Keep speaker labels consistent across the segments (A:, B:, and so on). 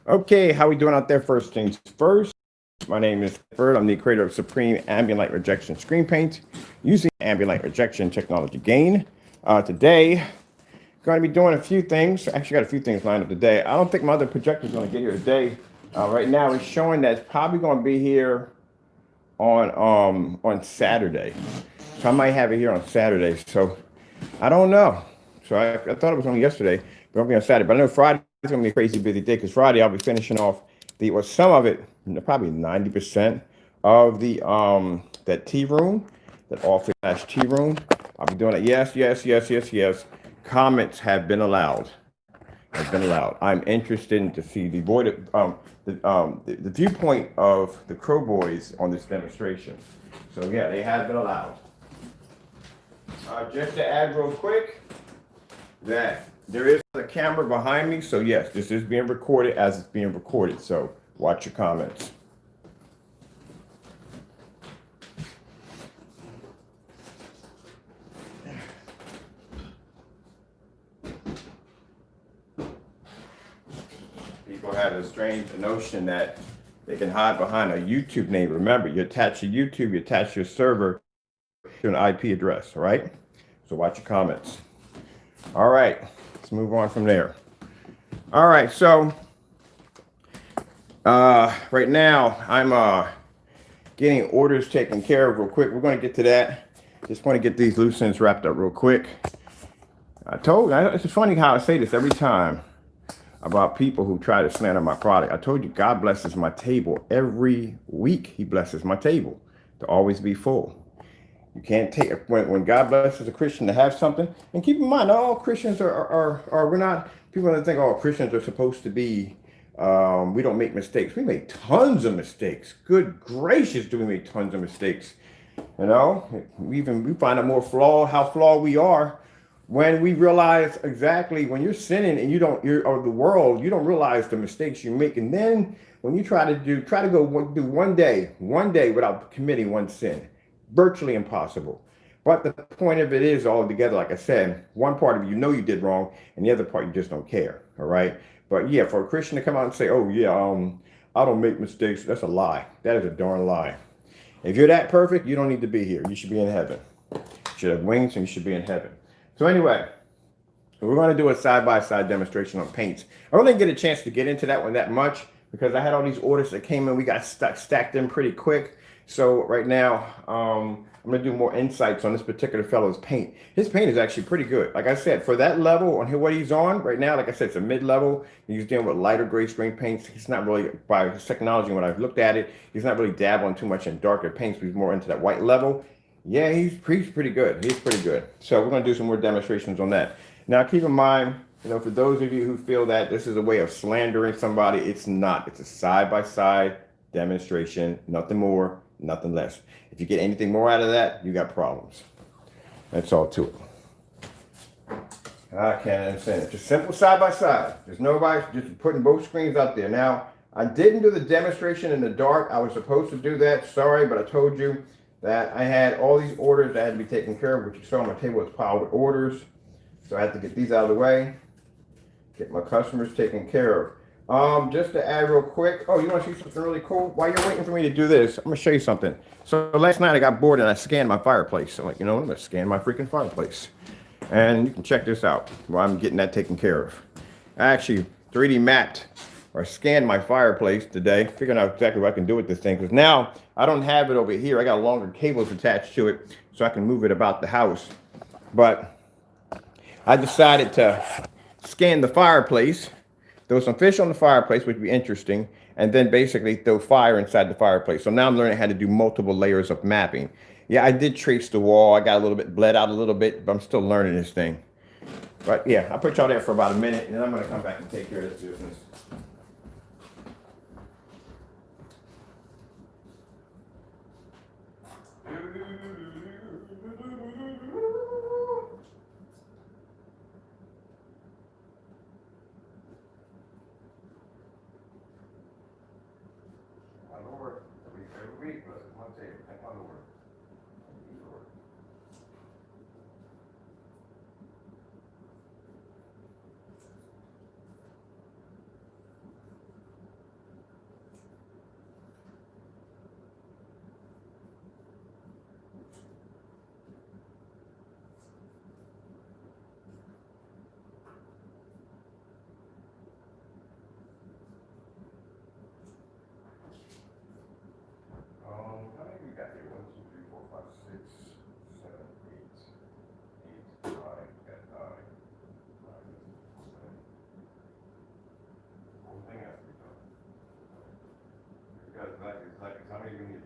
A: Okay, how we doing out there? First things first. My name is Bird. I'm the creator of Supreme Ambient Light Rejection Screen Paint using ambient light rejection technology gain. Today, going to be doing a few things. Actually, got a few things lined up today. I don't think my other projector is going to get here today. Right now, it's showing that it's probably going to be here on Saturday. So I might have it here on Saturday. So I don't know. So I thought it was only yesterday, but it'll be on Saturday. But I know Friday's gonna be a crazy busy day because Friday I'll be finishing off some of it, probably 90% of the that tea room, that office slash tea room. I'll be doing it. Yes, yes, yes, yes, yes. Comments have been allowed. Have been allowed. I'm interested in to see the viewpoint of the Crow Boys on this demonstration. So yeah, they have been allowed. Just to add real quick that there is a camera behind me, so yes, this is being recorded as it's being recorded. So watch your comments. People have a strange notion that they can hide behind a YouTube name. Remember, you attach to YouTube, you attach your server to an IP address, all right? So watch your comments. All right, let's move on from there. All right, so right now I'm getting orders taken care of real quick. We're going to get to that. Just want to get these loose ends wrapped up real quick. It's funny how I say this every time about people who try to slander my product. I told you God blesses my table every week. He blesses my table to always be full. You can't take when God blesses a Christian to have something. And keep in mind, not all Christians are we're not. People think all Christians are supposed to be. We don't make mistakes. We make tons of mistakes. Good gracious, do we make tons of mistakes? You know, we find out how flawed we are when we realize exactly when you're sinning and you're the world, you don't realize the mistakes you make. And then when you try to do one day without committing one sin, virtually impossible. But the point of it is all together, like I said, one part of it you did wrong, and the other part you just don't care. All right. But yeah, for a Christian to come out and say, "Oh yeah, I don't make mistakes," that's a lie. That is a darn lie. If you're that perfect, you don't need to be here. You should be in heaven. You should have wings, and you should be in heaven. So anyway, we're going to do a side-by-side demonstration on paints. I really didn't get a chance to get into that one that much because I had all these orders that came in. We got stacked in pretty quick. So right now, I'm going to do more insights on this particular fellow's paint. His paint is actually pretty good. Like I said, for that level on what he's on right now, like I said, it's a mid-level. He's dealing with lighter gray screen paints. He's not really, by his technology, when I've looked at it, he's not really dabbling too much in darker paints. He's more into that white level. Yeah, he's pretty good. He's pretty good. So we're going to do some more demonstrations on that. Now, keep in mind, for those of you who feel that this is a way of slandering somebody, it's not. It's a side-by-side demonstration, nothing more, nothing less. If you get anything more out of that, you got problems. That's all to it. I can't understand it. Just simple side-by-side. There's nobody just putting both screens up there. Now, I didn't do the demonstration in the dark. I was supposed to do that. Sorry, but I told you that I had all these orders that had to be taken care of, which you saw on my table was piled with orders. So I had to get these out of the way, get my customers taken care of. Just to add real quick, oh, you want to see something really cool? While you're waiting for me to do this, I'm going to show you something. So last night I got bored and I scanned my fireplace. I'm like, I'm going to scan my freaking fireplace. And you can check this out while I'm getting that taken care of. I actually 3D mapped or scanned my fireplace today, figuring out exactly what I can do with this thing. Because now I don't have it over here. I got longer cables attached to it so I can move it about the house. But I decided to scan the fireplace, throw some fish on the fireplace, which would be interesting, and then basically throw fire inside the fireplace. So now I'm learning how to do multiple layers of mapping. Yeah, I did trace the wall. I got a little bit bled out a little bit, but I'm still learning this thing. But yeah, I'll put y'all there for about a minute, and then I'm going to come back and take care of this business. Every week, but one day, I want to work. as black as black as I don't even need it.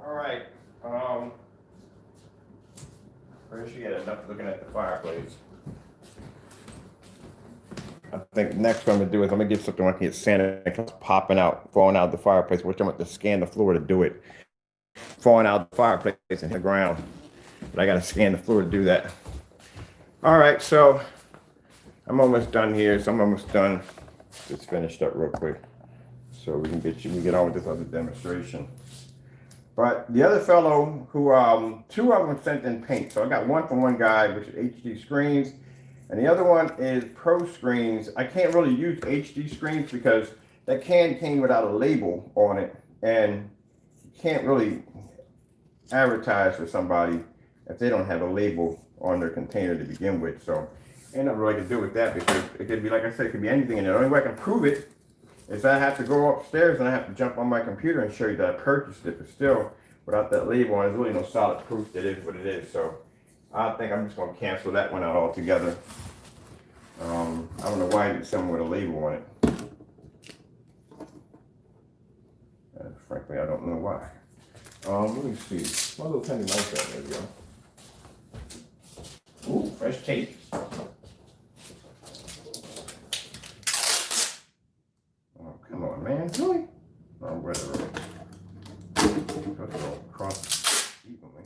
A: All right. First you get enough looking at the fireplace. I think next what I'm gonna do is I'm gonna get something I can get Santa Claus popping out, falling out of the fireplace, which I'm going to scan the floor to do it. Falling out of the fireplace and hit the ground. But I gotta scan the floor to do that. All right, so I'm almost done here. So I'm almost done. Just finished up real quick. So we can get on with this other demonstration. But the other fellow who, two of them sent in paint. So I got one from one guy, which is HD Screens, and the other one is Pro Screens. I can't really use HD Screens because that can came without a label on it, and you can't really advertise for somebody if they don't have a label on their container to begin with. So ain't nothing really to do with that because it could be, like I said, it could be anything in there. The only way I can prove it is I have to go upstairs and I have to jump on my computer and show you that I purchased it, but still, without that label on, there's really no solid proof that it is what it is. So I think I'm just going to cancel that one out altogether. I don't know why I did something with a label on it. Frankly, I don't know why. Let me see. My little penny knife there we go. Ooh, fresh tape. Come on, man. Really? Oh, whatever. Cut it all across evenly.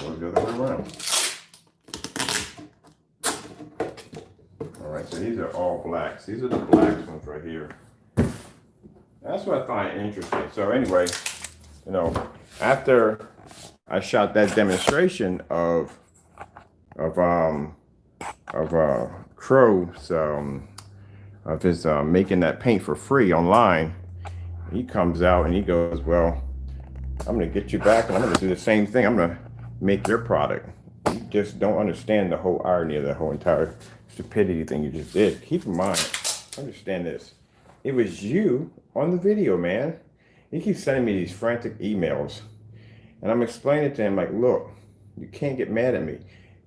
A: Or the other way around. Alright, so these are all blacks. These are the black ones right here. That's what I find interesting. So anyway, you know, after I shot that demonstration of Crow's of his making that paint for free online, he comes out and he goes, well, I'm gonna get you back and I'm gonna do the same thing. I'm gonna make your product. You just don't understand the whole irony of the whole entire stupidity thing you just did. Keep in mind, understand this. It was you on the video, man. He keeps sending me these frantic emails and I'm explaining to him like, look, you can't get mad at me.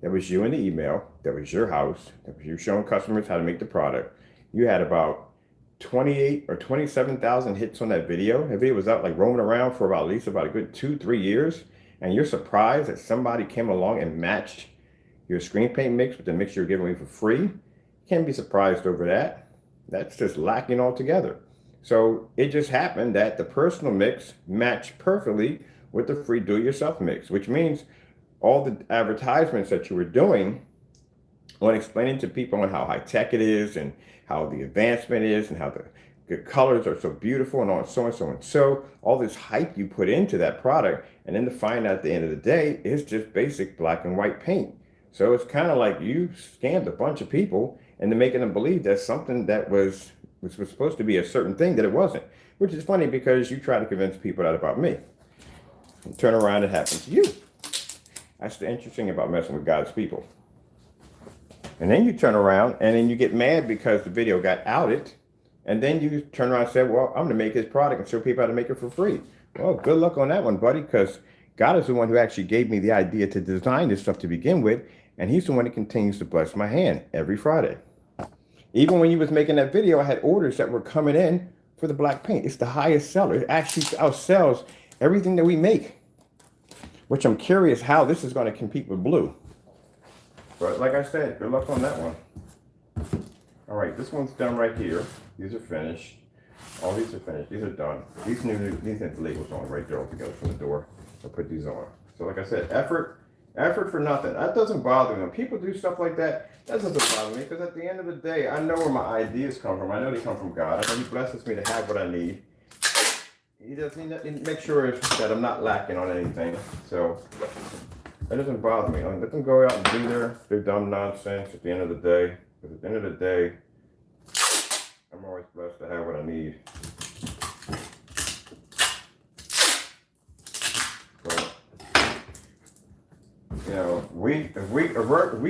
A: That was you in the email. That was your house. That was you showing customers how to make the product. You had about 28 or 27,000 hits on that video. That video was out like roaming around for about at least about a good 2-3 years. And you're surprised that somebody came along and matched your screen paint mix with the mix you're giving away for free. You can't be surprised over that. That's just lacking altogether. So it just happened that the personal mix matched perfectly with the free do-it-yourself mix, which means all the advertisements that you were doing on explaining to people on how high tech it is and how the advancement is and how the good colors are so beautiful and so and so and so, all this hype you put into that product, and then to find out at the end of the day, it's just basic black and white paint. So it's kind of like you scammed a bunch of people into making them believe that something that was supposed to be a certain thing that it wasn't, which is funny because you try to convince people that about me. And turn around, it happens to you. That's the interesting about messing with God's people. And then you turn around and then you get mad because the video got outed. And then you turn around and say, well, I'm going to make his product and show people how to make it for free. Well, good luck on that one, buddy, because God is the one who actually gave me the idea to design this stuff to begin with. And he's the one that continues to bless my hand every Friday. Even when you was making that video, I had orders that were coming in for the black paint. It's the highest seller. It actually outsells everything that we make, which I'm curious how this is going to compete with blue. But like I said, good luck on that one. All right, this one's done right here. These are finished. All these are finished. These are done. These have labels on right there altogether from the door. I'll put these on. So like I said, effort for nothing. That doesn't bother me. When people do stuff like that, that doesn't bother me because at the end of the day, I know where my ideas come from. I know they come from God. I know He blesses me to have what I need. He make sure that I'm not lacking on anything. So that doesn't bother me. I mean, let them go out and do their dumb nonsense at the end of the day. Because at the end of the day, I'm always blessed to have what I need. But, you know, we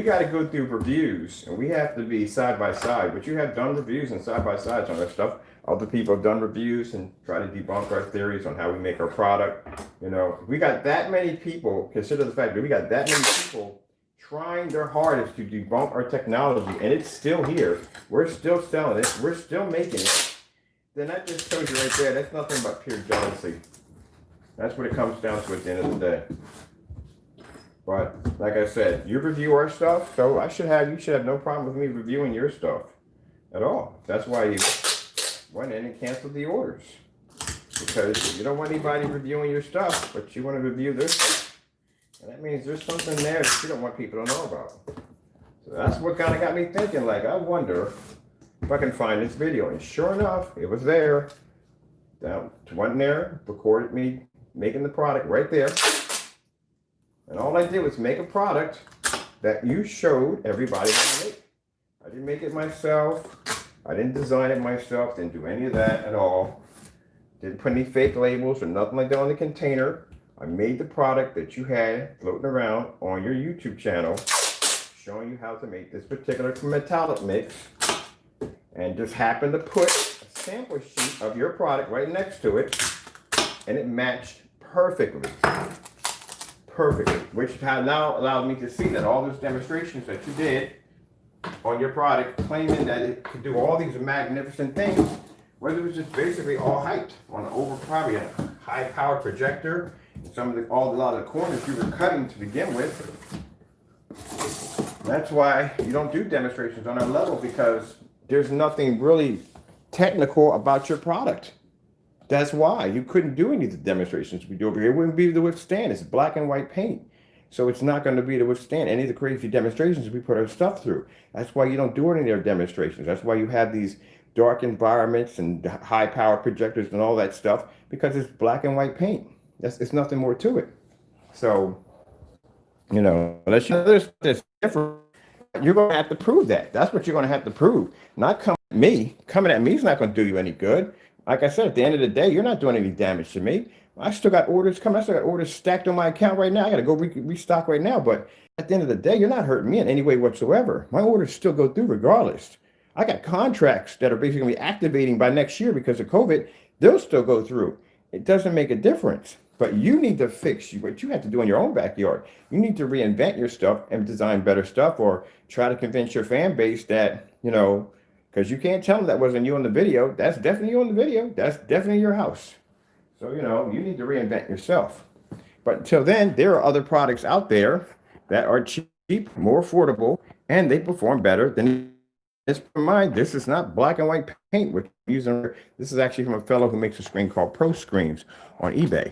A: got to go through reviews, and we have to be side by side. But you have done reviews and side by sides on that stuff. Other people have done reviews and try to debunk our theories on how we make our product. You know, we got that many people. Consider the fact that we got that many people trying their hardest to debunk our technology, and it's still here. We're still selling it. We're still making it. Then that just shows you right there, that's nothing but pure jealousy. That's what it comes down to at the end of the day. But like I said, you review our stuff, so you should have no problem with me reviewing your stuff at all. That's why you went in and canceled the orders, because you don't want anybody reviewing your stuff, but you want to review their stuff. And that means there's something there that you don't want people to know about. So that's what kind of got me thinking, like, I wonder if I can find this video. And sure enough, it was there. That went there, recorded me making the product right there. And all I did was make a product that you showed everybody how to make. I didn't make it myself. I didn't design it myself. Didn't do any of that at all. Didn't put any fake labels or nothing like that on the container. I made the product that you had floating around on your YouTube channel, showing you how to make this particular metallic mix, and just happened to put a sample sheet of your product right next to it, and it matched perfectly. Perfectly, which has now allowed me to see that all those demonstrations that you did on your product, claiming that it could do all these magnificent things, whether it was just basically all hyped on probably a high-powered projector. A lot of the corners you were cutting to begin with. That's why you don't do demonstrations on our level, because there's nothing really technical about your product. That's why you couldn't do any of the demonstrations we do over here. It wouldn't be able to withstand. It's black and white paint. So it's not going to be able to withstand any of the crazy demonstrations we put our stuff through. That's why you don't do any of their demonstrations. That's why you have these dark environments and high power projectors and all that stuff, because it's black and white paint. It's nothing more to it. So, you know, unless you know there's different, you're going to have to prove that. That's what you're going to have to prove. Not coming at me. Coming at me is not going to do you any good. Like I said, at the end of the day, you're not doing any damage to me. I still got orders coming. I still got orders stacked on my account right now. I got to go restock right now. But at the end of the day, you're not hurting me in any way whatsoever. My orders still go through regardless. I got contracts that are basically going to be activating by next year because of COVID. They'll still go through. It doesn't make a difference. But you need to fix what you have to do in your own backyard. You need to reinvent your stuff and design better stuff, or try to convince your fan base that, you know, because you can't tell them that wasn't you in the video. That's definitely you in the video. That's definitely your house. So, you know, you need to reinvent yourself. But until then, there are other products out there that are cheap, more affordable, and they perform better than this. For mine, this is not black and white paint we're using. This is actually from a fellow who makes a screen called Pro Screens on eBay.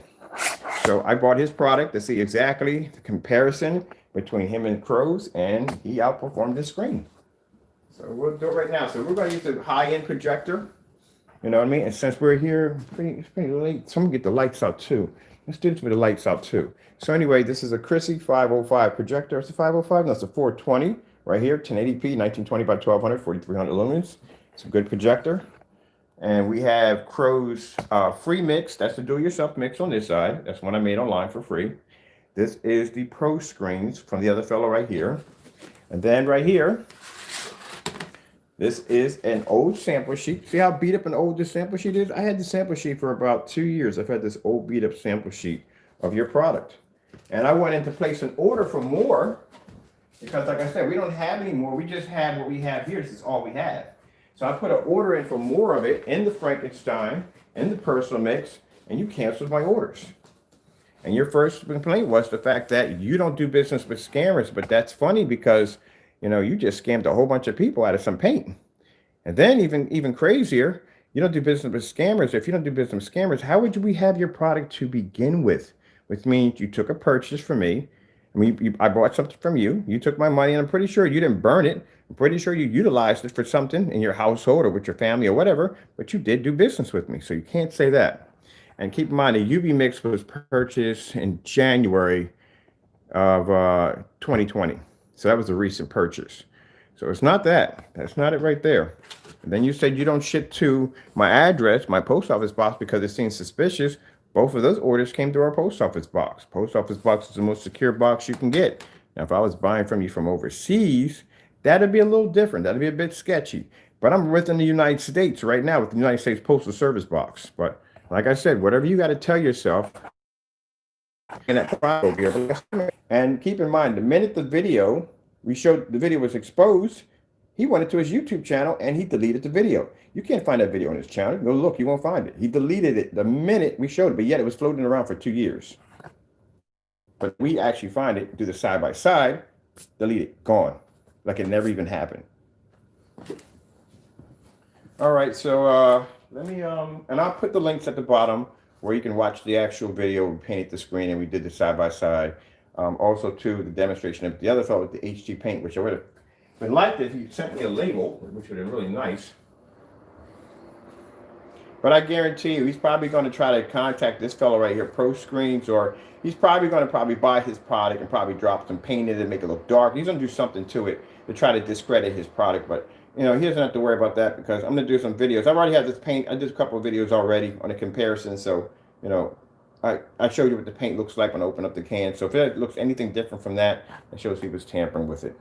A: So I bought his product to see exactly the comparison between him and Crow's, and he outperformed his screen. So we'll do it right now. So we're going to use a high-end projector. You know what I mean? And since we're here, it's pretty late. Someone get the lights out too. Let's do this with the lights out too. So anyway, this is a Chrissy 505 projector. It's a 505. No, it's a 420 right here, 1080p, 1920 by 1200, 4300 lumens. It's a good projector. And we have Crow's free mix. That's the do-it-yourself mix on this side. That's one I made online for free. This is the Pro Screens from the other fellow right here. And then right here, this is an old sample sheet. See how beat up and old this sample sheet is? I had the sample sheet for about 2 years. I've had this old beat up sample sheet of your product. And I went in to place an order for more because, like I said, we don't have any more. We just have what we have here. This is all we have. So I put an order in for more of it in the Frankenstein, in the personal mix, and you canceled my orders. And your first complaint was the fact that you don't do business with scammers. But that's funny because, you know, you just scammed a whole bunch of people out of some paint. And then even crazier, You don't do business with scammers. If you don't do business with scammers, how would we have your product to begin with? Which means you took a purchase from me. I mean, I bought something from you. You took my money, and I'm pretty sure you didn't burn it. I'm pretty sure you utilized it for something in your household or with your family or whatever, but you did do business with me. So you can't say that. And keep in mind, the UV mix was purchased in January of 2020. So that was a recent purchase. So it's not that. That's not it right there. And then you said you don't ship to my address, my post office box, because it seems suspicious. Both of those orders came through our post office box. Post office box is the most secure box you can get. Now, if I was buying from you from overseas, that'd be a little different. That'd be a bit sketchy. But I'm within the United States right now with the United States Postal Service box. But like I said, whatever you got to tell yourself, and that product will be able to. And keep in mind, the minute the video was exposed, he went into his YouTube channel and he deleted the video. You can't find that video on his channel. Go look, you won't find it. He deleted it the minute we showed it, but yet it was floating around for 2 years. But we actually find it, do the side by side, delete it, gone, like it never even happened. All right, so let me and I'll put the links at the bottom where you can watch the actual video. We painted the screen and we did the side by side. Also, too, the demonstration of the other fellow with the HG paint, which I would have been liked if you sent me a label, which would have been really nice. But I guarantee you, he's probably going to try to contact this fellow right here, Pro Screens, or he's probably going to buy his product and probably drop some paint in it and make it look dark. He's going to do something to it to try to discredit his product. But, you know, he doesn't have to worry about that because I'm going to do some videos. I've already had this paint. I did a couple of videos already on a comparison. So, you know, I showed you what the paint looks like when I open up the can. So if it looks anything different from that, it shows he was tampering with it.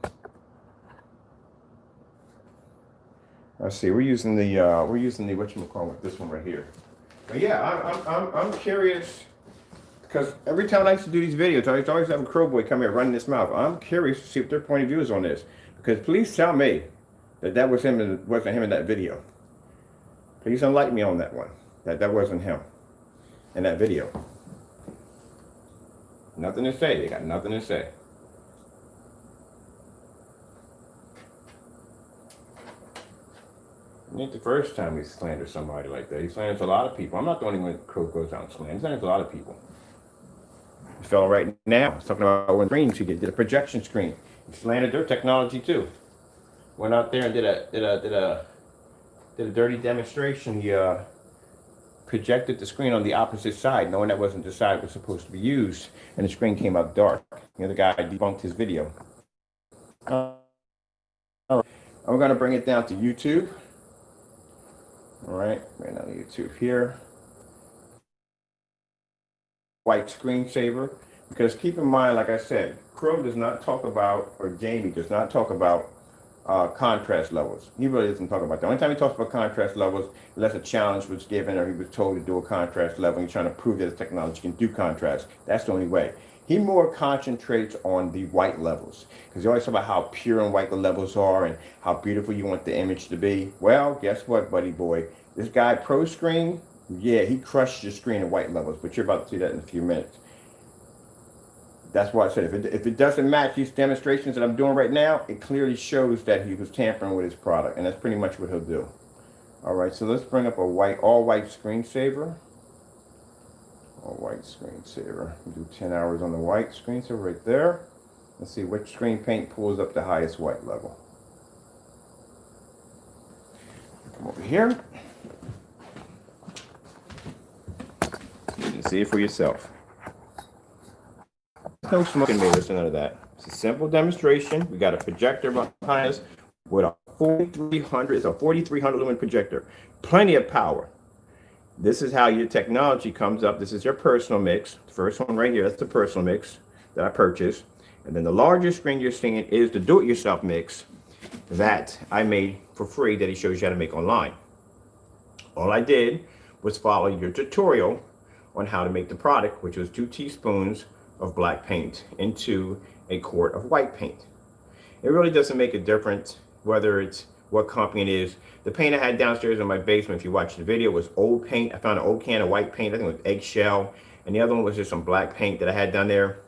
A: Let's see. We're using the whatchamacallit, this one right here. But yeah, I'm curious because every time I used to do these videos, I always have a crow boy come here running his mouth. I'm curious to see what their point of view is on this because please tell me that was him and wasn't him in that video. Please enlighten me on that one. That wasn't him in that video. Nothing to say. They got nothing to say. It ain't the first time he slanders somebody like that. He slanders a lot of people. I'm not the only one that Crow goes out and slanders. He slanders a lot of people. This fellow right now, he's talking about when screens he did a projection screen. He slandered their technology too. Went out there and did a dirty demonstration. He projected the screen on the opposite side, knowing that wasn't the side it was supposed to be used, and the screen came out dark. The other guy debunked his video. All right. I'm going to bring it down to YouTube. All right, right now YouTube here. White screensaver, because keep in mind, like I said, Crow does not talk about, or Jamie does not talk about contrast levels. He really doesn't talk about that. The only time he talks about contrast levels, unless a challenge was given or he was told to do a contrast level, and he's trying to prove that the technology can do contrast. That's the only way. He more concentrates on the white levels because he always talk about how pure and white the levels are and how beautiful you want the image to be. Well, guess what, buddy boy? This guy, Pro Screen, yeah, he crushed your screen in white levels, but you're about to see that in a few minutes. That's why I said if it doesn't match these demonstrations that I'm doing right now, it clearly shows that he was tampering with his product, and that's pretty much what he'll do. All right, so let's bring up a all white screensaver. White screensaver. We do 10 hours on the white screensaver right there. Let's see which screen paint pulls up the highest white level. Come over here. You can see it for yourself. No smoking mirrors, none of that. It's a simple demonstration. We got a projector behind us with a 4300. It's a 4300 lumen projector. Plenty of power. This is how your technology comes up. This is your personal mix. The first one right here, that's the personal mix that I purchased. And then the larger screen you're seeing is the do-it-yourself mix that I made for free that he shows you how to make online. All I did was follow your tutorial on how to make the product, which was 2 teaspoons of black paint into a quart of white paint. It really doesn't make a difference whether it's what company it is. The paint I had downstairs in my basement, if you watch the video, was old paint. I found an old can of white paint. I think it was eggshell. And the other one was just some black paint that I had down there.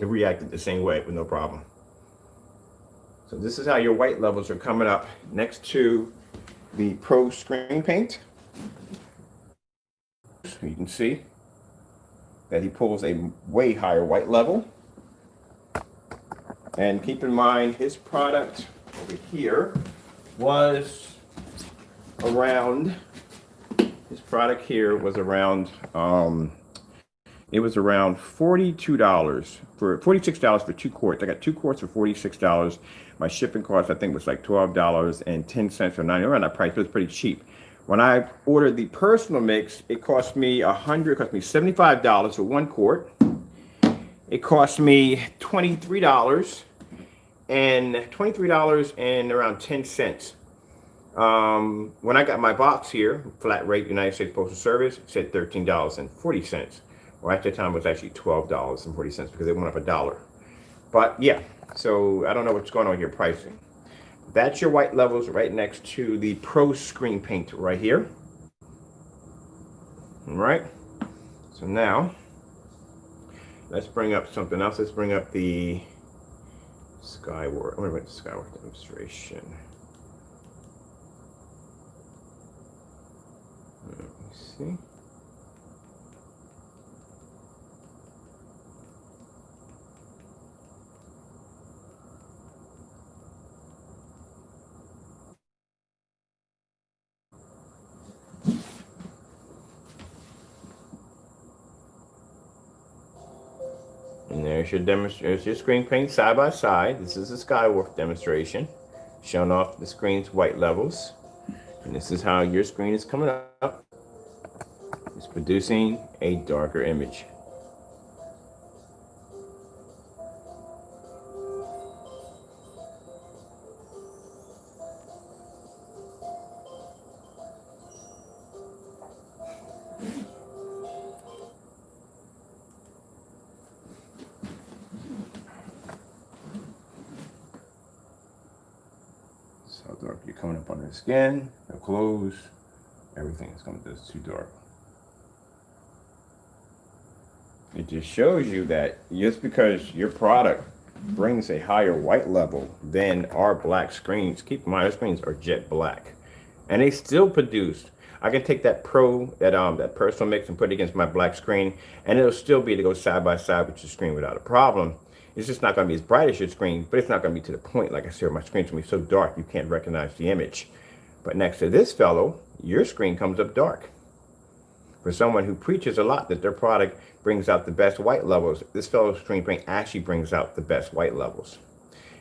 A: It reacted the same way with no problem. So this is how your white levels are coming up next to the Pro Screen paint. You can see that he pulls a way higher white level. And keep in mind, his product over here was around, it was around $42 for $46 for 2 quarts. I got 2 quarts for $46. My shipping cost, I think, was like $12.10 or 9 around that price. It was pretty cheap. When I ordered the personal mix, it cost me $75 for 1 quart. It cost me $23 and around 10 cents. When I got my box here, flat rate United States Postal Service, it said $13.40. Well, at the time it was actually $12.40 because it went up $1. But yeah, so I don't know what's going on here pricing. That's your white levels right next to the Pro Screen Paint right here. All right. So now let's bring up something else. Let's bring up the Skywork. I'm going to the Skywork demonstration. Let me see. And there's your screen paint side by side. This is a Skywork demonstration, showing off the screen's white levels. And this is how your screen is coming up. It's producing a darker image. How dark you're coming up under the skin, the clothes, everything is coming just too dark. It just shows you that just because your product brings a higher white level than our black screens, keep in mind our screens are jet black, and they still produce. I can take that that personal mix and put it against my black screen, and it'll still be able to go side by side with your screen without a problem. It's just not going to be as bright as your screen, but it's not going to be to the point, like I said, my screen's going to be so dark you can't recognize the image. But next to this fellow, your screen comes up dark. For someone who preaches a lot that their product brings out the best white levels, this fellow's screen paint actually brings out the best white levels.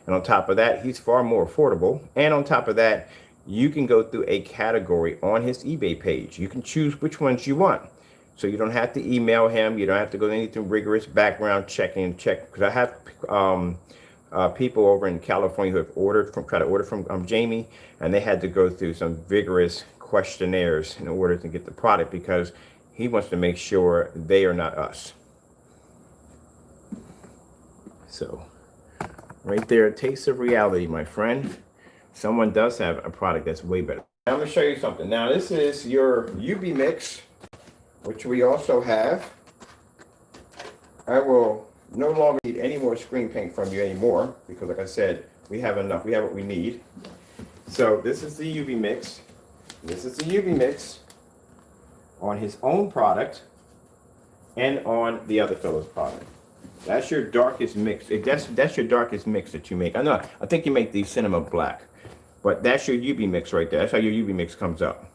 A: And on top of that, he's far more affordable. And on top of that, you can go through a category on his eBay page. You can choose which ones you want. So you don't have to email him. You don't have to go to anything rigorous background checking. Because I have people over in California who have tried to order from Jamie, and they had to go through some vigorous questionnaires in order to get the product because he wants to make sure they are not us. So right there, a taste of reality, my friend. Someone does have a product that's way better. Now, I'm going to show you something. Now, this is your UV mix, which we also have. I will no longer need any more screen paint from you anymore because, like I said, we have enough. We have what we need. So this is the UV mix. This is the UV mix on his own product and on the other fellow's product. That's your darkest mix. That's your darkest mix that you make. I think you make the cinema black, but that's your UV mix right there. That's how your UV mix comes up.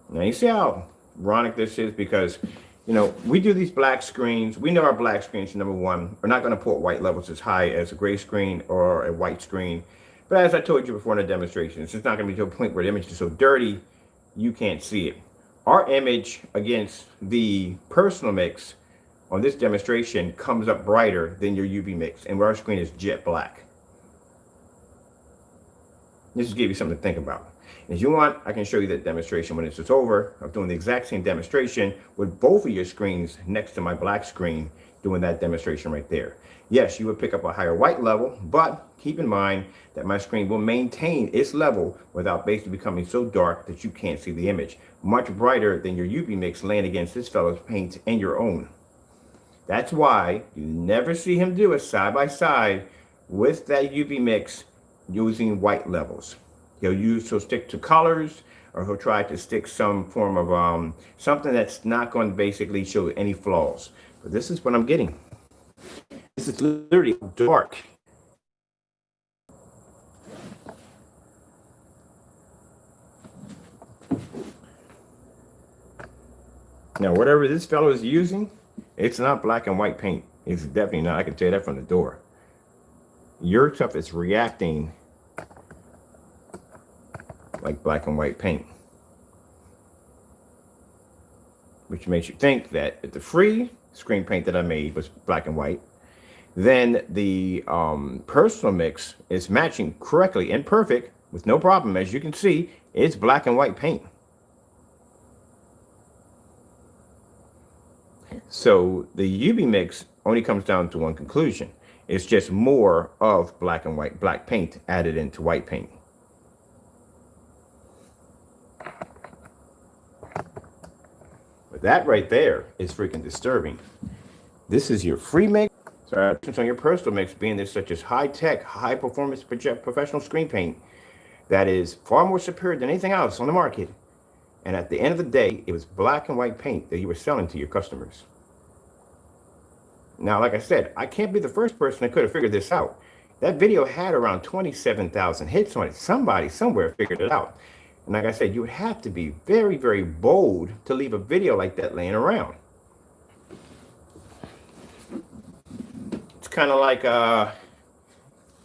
A: Now you see how ironic this is because, you know, we do these black screens. We know our black screens, number one, are not going to put white levels as high as a gray screen or a white screen. But as I told you before in the demonstration, it's just not going to be to a point where the image is so dirty you can't see it. Our image against the personal mix on this demonstration comes up brighter than your UV mix, and our screen is jet black. This just give you something to think about. If you want, I can show you that demonstration when it's over of doing the exact same demonstration with both of your screens next to my black screen, doing that demonstration right there. Yes, you would pick up a higher white level, but keep in mind that my screen will maintain its level without basically becoming so dark that you can't see the image. Much brighter than your UV mix laying against this fellow's paint and your own. That's why you never see him do it side by side with that UV mix using white levels. He'll stick to colors, or he'll try to stick some form of something that's not going to basically show any flaws. But this is what I'm getting. This is literally dark. Now, whatever this fellow is using, it's not black and white paint. It's definitely not. I can tell you that from the door. Your stuff is reacting like black and white paint, which makes you think that if the free screen paint that I made was black and white, then the personal mix is matching correctly and perfect with no problem. As you can see, it's black and white paint. So the UV mix only comes down to one conclusion. It's just more of black and white, black paint added into white paint. But that right there is freaking disturbing. This is your free mix. So on your personal mix, being there's such as high-tech, high-performance professional screen paint that is far more superior than anything else on the market. And at the end of the day, it was black and white paint that you were selling to your customers. Now, like I said, I can't be the first person that could have figured this out. That video had around 27,000 hits on it. Somebody somewhere figured it out. And like I said, you would have to be very, very bold to leave a video like that laying around. It's kind of like,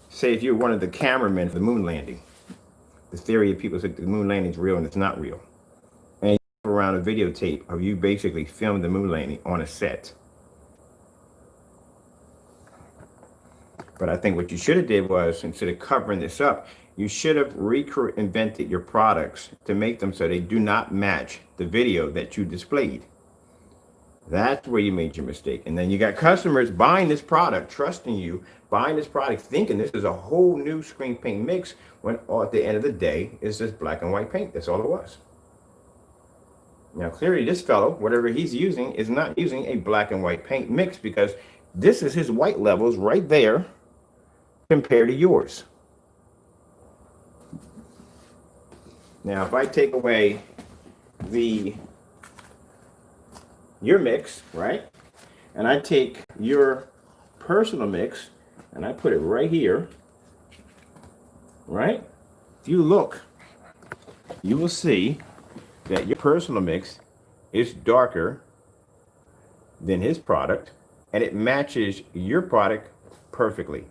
A: say if you're one of the cameramen for the moon landing. The theory of people say the moon landing is real and it's not real. And you have around a videotape of you basically filmed the moon landing on a set. But I think what you should have did was, instead of covering this up, you should have reinvented your products to make them so they do not match the video that you displayed. That's where you made your mistake. And then you got customers buying this product, trusting you, buying this product, thinking this is a whole new screen paint mix, when at the end of the day, it's just black and white paint. That's all it was. Now, clearly this fellow, whatever he's using, is not using a black and white paint mix, because this is his white levels right there compared to yours. Now, if I take away your mix, right, and I take your personal mix and I put it right here, right, if you look, you will see that your personal mix is darker than his product, and it matches your product perfectly.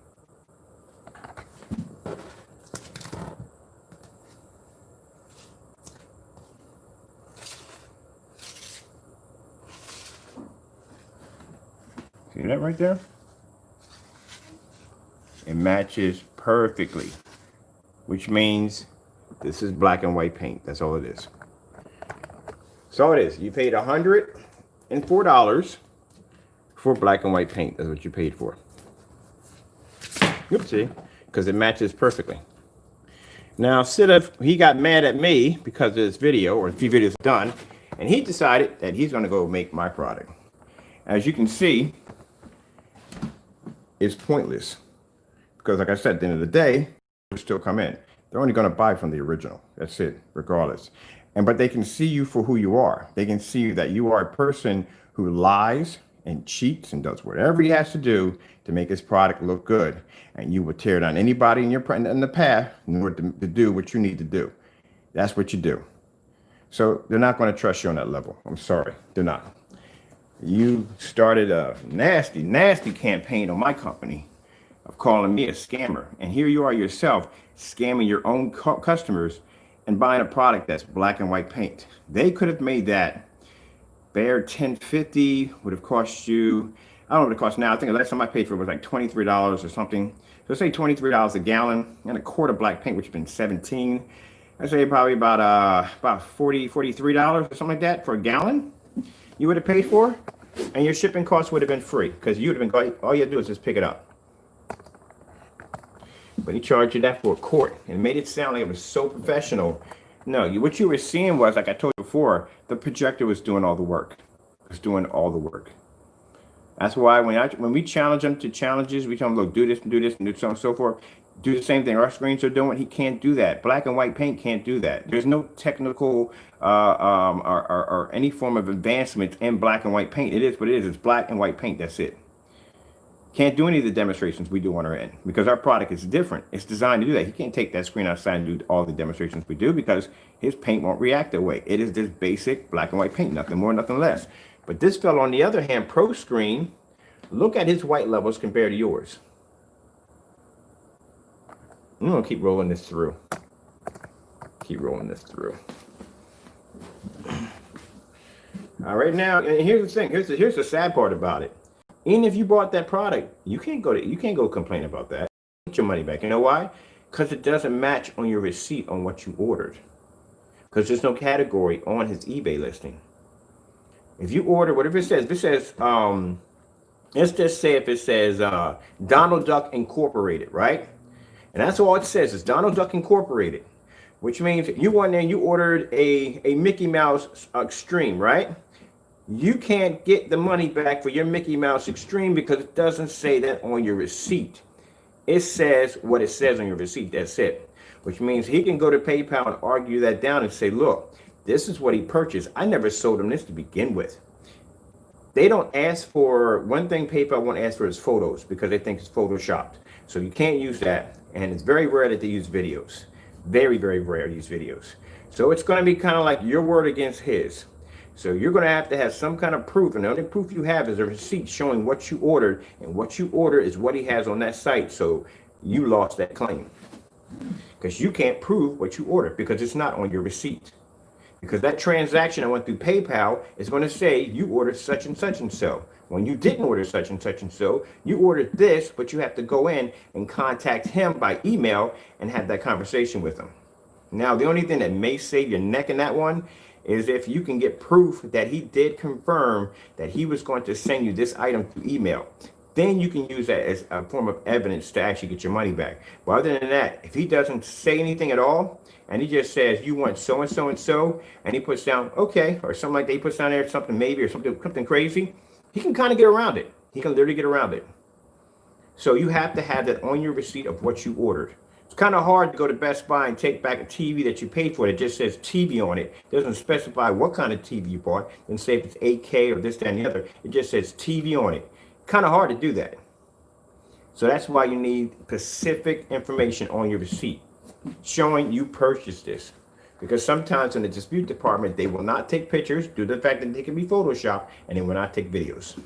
A: See that right there? It matches perfectly, which means this is black and white paint. That's all it is. So it is. You paid $104 for black and white paint. That's what you paid for. Oopsie, because it matches perfectly. Now, he got mad at me because of this video, or a few videos done, and he decided that he's going to go make my product. As you can see, it's pointless, because like I said, at the end of the day, will still come in. They're only going to buy from the original. That's it, regardless. But they can see you for who you are. They can see that you are a person who lies and cheats and does whatever he has to do to make his product look good. And you will tear down anybody in the path in order to do what you need to do. That's what you do. So they're not going to trust you on that level. I'm sorry, they're not. You started a nasty, nasty campaign on my company of calling me a scammer. And here you are yourself scamming your own customers and buying a product that's black and white paint. They could have made that bare $10.50, would have cost you, I don't know what it costs now. I think the last time I paid for it was like $23 or something. So say $23 a gallon, and a quart of black paint, which has been $17. I'd say probably about $43 or something like that for a gallon you would have paid for, and your shipping costs would have been free, because you would have been, all you had to do is just pick it up. But he charged you that for a quart and made it sound like it was so professional. No, what you were seeing was, like I told you before, the projector was doing all the work. It was doing all the work. That's why when we challenge them to challenges, we tell them, look, do this and do this and do so on and so forth. do the same thing our screens are doing. He can't do that. Black and white paint can't do that. There's no technical or any form of advancement in black and white paint. It is what it is. It's black and white paint. That's it. Can't do any of the demonstrations we do on our end because our product is different. It's designed to do that. He can't take that screen outside and do all the demonstrations we do because his paint won't react that way. It is just basic black and white paint, nothing more, nothing less. But this fellow, on the other hand, Pro Screen, look at his white levels compared to yours. I'm gonna keep rolling this through. Keep rolling this through. All right, now, and here's the thing. Here's the sad part about it. Even if you bought that product, you can't go complain about that. Get your money back. You know why? Because it doesn't match on your receipt on what you ordered. Because there's no category on his eBay listing. If you order, whatever it says, let's just say if it says Donald Duck Incorporated, right? And that's all it says is Donald Duck Incorporated, which means you went there and you ordered a Mickey Mouse Extreme, right? You can't get the money back for your Mickey Mouse Extreme because it doesn't say that on your receipt. It says what it says on your receipt. That's it. Which means he can go to PayPal and argue that down and say, look, this is what he purchased. I never sold him this to begin with. They don't ask for, one thing PayPal won't ask for is photos because they think it's photoshopped. So you can't use that. And it's very rare that they use videos. Very, very rare to use videos. So it's going to be kind of like your word against his. So you're going to have some kind of proof, and the only proof you have is a receipt showing what you ordered, and what you ordered is what he has on that site. So you lost that claim because you can't prove what you ordered because it's not on your receipt. Because that transaction I went through PayPal is going to say you ordered such and such and so. When you didn't order such and such and so, you ordered this, but you have to go in and contact him by email and have that conversation with him. Now, the only thing that may save your neck in that one is if you can get proof that he did confirm that he was going to send you this item through email. Then you can use that as a form of evidence to actually get your money back. But other than that, if he doesn't say anything at all, and he just says, you want so and so and so, and he puts down, okay, or something like that, he puts down there something maybe, or something crazy, he can kind of get around it. He can literally get around it. So you have to have that on your receipt of what you ordered. It's kind of hard to go to Best Buy and take back a TV that you paid for. It just says TV on it. It doesn't specify what kind of TV you bought. It doesn't say if it's 8K or this, that, and the other. It just says TV on it. Kind of hard to do that. So that's why you need specific information on your receipt showing you purchased this. Because sometimes in the dispute department, they will not take pictures due to the fact that they can be photoshopped, and they will not take videos.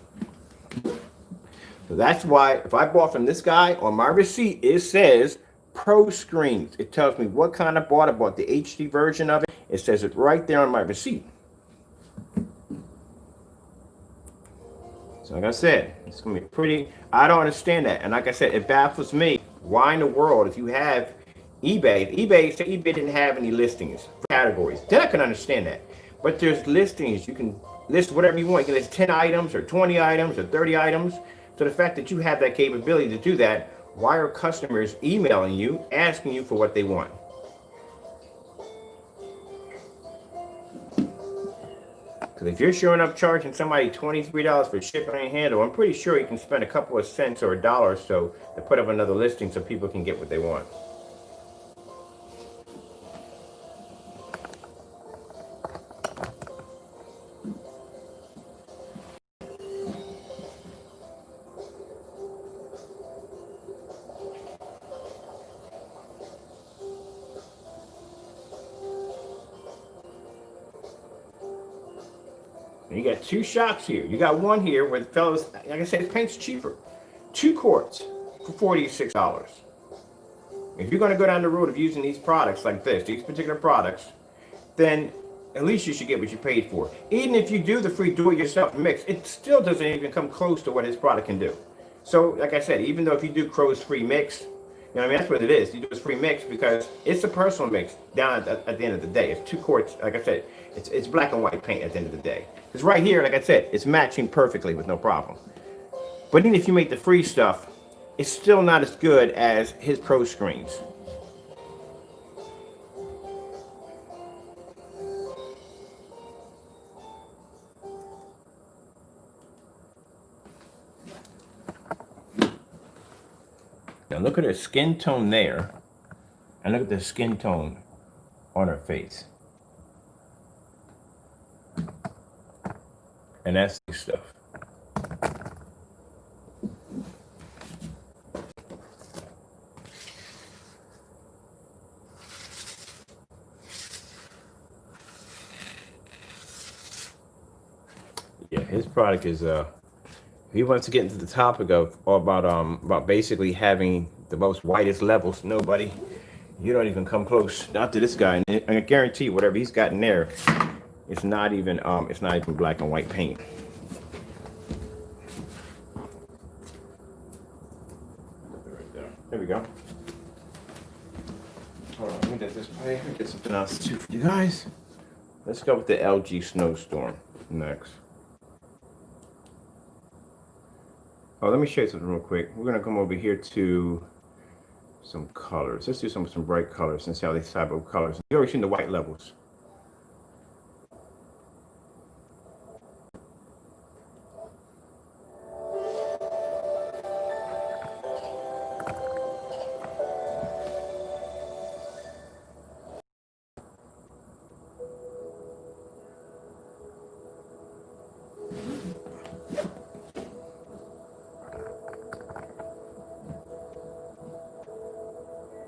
A: So that's why if I bought from this guy, on my receipt, it says Pro Screens. It tells me what kind I bought. I bought the HD version of it. It says it right there on my receipt. So like I said, it's going to be pretty, I don't understand that. And like I said, it baffles me. Why in the world, if you have eBay, say eBay didn't have any listings, categories, then I can understand that. But there's listings. You can list whatever you want. You can list 10 items or 20 items or 30 items. So the fact that you have that capability to do that, why are customers emailing you, asking you for what they want? Because if you're showing up charging somebody $23 for shipping and handle, I'm pretty sure you can spend a couple of cents or a dollar or so to put up another listing so people can get what they want. You got two shops here. You got one here where the fellows, like I said, it paint's cheaper. 2 quarts for $46. If you're going to go down the road of using these products like this, these particular products, then at least you should get what you paid for. Even if you do the free do-it-yourself mix, it still doesn't even come close to what his product can do. So, like I said, even though if you do Crow's free mix, you know what I mean, that's what it is. You do this free mix because it's a personal mix down at the end of the day. It's 2 quarts, like I said, it's black and white paint at the end of the day. Because right here, like I said, it's matching perfectly with no problem. But even if you make the free stuff, it's still not as good as his Pro Screens. Now look at her skin tone there, and look at the skin tone on her face. And that's the stuff. Yeah, his product is he wants to get into the topic of about basically having the most whitest levels. Nobody, you don't even come close. Not to this guy. And I guarantee whatever he's got in there, it's not even black and white paint. There we go. Hold on, let me get this play. Let me get something else too for you guys. Let's go with the LG Snowstorm next. Oh, let me show you something real quick. We're gonna come over here to some colors. Let's do some bright colors and see how they type of colors. You already seen the white levels.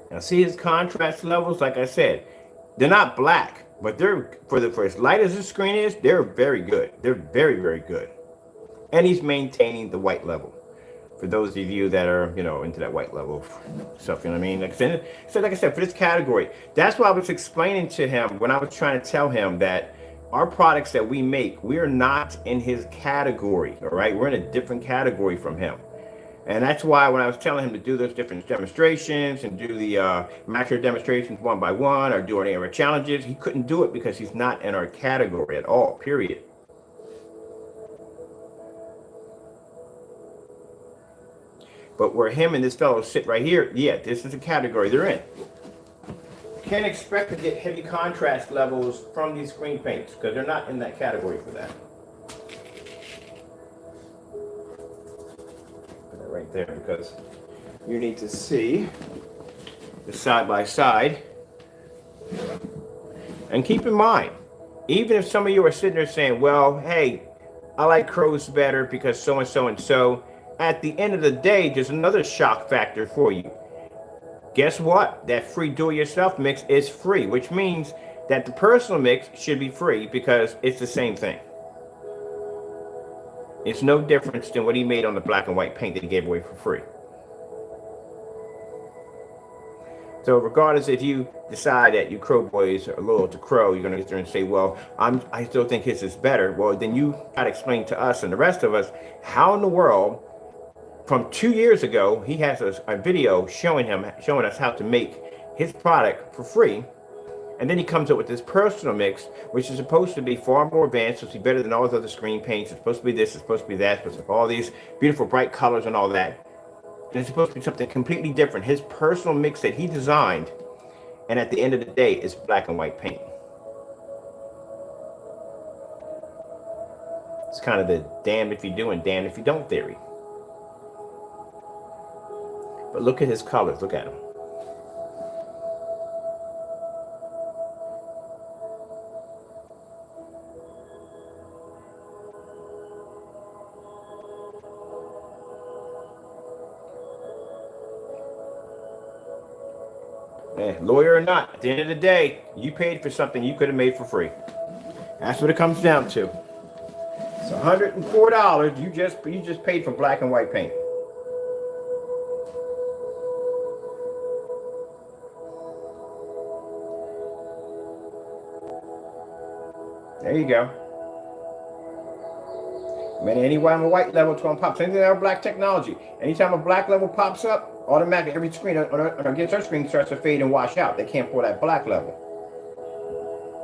A: Now see his contrast levels, like I said, they're not black, but they're for as light as the screen is, they're very good. They're very, very good. And he's maintaining the white level. For those of you that are, into that white level stuff, you know what I mean? Like I said, for this category, that's why I was explaining to him when I was trying to tell him that our products that we make, we're not in his category, all right? We're in a different category from him. And that's why when I was telling him to do those different demonstrations and do the macro demonstrations one by one or do any of our challenges, he couldn't do it because he's not in our category at all, period. But where him and this fellow sit right here, yeah, this is the category they're in. You can't expect to get heavy contrast levels from these screen paints because they're not in that category for that. Right there, because you need to see the side by side. And keep in mind, even if some of you are sitting there saying, well, hey, I like Crows better because so and so and so, at the end of the day, there's another shock factor for you. Guess what? That free do-it-yourself mix is free, which means that the personal mix should be free because it's the same thing. It's no difference than what he made on the black and white paint that he gave away for free. So regardless if you decide that you Crow boys are loyal to Crow, you're gonna get there and say, well, I still think his is better. Well, then you gotta explain to us and the rest of us how in the world, from 2 years ago, he has a video showing us how to make his product for free. And then he comes up with this personal mix, which is supposed to be far more advanced, supposed to be better than all those other screen paints. It's supposed to be this, it's supposed to be that, it's supposed to have all these beautiful bright colors and all that. And it's supposed to be something completely different. His personal mix that he designed, and at the end of the day, is black and white paint. It's kind of the damned if you do and damned if you don't theory. But look at his colors, look at them. Lawyer or not, at the end of the day, you paid for something you could have made for free. That's what it comes down to. It's $104 you just paid for black and white paint. There you go. Man, anytime a white level is going to pop, same thing with our black technology. Anytime a black level pops up, automatically every screen on our Get screen starts to fade and wash out. They can't pull that black level.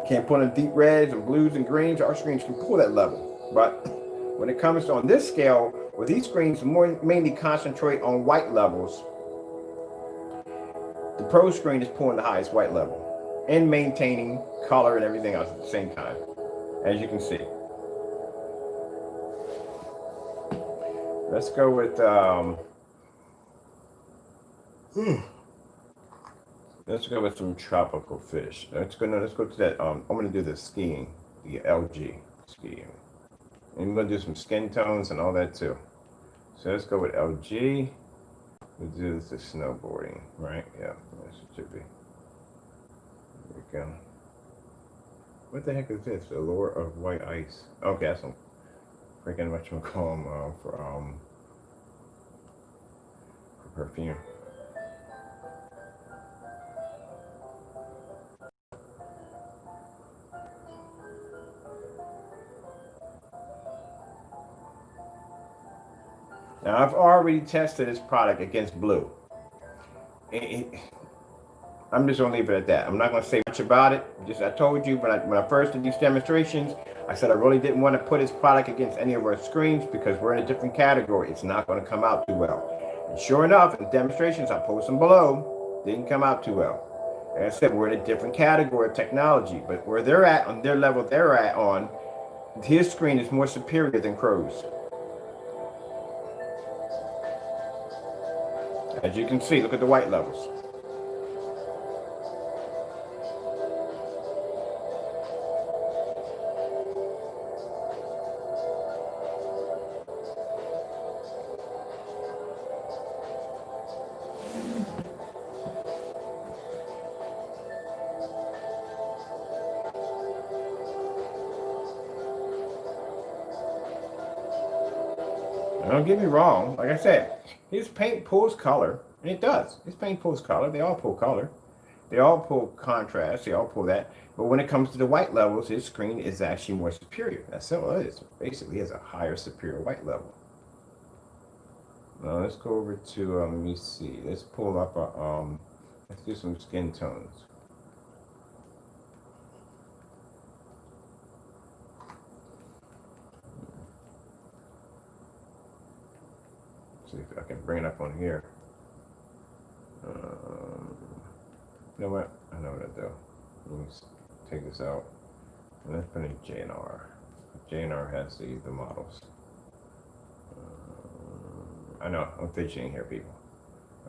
A: Can't pull in deep reds and blues and greens. Our screens can pull that level. But when it comes to on this scale, where these screens mainly concentrate on white levels, the Pro screen is pulling the highest white level and maintaining color and everything else at the same time, as you can see. Let's go with Let's go with some tropical fish. Let's go. No, let's go to that. I'm gonna do the skiing, the LG skiing, and we're gonna do some skin tones and all that too. So let's go with LG. We'll do the snowboarding, right? Yeah, that's what it should be. There we go. What the heck is this? Allure of white ice. Okay, that's some freaking whatchamacallit for perfume. Now I've already tested this product against blue. I'm just gonna leave it at that. I'm not gonna say much about it. Just I told you when I first did these demonstrations, I said I really didn't want to put this product against any of our screens because we're in a different category. It's not gonna come out too well. And sure enough, in the demonstrations I post them below, didn't come out too well. Like I said, we're in a different category of technology, but where they're at on their level they're at on, his screen is more superior than Crow's. As you can see, look at the white levels. Don't get me wrong. Like I said, his paint pulls color, and it does. His paint pulls color. They all pull color. They all pull contrast. They all pull that. But when it comes to the white levels, his screen is actually more superior. That's all it is. Basically, he has a higher superior white level. Now let's go over to let me see. Let's pull up a let's do some skin tones. See if I can bring it up on here. You know what? I know what to do. Let me take this out. And let's put in JNR. JNR has the models. I know, I'm fidgeting here, people.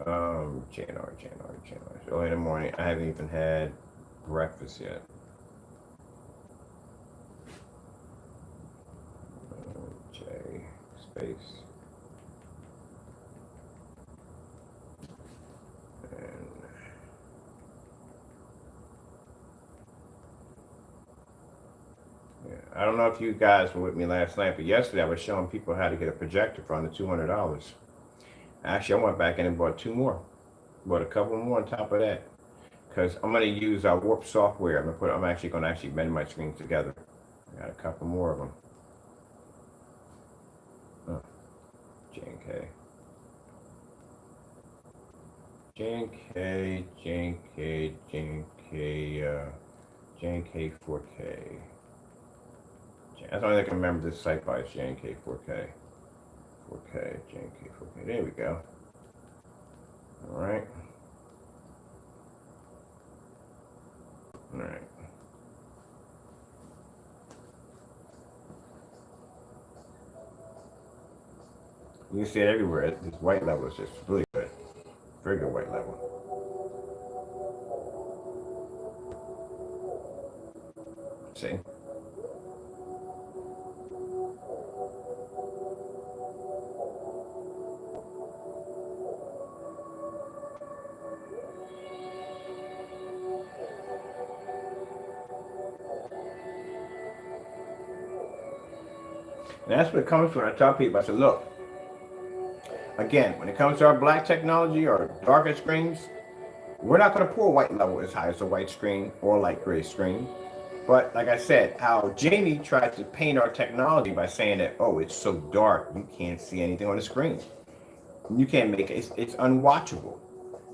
A: JNR. It's early in the morning. I haven't even had breakfast yet. J space. I don't know if you guys were with me last night, but yesterday I was showing people how to get a projector for under $200. Actually, I went back in and bought two more. Bought a couple more on top of that. Because I'm going to use our Warp software. I'm actually going to bend my screens together. I got a couple more of them. Oh, J&K. J&K 4K. That's the only thing I can remember this site by is J&K 4K. 4K, J&K 4K. There we go. All right. All right. You can see it everywhere. This white level is just really good. Very good white level. See? And that's what it comes to when I tell people. I said, look, again, when it comes to our black technology or darker screens, we're not going to pull white level as high as a white screen or light gray screen. But like I said, how Jamie tried to paint our technology by saying that, oh, it's so dark, you can't see anything on the screen. You can't make it, it's unwatchable.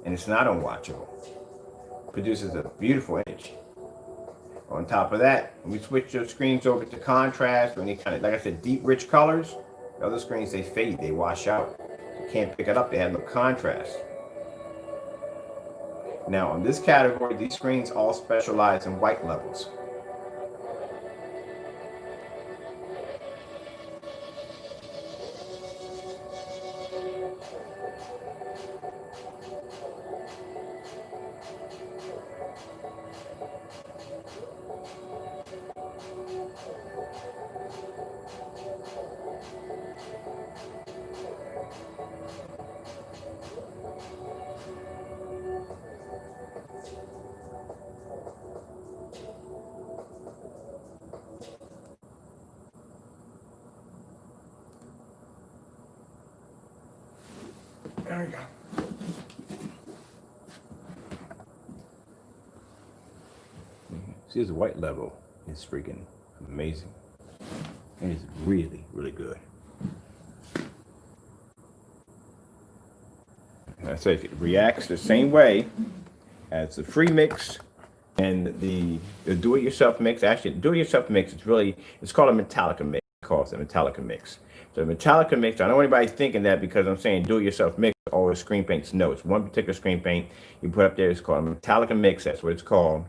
A: And it's not unwatchable. It produces a beautiful image. On top of that, when we switch your screens over to contrast or any kind of, like I said, deep, rich colors, the other screens, they fade, they wash out. You can't pick it up, they have no contrast. Now, in this category, these screens all specialize in white levels. There we go. See, the white level is freaking amazing. It is really, really good. I say it reacts the same way as the free mix and the do-it-yourself mix. Actually, the do-it-yourself mix is really, it's called a Metallica mix. It calls it a Metallica mix. So the Metallica mix, I don't want anybody thinking that because I'm saying do-it-yourself mix, all the screen paints. No, it's one particular screen paint you put up there. It's called a Metallica mix. That's what it's called.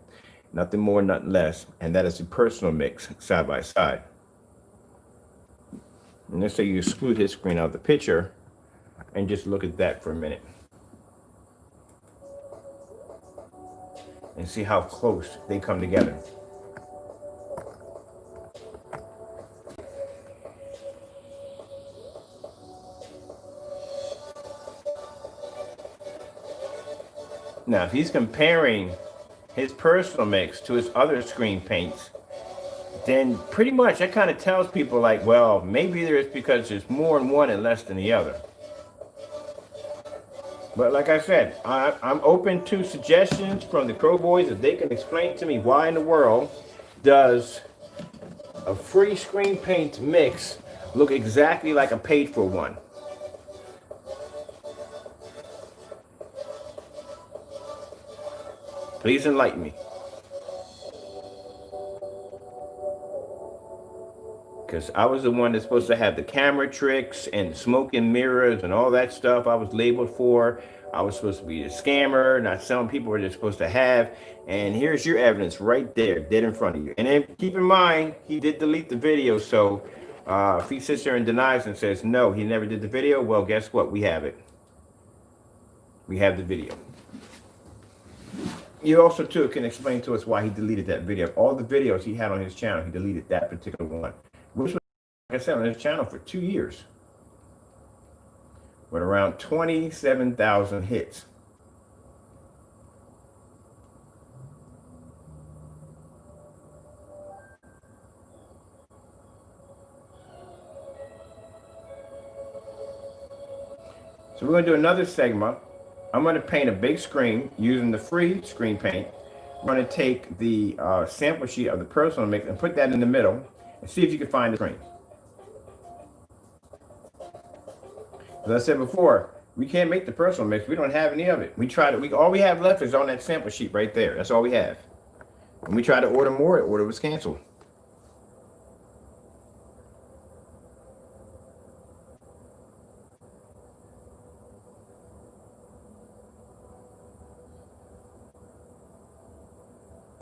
A: Nothing more, nothing less. And that is a personal mix, side by side. And let's say you exclude his screen out of the picture and just look at that for a minute. And see how close they come together. Now, if he's comparing his personal mix to his other screen paints, then pretty much that kind of tells people like, well, maybe there's because there's more in one and less than the other. But like I said, I'm open to suggestions from the Crow Boys if they can explain to me why in the world does a free screen paint mix look exactly like a paid for one. Please enlighten me. Because I was the one that's supposed to have the camera tricks and smoke and mirrors and all that stuff I was labeled for. I was supposed to be a scammer, not selling people what they're supposed to have. And here's your evidence right there, dead in front of you. And then keep in mind, he did delete the video. So if he sits there and denies and says, no, he never did the video, well, guess what? We have it. We have the video. You also, too, can explain to us why he deleted that video. All the videos he had on his channel, he deleted that particular one. Which was, like I said, on his channel for 2 years. With around 27,000 hits. So we're going to do another segment. I'm going to paint a big screen using the free screen paint. I'm going to take the sample sheet of the personal mix and put that in the middle and see if you can find the screen. As I said before, we can't make the personal mix. We don't have any of it. We tried it. All we have left is on that sample sheet right there. That's all we have. When we tried to order more, the order was canceled.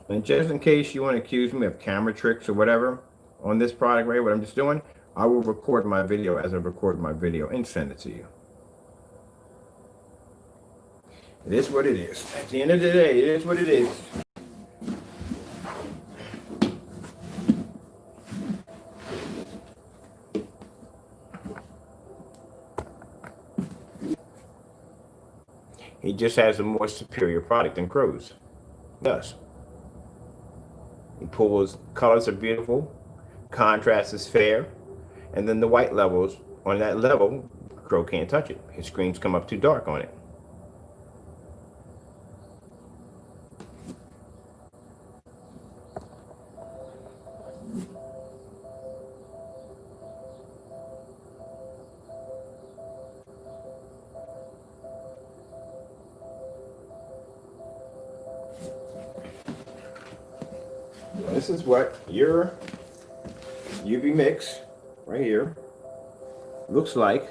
A: And just in case you want to accuse me of camera tricks or whatever on this product, right, what I'm just doing, I will record my video as I record my video and send it to you. It is what it is. At the end of the day, it is what it is. He just has a more superior product than Crow's. He does. He pulls, colors are beautiful, contrast is fair, and then the white levels, on that level, Crow can't touch it. His screens come up too dark on it. This is what your UV mix right here looks like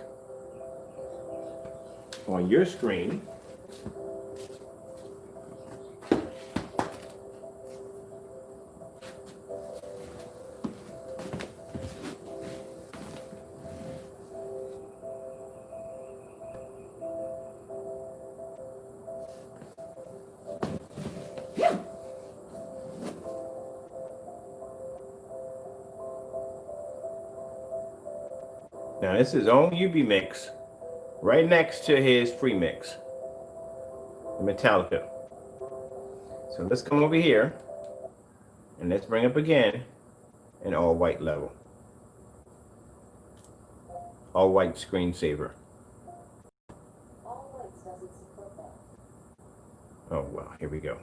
A: on your screen. Now this is his own UV mix right next to his free mix, the Metallica. So let's come over here and let's bring up again an all white level. All white screensaver. Oh, well, here we go.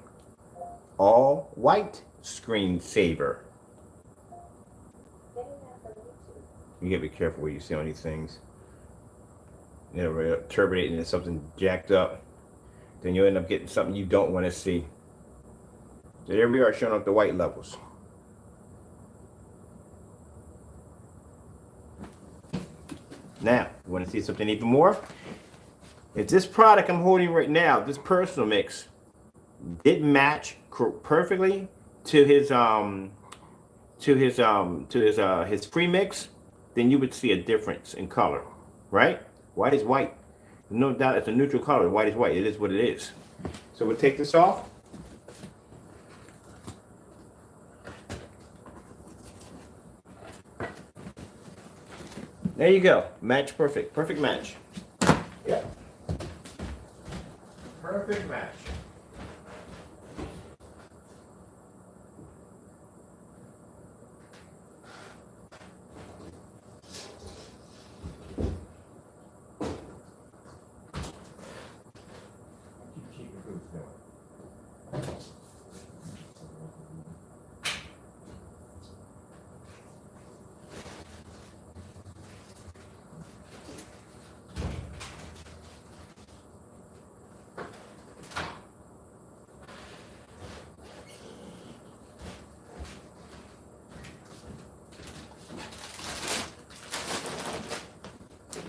A: All white screensaver. You gotta be careful what you see on these things. You know, terminating into something jacked up. Then you end up getting something you don't want to see. So there we are showing up the white levels. Now, you want to see something even more? If this product I'm holding right now, this personal mix, didn't match perfectly to his premix, then you would see a difference in color, right? White is white. No doubt it's a neutral color. White is white. It is what it is. So we'll take this off. There you go. Match perfect. Perfect match. Yeah. Perfect match.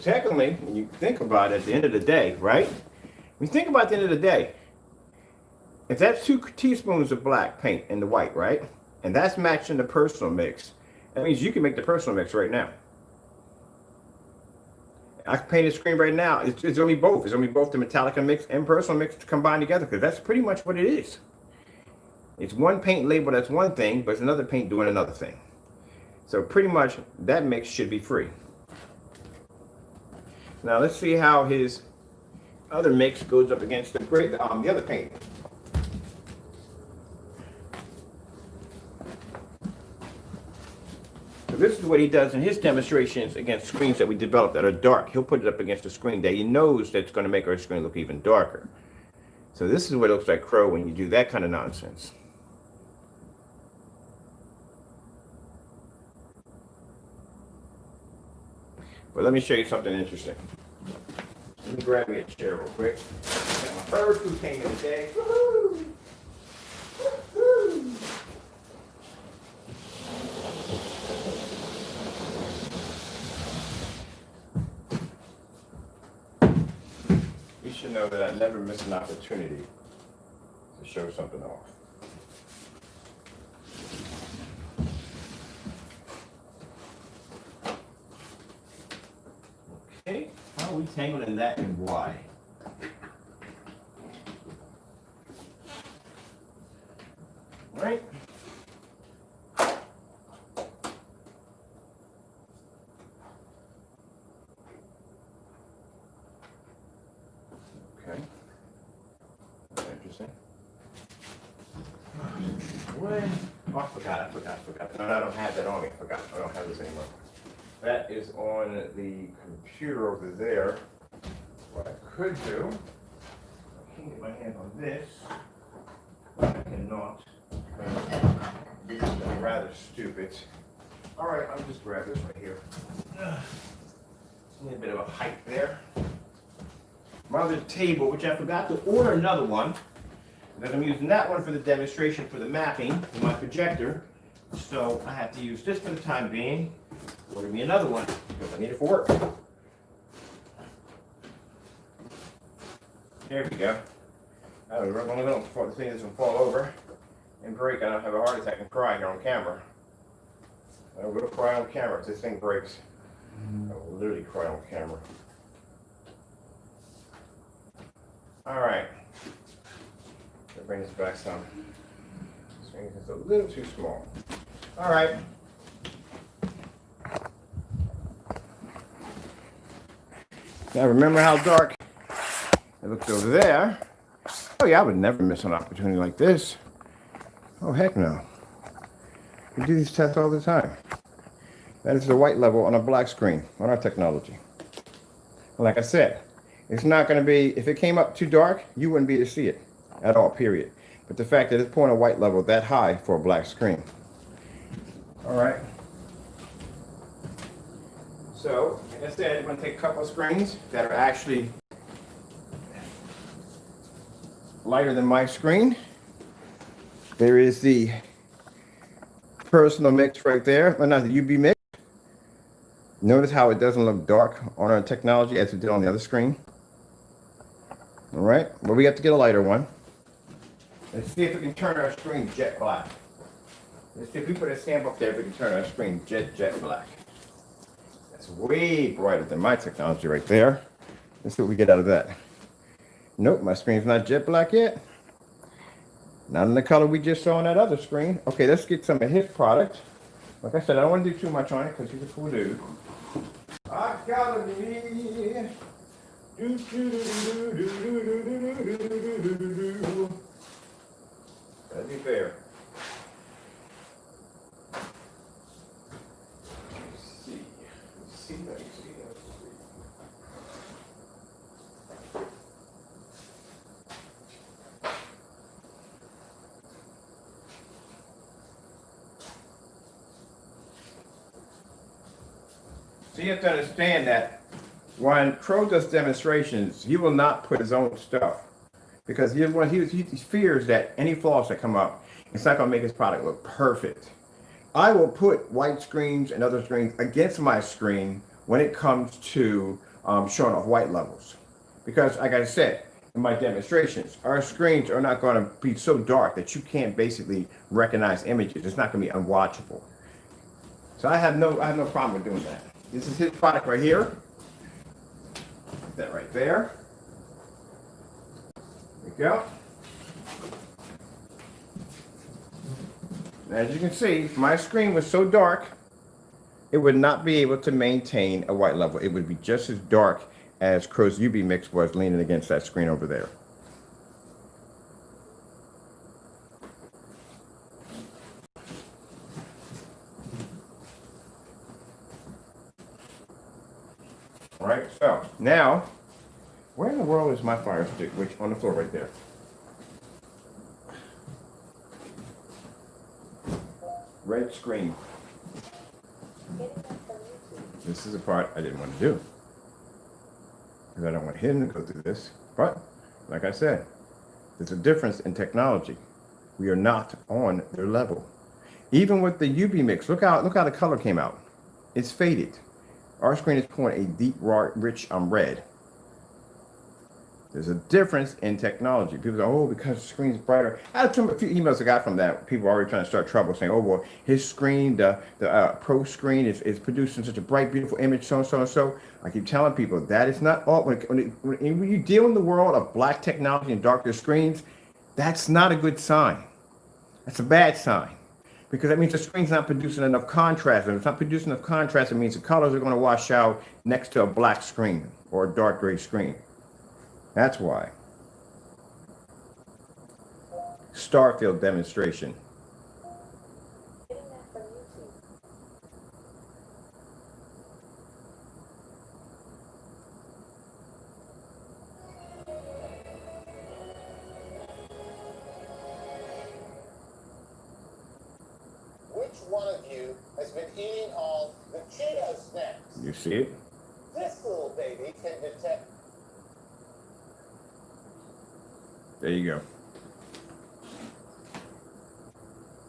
A: Technically, when you think about it, at the end of the day, right? When you think about the end of the day, if that's 2 teaspoons of black paint in the white, right? And that's matching the personal mix, that means you can make the personal mix right now. I can paint a screen right now. It's only both. It's only both the Metallica mix and personal mix combined together, because that's pretty much what it is. It's one paint label that's one thing, but it's another paint doing another thing. So pretty much that mix should be free. Now let's see how his other mix goes up against the other paint. So this is what he does in his demonstrations against screens that we developed that are dark. He'll put it up against a screen that he knows that's going to make our screen look even darker. So this is what it looks like Crow when you do that kind of nonsense. But let me show you something interesting. Let me grab me a chair real quick. Got my first food paint of the day. Woo-hoo! Woo-hoo! You should know that I never miss an opportunity to show something off. Okay, how are we tangling that and why? Right? Okay. That's interesting. When? Oh, I forgot. No, I don't have that on me. I forgot. I don't have this anymore. That is on the computer over there. What I could do, I can get my hand on this, but I cannot. This is rather stupid. All right, I'll just grab this right here. Need a bit of a height there. My other table, which I forgot to order another one, because I'm using that one for the demonstration for the mapping for my projector. So I have to use this for the time being. Order me another one because I need it for work. There we go. I don't know before the thing doesn't fall over and break. I don't have a heart attack and cry here on camera. I will cry on camera if this thing breaks. I will literally cry on camera. All right. Let's bring this back some. This thing is a little too small. All right. Now remember how dark it looks over there. Oh yeah, I would never miss an opportunity like this. Oh heck no. We do these tests all the time. That is the white level on a black screen on our technology. Like I said, it's not going to be, if it came up too dark, you wouldn't be able to see it. at all, period. But the fact that it's pulling a white level that high for a black screen. All right. So, like I said, I'm going to take a couple of screens that are actually lighter than my screen. There is the personal mix right there, not the UV mix. Notice how it doesn't look dark on our technology as it did on the other screen. All right, but we have to get a lighter one. Let's see if we can turn our screen jet black. Let's see if we put a stamp up there, if we can turn our screen jet black. That's way brighter than my technology right there. Let's see what we get out of that. Nope, my screen's not jet black yet. Not in the color we just saw on that other screen. Okay, let's get some of his product. Like I said, I don't want to do too much on it because he's a cool dude. I gotta be. That'd be fair. Let's see. So you have to understand that when Crow does demonstrations, he will not put his own stuff because he fears that any flaws that come up, it's not going to make his product look perfect. I will put white screens and other screens against my screen when it comes to showing off white levels. Because like I said, in my demonstrations, our screens are not going to be so dark that you can't basically recognize images. It's not going to be unwatchable. So I have no problem with doing that. This is his product right here. That right there. There we go. As you can see, if my screen was so dark, it would not be able to maintain a white level. It would be just as dark as Crow's UV mix was leaning against that screen over there. All right, so now, where in the world is my fire stick? Which on the floor right there. Red screen. This is the part I didn't want to do. Because I don't want him to go through this. But, like I said, there's a difference in technology. We are not on their level. Even with the UV mix, look how the color came out. It's faded. Our screen is pulling a deep, rich red. There's a difference in technology. People say, oh, because the screen's brighter. I had a few emails I got from that. People are already trying to start trouble saying, oh, well, his screen, the Pro screen is producing such a bright, beautiful image, so and so and so. I keep telling people that is not all. When you deal in the world of black technology and darker screens, that's not a good sign. That's a bad sign. Because that means the screen's not producing enough contrast. If it's not producing enough contrast, it means the colors are going to wash out next to a black screen or a dark gray screen. That's why. Starfield demonstration.
B: Which one of you has been eating all the Cheeto snacks?
A: You see it?
B: This little baby can detect.
A: There you go.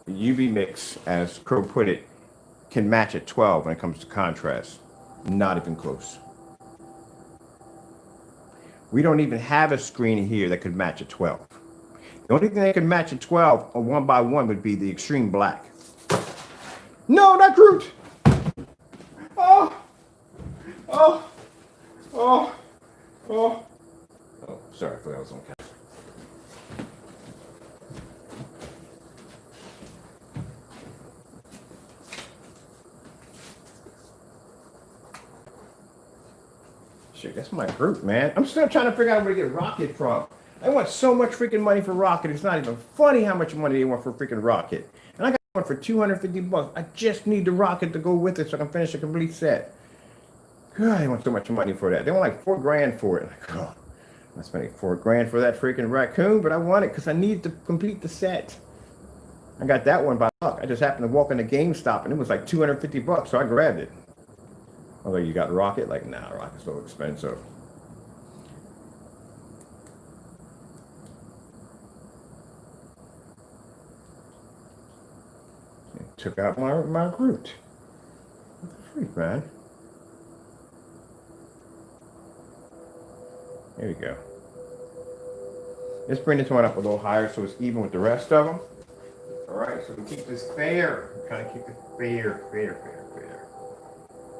A: The UV mix, as Crow put it, can match at 12 when it comes to contrast. Not even close. We don't even have a screen here that could match at 12. The only thing that could match at 12 or 1 by 1 would be the extreme black. No, not Groot! Oh! Oh! Oh! Oh! Oh, sorry, I forgot I was on camera. Shit, that's my Groot, man. I'm still trying to figure out where to get Rocket from. I want so much freaking money for Rocket. It's not even funny how much money they want for freaking Rocket. And I got one for 250 bucks. I just need the Rocket to go with it so I can finish a complete set. God, they want so much money for that. They want like $4 grand for it. Like, oh. I spent $4 for that freaking raccoon, but I want it because I need to complete the set. I got that one by luck. I just happened to walk into GameStop and it was like $250, so I grabbed it. Although you got Rocket, like, nah, Rocket's so expensive. It took out my Groot. What the freak, man? There we go. Let's bring this one up a little higher so it's even with the rest of them. All right, so we keep this fair. We kind of keep it fair.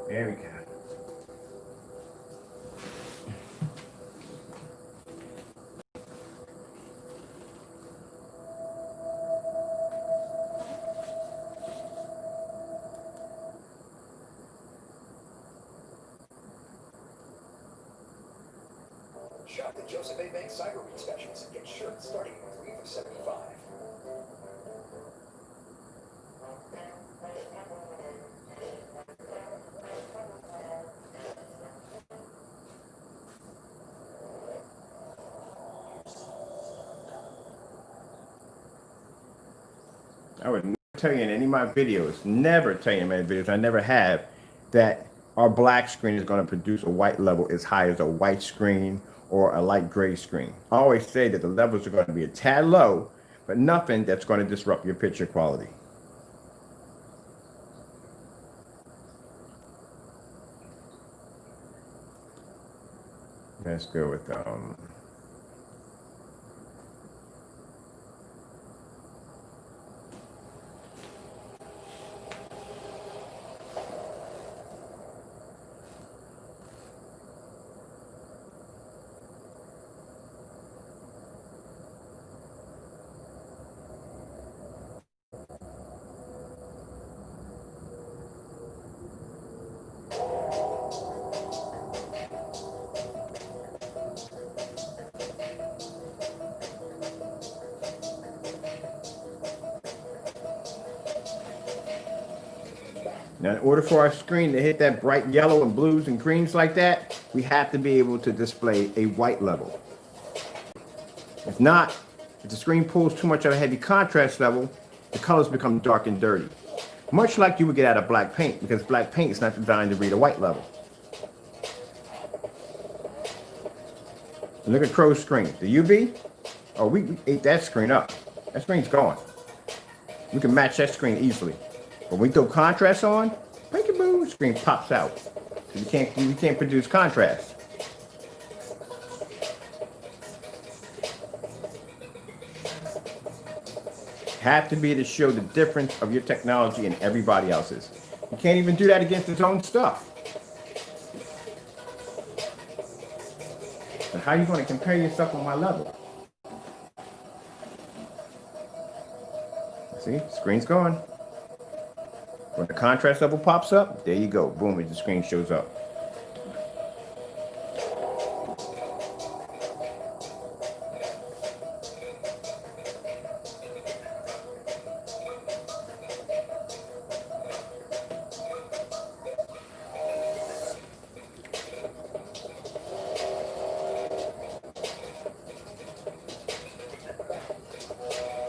A: There we go.
C: Shop the Joseph A. Bank Cyber Week specials and get shirts starting at $3 for $75.
A: I would never tell you in any of my videos, never tell you in my videos, I never have, that our black screen is going to produce a white level as high as a white screen or a light gray screen. I always say that the levels are going to be a tad low, but nothing that's going to disrupt your picture quality. Let's go with Now, in order for our screen to hit that bright yellow and blues and greens like that, we have to be able to display a white level. If not, if the screen pulls too much of a heavy contrast level, the colors become dark and dirty. Much like you would get out of black paint, because black paint is not designed to read a white level. And look at Crow's screen. The UV, oh, we ate that screen up. That screen's gone. We can match that screen easily. When we throw contrast on, peekaboo, screen pops out. So you can't produce contrast. Have to be to show the difference of your technology and everybody else's. You can't even do that against its own stuff. And how are you going to compare yourself on my level? See, screen's gone. When the contrast level pops up, there you go. Boom, the screen shows up.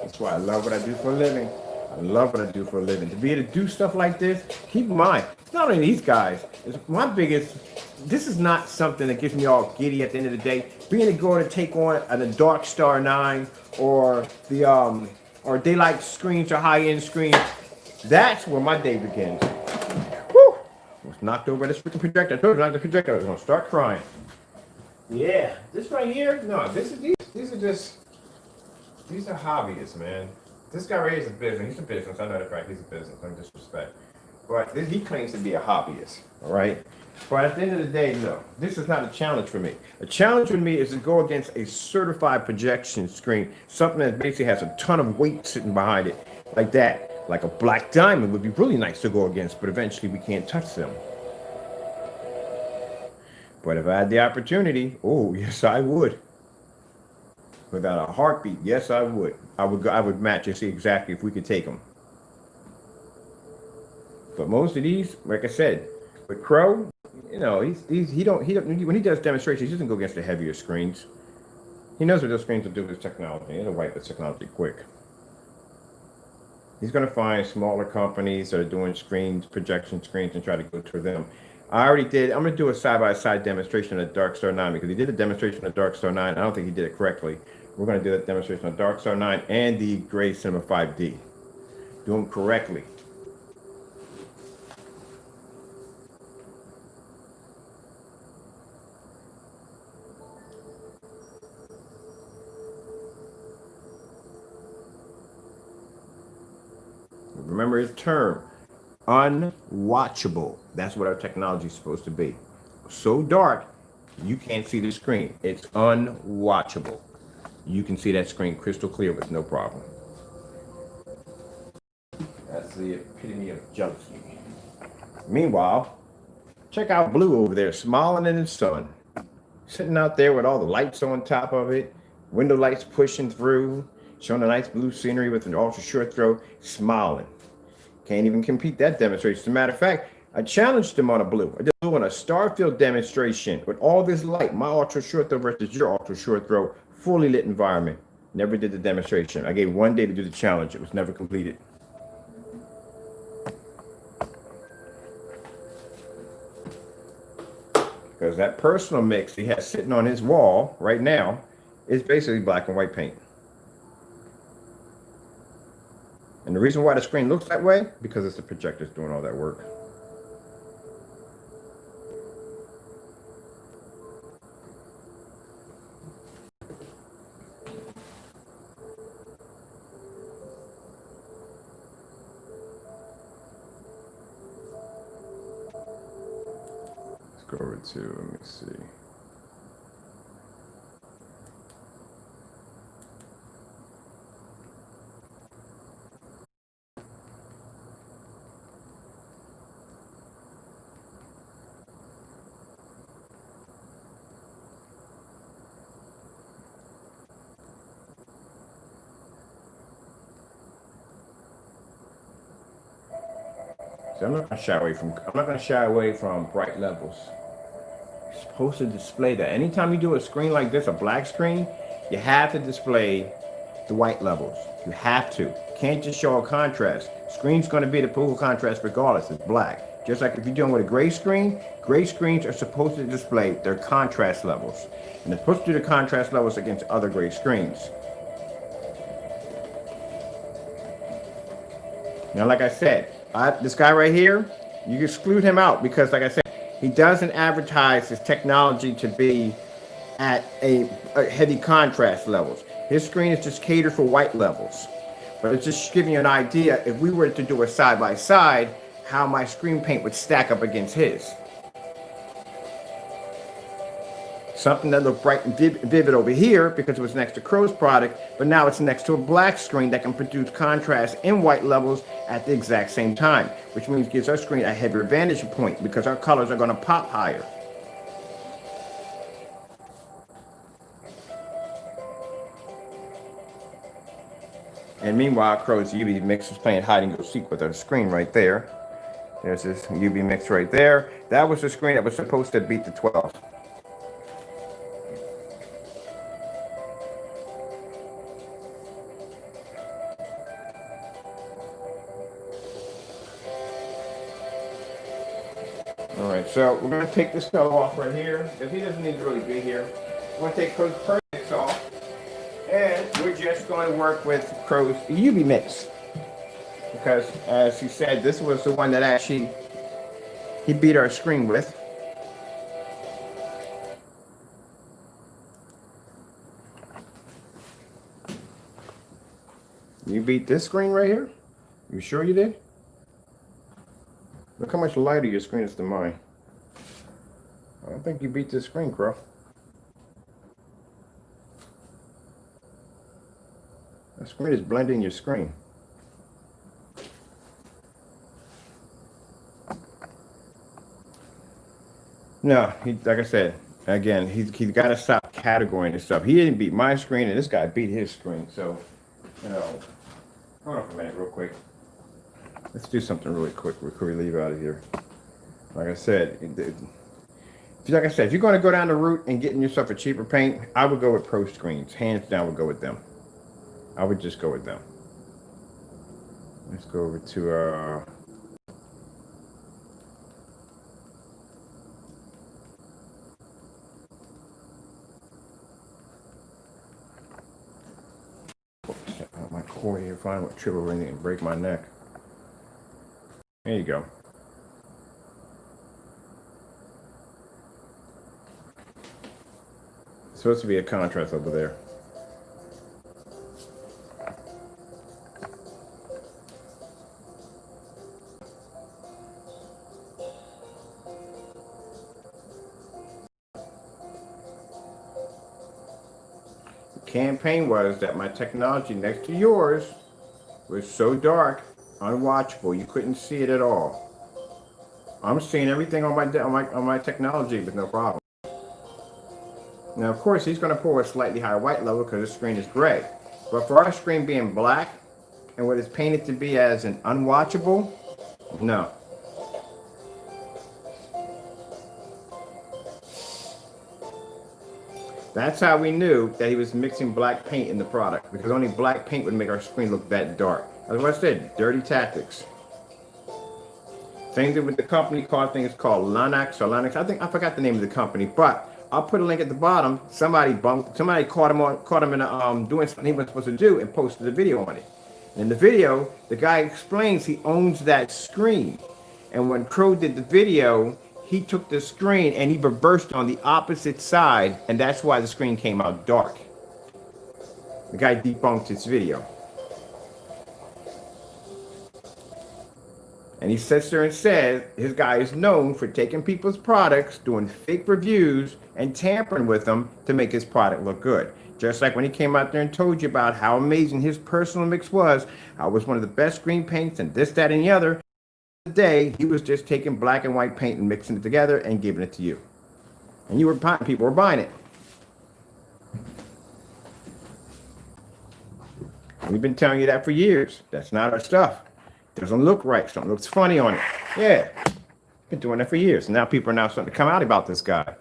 A: That's why I love what I do for a living. I love what I do for a living. To be able to do stuff like this, keep in mind, it's not only these guys. It's my biggest, this is not something that gets me all giddy at the end of the day. Being able to go and take on a Dark Star 9 or the or daylight screens or high-end screens, that's where my day begins. Woo! I was knocked over by this freaking projector. I told you, the projector, I was gonna start crying. Yeah, this right here, no, these are hobbyists, man. This guy right here is a business. He's a business. I know that, right? He's a business. No disrespect. But he claims to be a hobbyist. All right? But at the end of the day, no. This is not a challenge for me. A challenge for me is to go against a certified projection screen. Something that basically has a ton of weight sitting behind it. Like that. Like a Black Diamond would be really nice to go against. But eventually we can't touch them. But if I had the opportunity, oh, yes, I would. Without a heartbeat, yes, I would. I would match and see exactly if we could take them. But most of these, like I said, with Crow, you know, he don't when he does demonstrations, he doesn't go against the heavier screens. He knows what those screens will do with technology. It'll wipe the technology quick. He's going to find smaller companies that are doing screens, projection screens, and try to go to them. I already did. I'm going to do a side-by-side demonstration of Dark Star 9 because he did a demonstration of Dark Star 9. I don't think he did it correctly. We're going to do that demonstration of Dark Star 9 and the Gray Cinema 5D. Do them correctly. Remember his term, unwatchable. That's what our technology is supposed to be. So dark, you can't see the screen. It's unwatchable. You can see that screen crystal clear with no problem. That's the epitome of jealousy. Meanwhile, check out Blue over there, smiling in the sun. Sitting out there with all the lights on top of it, window lights pushing through, showing a nice blue scenery with an ultra short throw, smiling. Can't even compete that demonstration. As a matter of fact, I challenged him on a Blue. I did Blue on a Starfield demonstration with all this light, my ultra short throw versus your ultra short throw, fully lit environment. Never did the demonstration. I gave 1 day to do the challenge. It was never completed. Because that personal mix he has sitting on his wall right now is basically black and white paint. And the reason why the screen looks that way, because it's the projectors doing all that work. Let's go over to, let me see. So I'm not going to shy away from bright levels. You're supposed to display that. Anytime you do a screen like this, a black screen, you have to display the white levels. You have to. Can't just show a contrast. Screen's going to be the full contrast regardless. It's black. Just like if you're dealing with a gray screens are supposed to display their contrast levels. And they're supposed to do the contrast levels against other gray screens. Now, like I said, this guy right here, you exclude him out because, like I said, he doesn't advertise his technology to be at a heavy contrast levels. His screen is just catered for white levels. But it's just giving you an idea, if we were to do a side-by-side, how my screen paint would stack up against his. Something that looked bright and vivid over here because it was next to Crow's product, but now it's next to a black screen that can produce contrast in white levels at the exact same time, which means it gives our screen a heavier vantage point because our colors are going to pop higher. And meanwhile, Crow's UV mix is playing hide and go seek with our screen right there. There's this UV mix right there. That was the screen that was supposed to beat the 12. All right, so we're going to take this fellow off right here because he doesn't need to really be here. We're going to take Crow's Perfects off, and we're just going to work with Crow's UV mix because, as he said, this was the one that actually he beat our screen with. You beat this screen right here? You sure you did? Look how much lighter your screen is than mine. I don't think you beat this screen, Crow. The screen is blending your screen. No, like I said, again, he's got to stop categorizing this stuff. He didn't beat my screen, and this guy beat his screen. So, you know, hold on for a minute real quick. Let's do something really quick before we leave out of here. Like I said, Like I said, if you're going to go down the route and getting yourself a cheaper paint, I would go with Pro Screens. Hands down, would go with them. I would just go with them. Let's go over to my cord here. Find what trip over and break my neck. There you go. It's supposed to be a contrast over there. The campaign was that my technology next to yours was so dark, unwatchable. You couldn't see it at all. I'm seeing everything on my technology with no problem. Now, of course, he's going to pull a slightly higher white level because the screen is gray. But for our screen being black and what it's painted to be as an unwatchable, no. That's how we knew that he was mixing black paint in the product, because only black paint would make our screen look that dark. That's what I said, dirty tactics. Same thing with the company called, I think it's called Lennox or Lennox. I forgot the name of the company, but I'll put a link at the bottom. Somebody caught him in doing something he wasn't supposed to do and posted a video on it. And in the video, the guy explains he owns that screen. And when Crow did the video, he took the screen and he reversed on the opposite side, and that's why the screen came out dark. The guy debunked his video. And he sits there and says his guy is known for taking people's products, doing fake reviews, and tampering with them to make his product look good. Just like when he came out there and told you about how amazing his personal mix was, how it was one of the best green paints and this, that, and the other. Today, he was just taking black and white paint and mixing it together and giving it to you. And people were buying it. We've been telling you that for years. That's not our stuff. Doesn't look right. Something looks funny on it. Yeah. Been doing that for years. And now people are now starting to come out about this guy.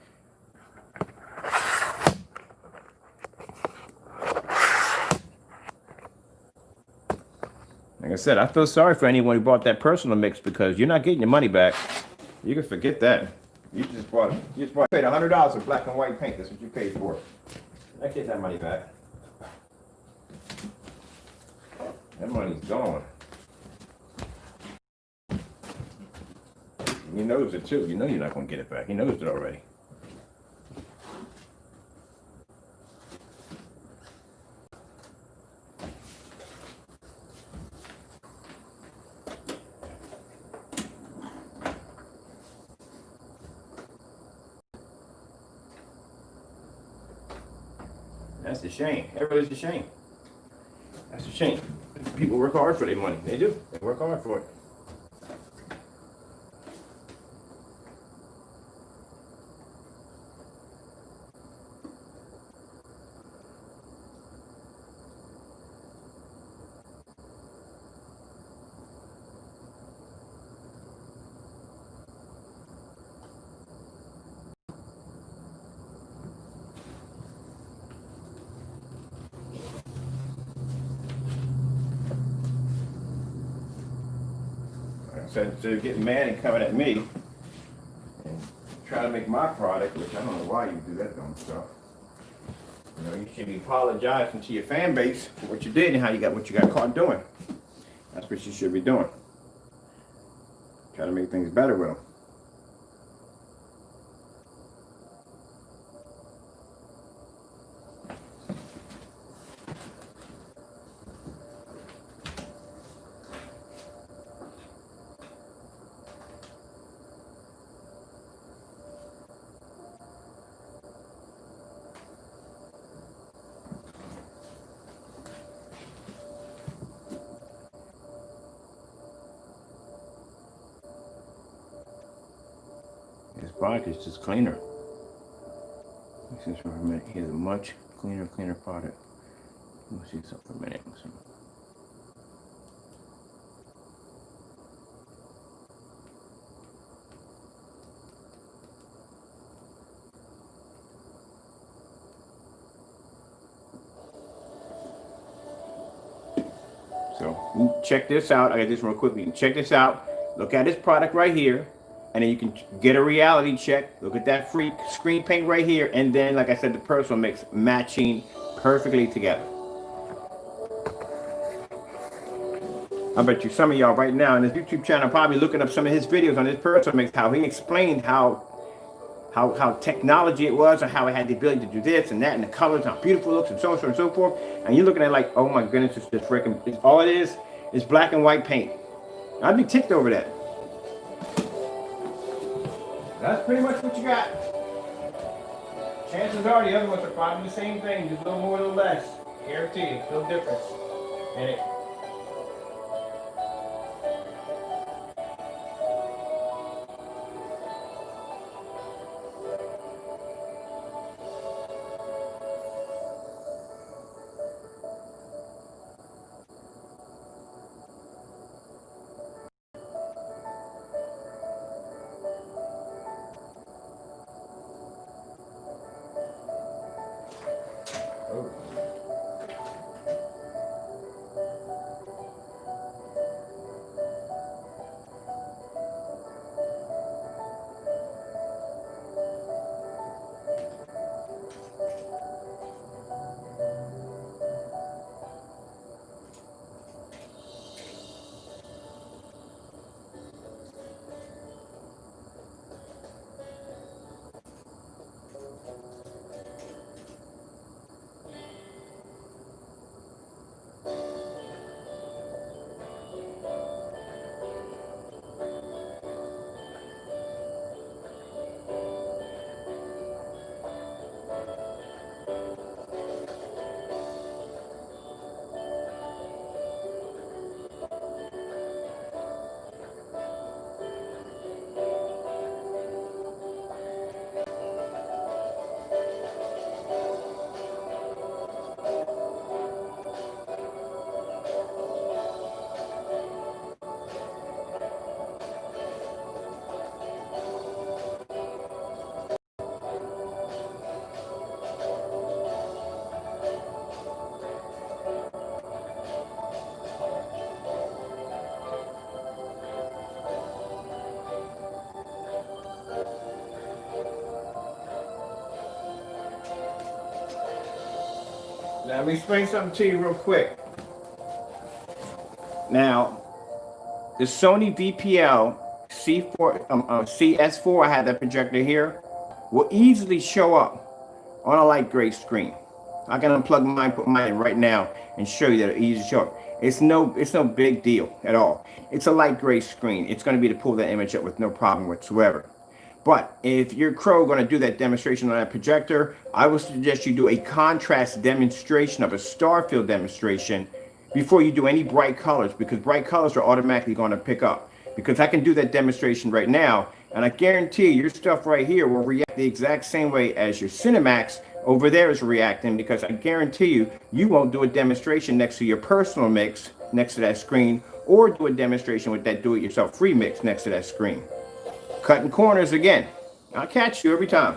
A: Like I said, I feel sorry for anyone who bought that personal mix, because you're not getting your money back. You can forget that. You just paid $100 for black and white paint. That's what you paid for. I get that money back. That money's gone. He knows it too. You know you're not going to get it back. He knows it already. That's a shame. Everybody's a shame. That's a shame. People work hard for their money. They do. They work hard for it. So instead of getting mad and coming at me and trying to make my product, which I don't know why you do that dumb stuff. You know, you should be apologizing to your fan base for what you did and how you got what you got caught doing. That's what you should be doing. Try to make things better with them. His product is just cleaner. Since for a minute, he has a much cleaner product. We'll see something for a minute. So check this out. I got this real quickly. You can check this out. Look at this product right here. And then you can get a reality check. Look at that free screen paint right here. And then, like I said, the personal mix matching perfectly together. I bet you some of y'all right now in this YouTube channel probably looking up some of his videos on his personal mix, how he explained how technology it was, and how it had the ability to do this and that, and the colors, and how beautiful it looks, and so on and so forth. And you're looking at it like, oh my goodness, it's just freaking, all it is black and white paint. I'd be ticked over that. That's pretty much what you got. Chances are the other ones are probably the same thing, just a little more or less. Guarantee you, no difference in it. Let me explain something to you real quick. Now, the Sony VPL CS4, I had that projector here, will easily show up on a light gray screen. I can unplug mine, put mine in right now, and show you that it easily show up. It's no big deal at all. It's a light gray screen. It's going to be to pull that image up with no problem whatsoever. But if you're going to do that demonstration on that projector, I would suggest you do a contrast demonstration of a star field demonstration before you do any bright colors, because bright colors are automatically going to pick up. Because I can do that demonstration right now, and I guarantee your stuff right here will react the exact same way as your Cinemax over there is reacting, because I guarantee you won't do a demonstration next to your personal mix next to that screen, or do a demonstration with that do-it-yourself free mix next to that screen. Cutting corners again. I'll catch you every time.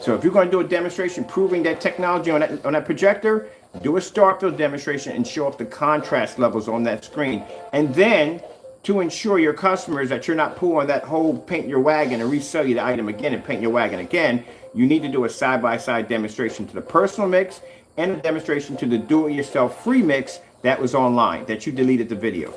A: So if you're going to do a demonstration proving that technology on that projector, do a star field demonstration and show off the contrast levels on that screen. And then, to ensure your customers that you're not pulling that whole paint your wagon and resell you the item again and paint your wagon again, you need to do a side-by-side demonstration to the personal mix and a demonstration to the do-it-yourself free mix that was online, that you deleted the video.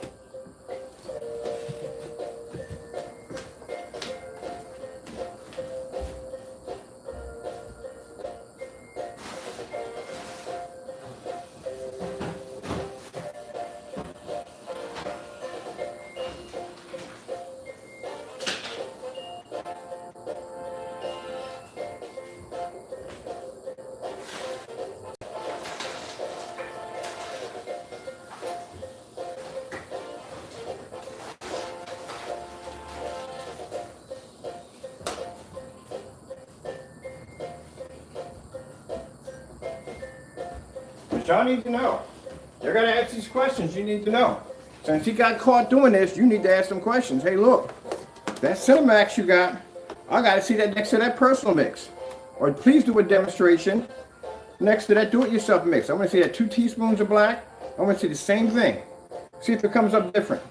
A: Y'all need to know. You're gonna ask these questions you need to know. Since he got caught doing this, you need to ask some questions. Hey, look, that Cinemax you got, I gotta see that next to that personal mix. Or please do a demonstration next to that do-it-yourself mix. I wanna see that 2 teaspoons of black, I want to see the same thing. See if it comes up different.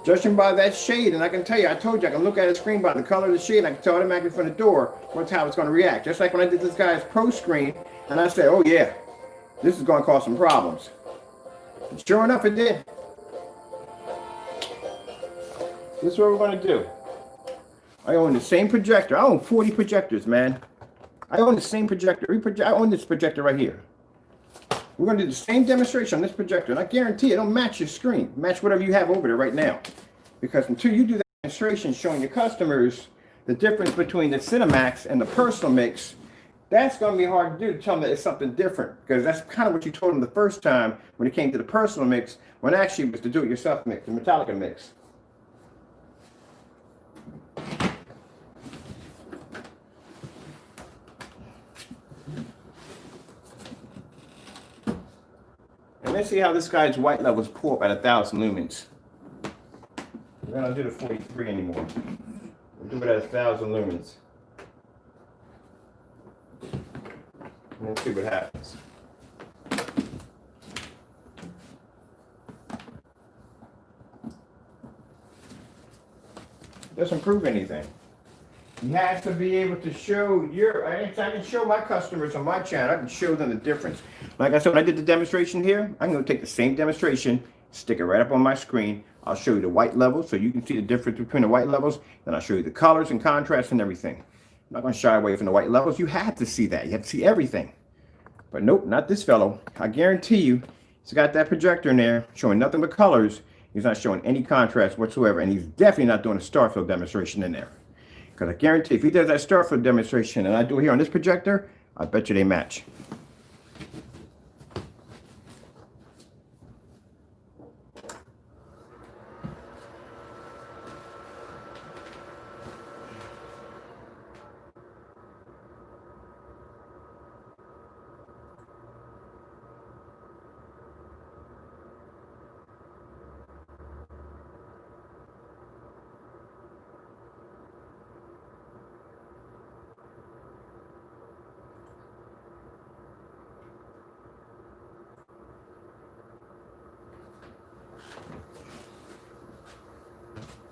A: Judging by that shade, and I can tell you, I told you, I can look at the screen by the color of the shade, and I can tell automatically from the door what's how it's going to react. Just like when I did this guy's pro screen, and I said, oh yeah, this is going to cause some problems. And sure enough, it did. This is what we're going to do. I own the same projector. I own 40 projectors, man. I own the same projector. I own this projector right here. We're going to do the same demonstration on this projector, and I guarantee it don't match your screen. Match whatever you have over there right now. Because until you do that demonstration showing your customers the difference between the Cinemax and the Personal Mix, that's going to be hard to do, to tell them that it's something different. Because that's kind of what you told them the first time when it came to the Personal Mix, when actually it was the do-it-yourself mix, the Metallica mix. And let's see how this guy's white levels pull up at 1,000 lumens. We're not do the 43 anymore. We'll do it at 1,000 lumens. And let's see what happens. Doesn't prove anything. You have to be able to show I can show my customers on my channel, I can show them the difference. Like I said, when I did the demonstration here, I'm going to take the same demonstration, stick it right up on my screen. I'll show you the white levels so you can see the difference between the white levels. Then I'll show you the colors and contrast and everything. I'm not going to shy away from the white levels. You have to see that. You have to see everything. But nope, not this fellow. I guarantee you, he's got that projector in there showing nothing but colors. He's not showing any contrast whatsoever. And he's definitely not doing a Starfield demonstration in there. Because I guarantee if he does that Starfield demonstration and I do it here on this projector, I bet you they match.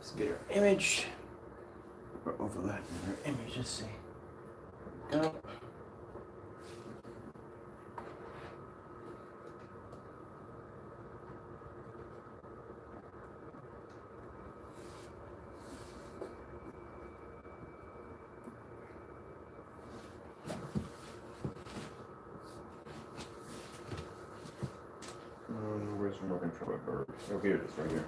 A: Let's get our image. We're overlapping our image. Let's see. Go. Where's the remote control at bird? Oh, here it is, right here.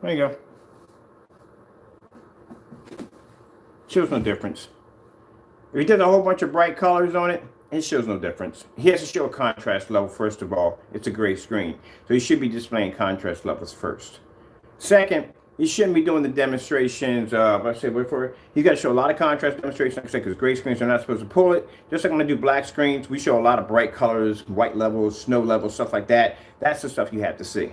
A: There you go. Shows no difference. If he did a whole bunch of bright colors on it, it shows no difference. He has to show a contrast level first of all. It's a gray screen. So he should be displaying contrast levels first. Second, he shouldn't be doing the demonstrations. I said before, he's got to show a lot of contrast demonstrations, like I said, because gray screens are not supposed to pull it. Just like when I do black screens, we show a lot of bright colors, white levels, snow levels, stuff like that. That's the stuff you have to see.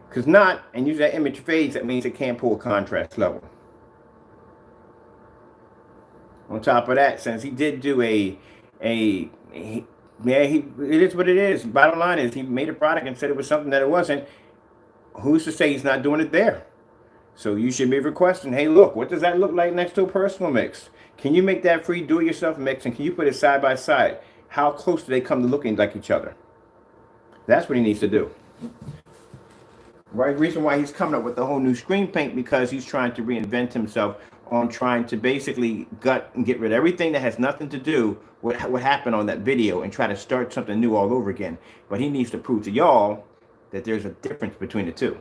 A: Because not, and use that image fades, that means it can't pull a contrast level. On top of that, since he did do it is what it is. Bottom line is he made a product and said it was something that it wasn't. Who's to say he's not doing it there? So you should be requesting, hey, look, what does that look like next to a Personal Mix? Can you make that free do-it-yourself mix and can you put it side by side? How close do they come to looking like each other? That's what he needs to do. Right? Reason why he's coming up with the whole new screen paint, because he's trying to reinvent himself on trying to basically gut and get rid of everything that has nothing to do with what happened on that video and try to start something new all over again. But he needs to prove to y'all that there's a difference between the two.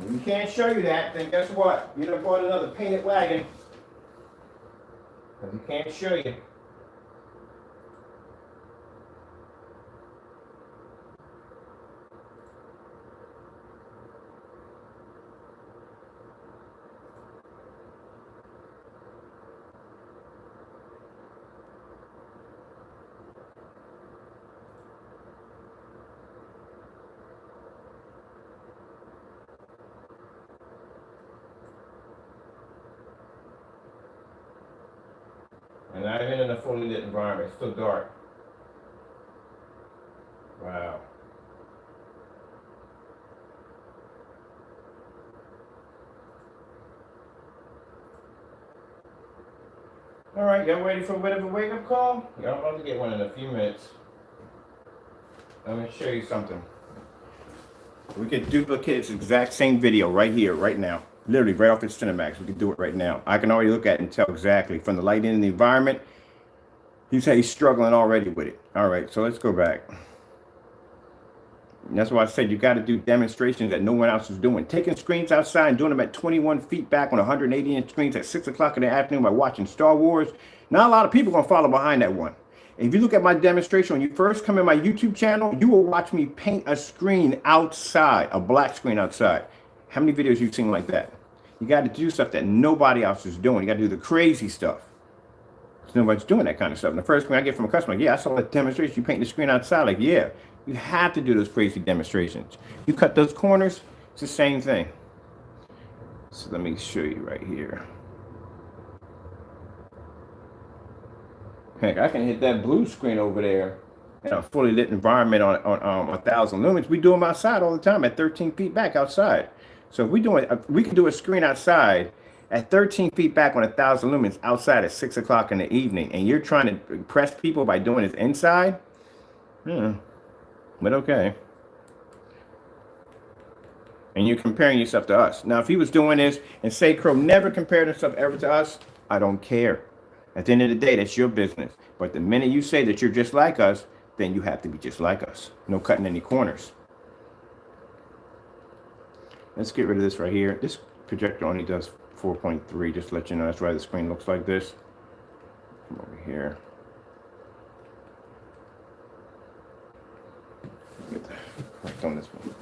A: If he can't show you that, then guess what? You done bought another painted wagon. Because he can't show you. not even in a fully lit environment. It's still dark. Wow. All right, y'all ready for a bit of a wake-up call? Y'all about to get one in a few minutes. Let me show you something. We can duplicate this exact same video right here, right now. Literally right off its Cinemax. We can do it right now. I can already look at it and tell exactly from the lighting and the environment. He's struggling already with it. All right, so let's go back. And that's why I said you got to do demonstrations that no one else is doing. Taking screens outside and doing them at 21 feet back on 180-inch screens at 6 o'clock in the afternoon by watching Star Wars. Not a lot of people are going to follow behind that one. If you look at my demonstration, when you first come in my YouTube channel, you will watch me paint a screen outside, a black screen outside. How many videos you've seen like that? You got to do stuff that nobody else is doing. You got to do the crazy stuff. Nobody's doing that kind of stuff. And the first thing I get from a customer, yeah, I saw that demonstration. You paint the screen outside. Like, yeah, you have to do those crazy demonstrations. You cut those corners, it's the same thing. So let me show you right here. Heck, I can hit that blue screen over there in a fully lit environment on 1,000 lumens. We do them outside all the time at 13 feet back outside. So if we can do a screen outside at 13 feet back on 1,000 lumens outside at 6 o'clock in the evening, and you're trying to impress people by doing it inside. But okay. And you're comparing yourself to us. Now, if he was doing this and say Crow never compared himself ever to us, I don't care. At the end of the day, that's your business. But the minute you say that you're just like us, then you have to be just like us. No cutting any corners. Let's get rid of this right here. This projector only does 4.3, just to let you know. That's why the screen looks like this. Come over here. Get the correct on this one.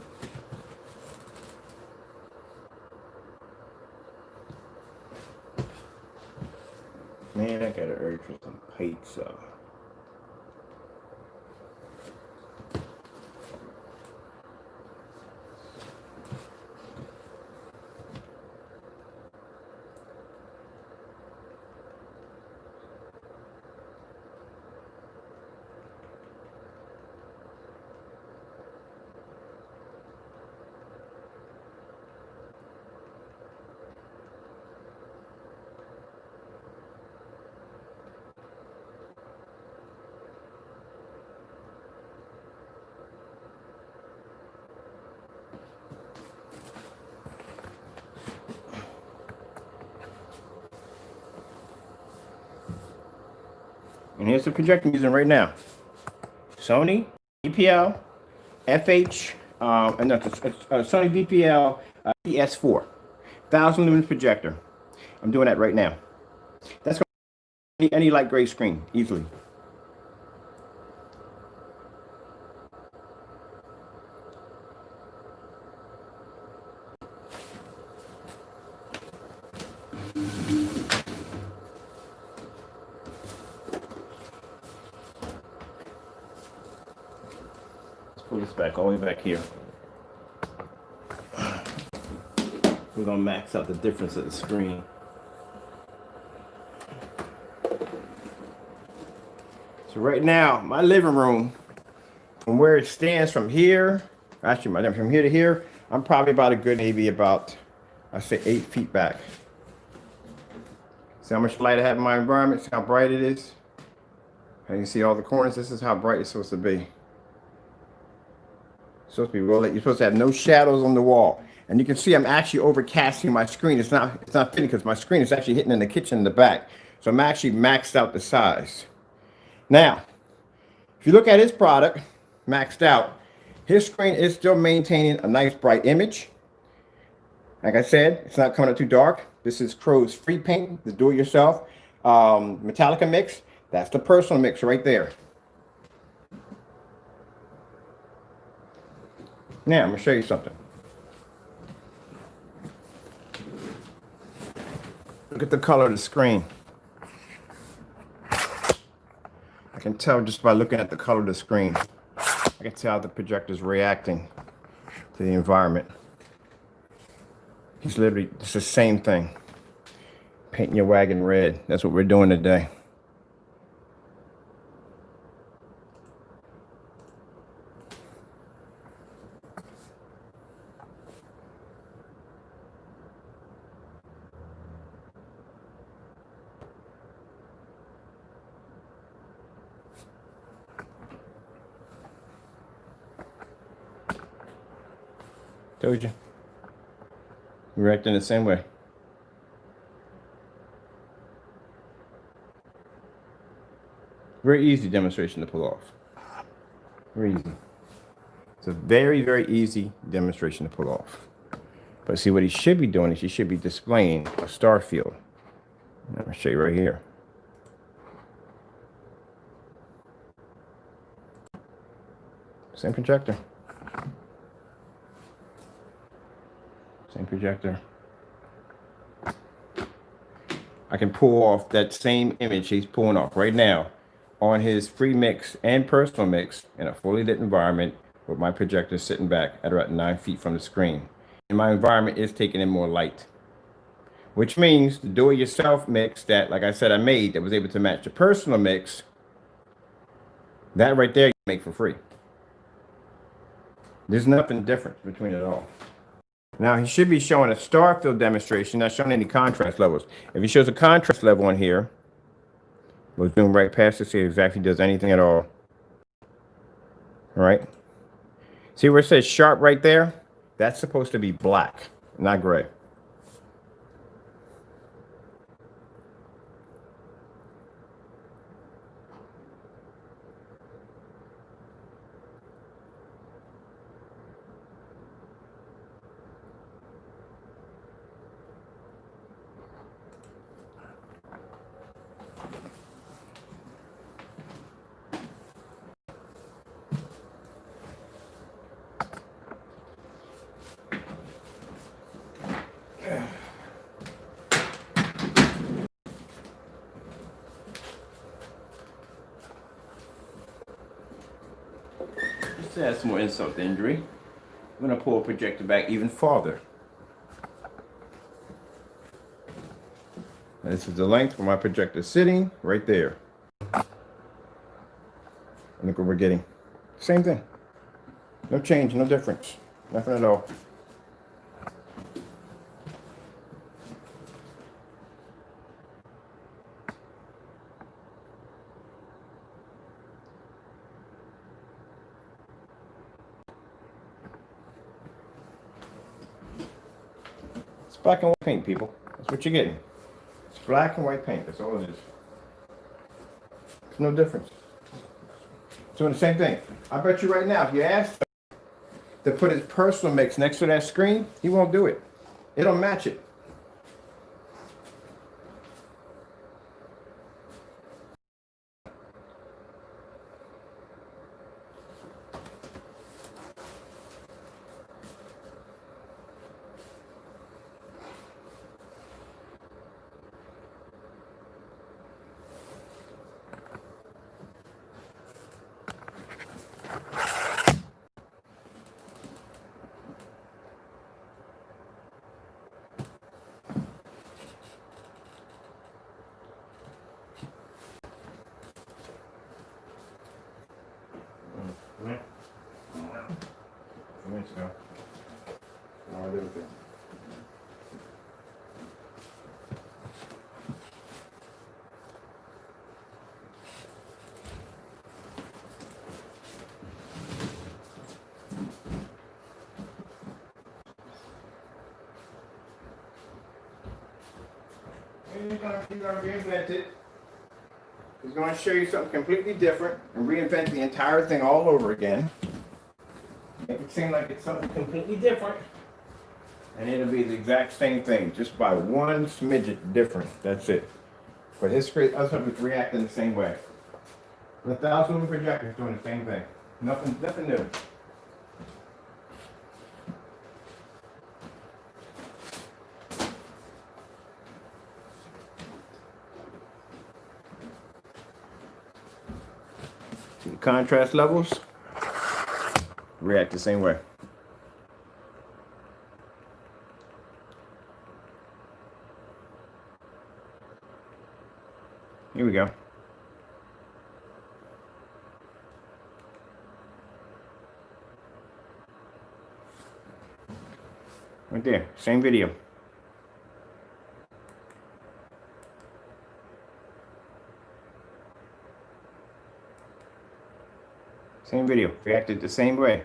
A: Man, I got an urge for some pizza. And here's the projector I'm using right now. Sony VPL FH, and that's Sony VPL PS4, 1,000 lumens projector. I'm doing that right now. That's going to be any light gray screen easily. Pull this back all the way back here. We're gonna max out the difference of the screen. So right now, my living room, from where it stands from here, actually from here to here, I'm probably about a good, maybe about, I say 8 feet back. See how much light I have in my environment? See how bright it is? And you can see all the corners. This is how bright it's supposed to be. Supposed to be well lit. You're supposed to have no shadows on the wall. And you can see I'm actually overcasting my screen. It's not fitting because my screen is actually hitting in the kitchen in the back. So I'm actually maxed out the size. Now, if you look at his product, maxed out, his screen is still maintaining a nice bright image. Like I said, it's not coming up too dark. This is Crow's free paint, the do-it-yourself Metallica mix. That's the personal mix right there. Now, I'm going to show you something. Look at the color of the screen. I can tell just by looking at the color of the screen. I can tell how the projector is reacting to the environment. It's literally, it's the same thing. Painting your wagon red. That's what we're doing today. Told you. Reacting the same way. Very easy demonstration to pull off. Very easy. It's a very, very easy demonstration to pull off. But see, what he should be doing is he should be displaying a star field. I'll show you right here. Same projector. Same projector. I can pull off that same image he's pulling off right now on his free mix and personal mix in a fully lit environment with my projector sitting back at about 9 feet from the screen. And my environment is taking in more light, which means the do-it-yourself mix that, like I said, I made that was able to match the personal mix, that right there you make for free. There's nothing different between it all. Now, he should be showing a star field demonstration, not showing any contrast levels. If he shows a contrast level on here, we'll zoom right past to see exactly does anything at all. All right. See where it says sharp right there? That's supposed to be black, not gray. Just to add some more insult to injury, I'm going to pull a projector back even farther. And this is the length where my projector is sitting, right there. And look what we're getting. Same thing. No change, no difference. Nothing at all. It's black and white paint, people. That's what you're getting. It's black and white paint. That's all it is. There's no difference. It's doing the same thing. I bet you right now, if you ask him to put his personal mix next to that screen, he won't do it. It'll match it. Minutes ago. No, I didn't think. He's gonna reinvent it. He's gonna show you something completely different and reinvent the entire thing all over again. Make it seem like it's something completely different. And it'll be the exact same thing, just by one smidget different. That's it. But his screen, us is reacting the same way. The 1,000 lumen projector is doing the same thing. Nothing new. See the contrast levels? React the same way. Here we go. Right there, same video. Same video, reacted the same way.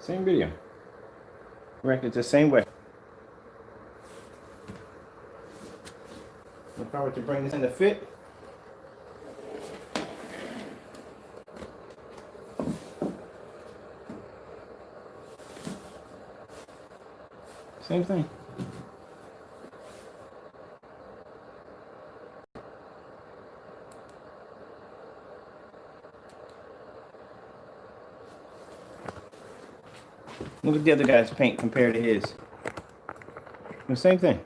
A: Same video. Correct it the same way. If I were to bring this in to fit, same thing. Look at the other guy's paint compared to his. The same thing.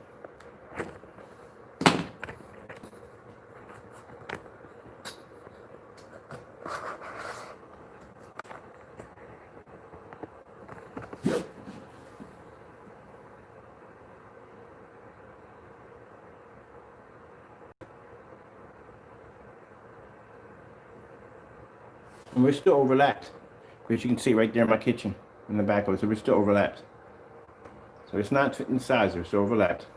A: And we're still overlapped, which you can see right there in my kitchen in the back of it. So we're still overlapped. So it's not fitting size, we're still overlapped.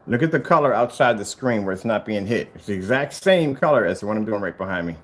A: Look at the color outside the screen where it's not being hit. It's the exact same color as the one I'm doing right behind me.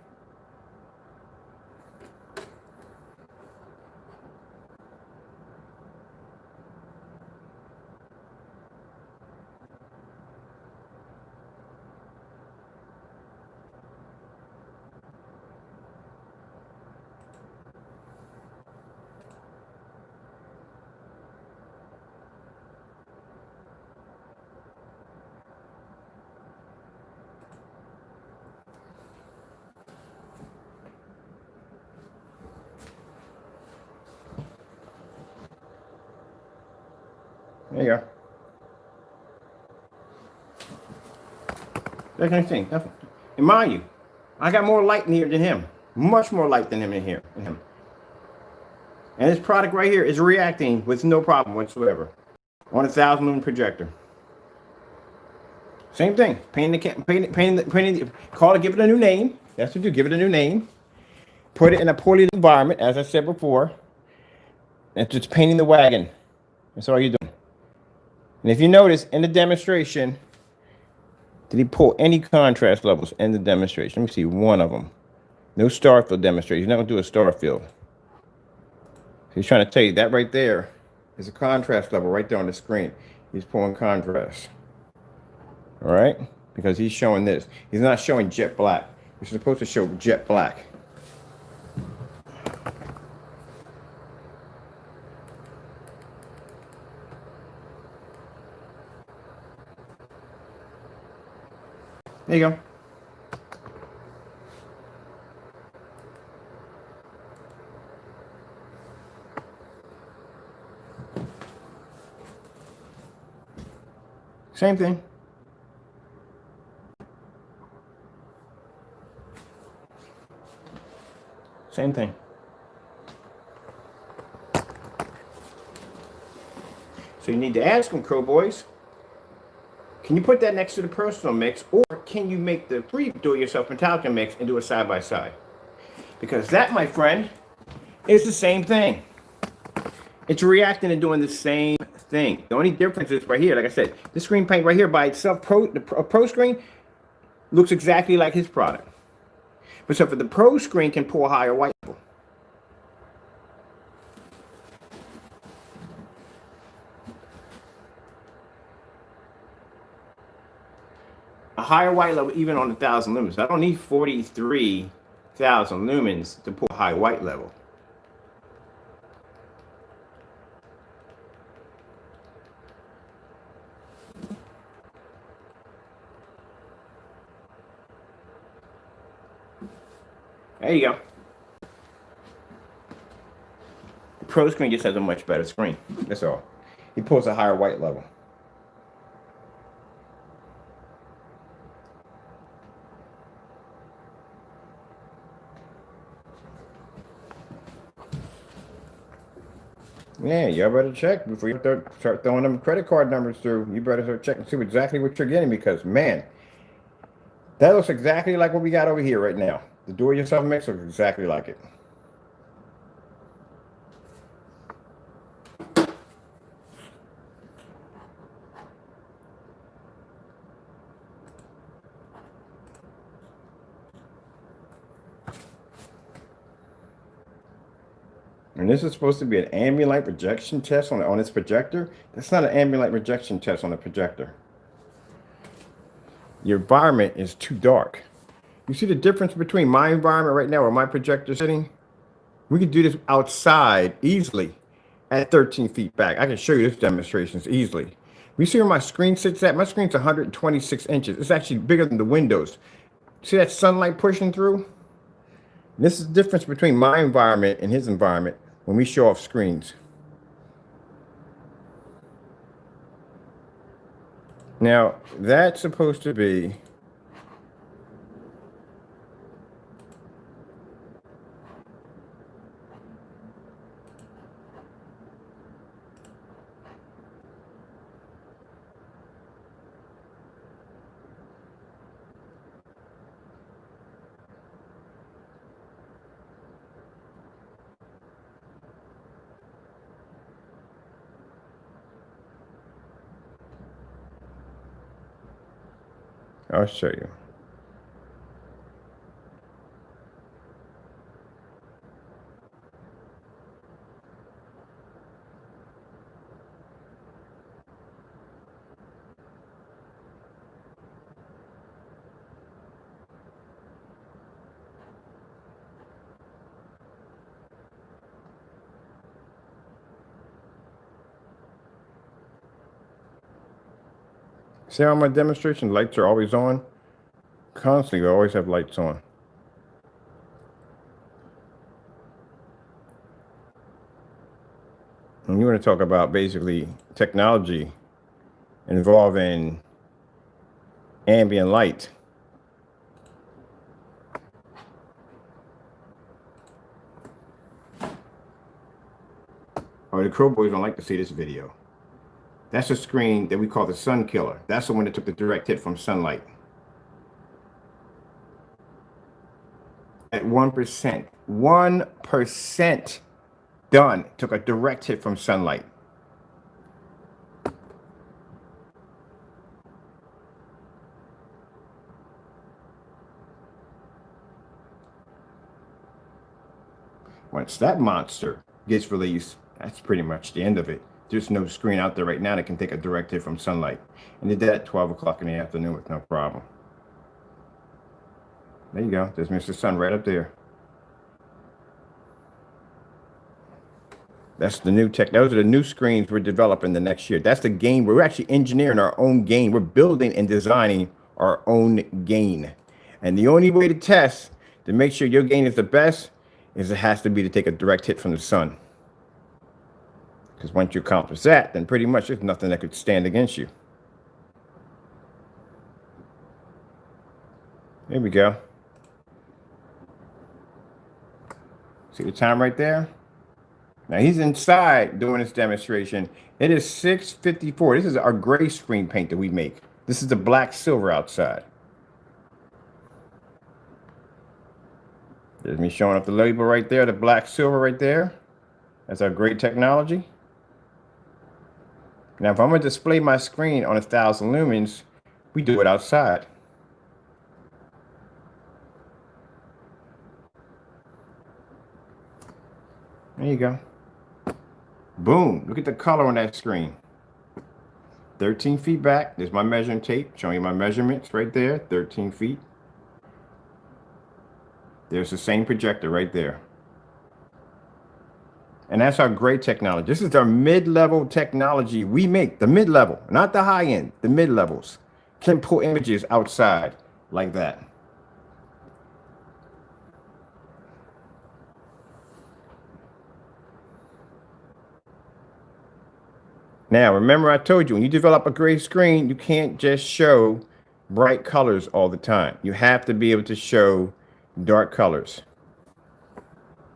A: There you go. That kind of thing. Nothing. And mind you, I got more light in here than him. Much more light than him in here. And this product right here is reacting with no problem whatsoever on a 1,000 lumen projector. Same thing. Call it, give it a new name. That's what you do. Give it a new name. Put it in a poorly environment, as I said before. That's just painting the wagon. That's all you're doing. And if you notice in the demonstration, did he pull any contrast levels in the demonstration? Let me see one of them. No star field demonstration. He's not going to do a star field. He's trying to tell you that right there is a contrast level right there on the screen. He's pulling contrast. All right? Because he's showing this. He's not showing jet black. You're supposed to show jet black. There you go. Same thing. Same thing. So you need to ask them, Crow Boys, can you put that next to the personal mix, or can you make the free do-it-yourself Metallica mix and do it side by side? Because that, my friend, is the same thing. It's reacting and doing the same thing. The only difference is right here, like I said, this screen paint right here by itself, the Pro screen, looks exactly like his product. But so for the Pro screen can pull a higher white level. A higher white level even on 1,000 lumens. I don't need 43,000 lumens to pull a high white level. There you go. The Pro screen just has a much better screen. That's all. He pulls a higher white level. Yeah, you better check before you start throwing them credit card numbers through. You better start checking, see exactly what you're getting, because man, that looks exactly like what we got over here right now. The do-it-yourself mix looks exactly like it. And this is supposed to be an ambient light projection test on its projector. That's not an ambient light projection test on the projector. Your environment is too dark. You see the difference between my environment right now where my projector is sitting? We could do this outside easily at 13 feet back. I can show you this demonstrations easily. We see where my screen sits at? My screen's 126 inches. It's actually bigger than the windows. See that sunlight pushing through? This is the difference between my environment and his environment when we show off screens. Now, that's supposed to be I'll show you. See how my demonstration lights are always on? Constantly, we always have lights on. And you want to talk about basically technology involving ambient light. Or the Crow Boys don't like to see this video. That's a screen that we call the sun killer. That's the one that took the direct hit from sunlight. At 1%. 1% done. Took a direct hit from sunlight. Once that monster gets released, that's pretty much the end of it. There's no screen out there right now that can take a direct hit from sunlight. And did that at 12 o'clock in the afternoon with no problem. There you go. There's Mr. Sun right up there. That's the new tech. Those are the new screens we're developing the next year. That's the game. We're actually engineering our own game. We're building and designing our own gain. And the only way to test to make sure your gain is the best is it has to be to take a direct hit from the sun. Because once you accomplish that, then pretty much there's nothing that could stand against you. There we go. See the time right there? Now he's inside doing this demonstration. It is 6:54. This is our gray screen paint that we make. This is the black silver outside. There's me showing up the label right there, the black silver right there. That's our great technology. Now, if I'm going to display my screen on 1,000 lumens, we do it outside. There you go. Boom. Look at the color on that screen. 13 feet back. There's my measuring tape showing you my measurements right there. 13 feet. There's the same projector right there. And that's our great technology. This is our mid-level technology we make. The mid-level, not the high-end, the mid-levels. Can pull images outside like that. Now, remember I told you, when you develop a gray screen, you can't just show bright colors all the time. You have to be able to show dark colors.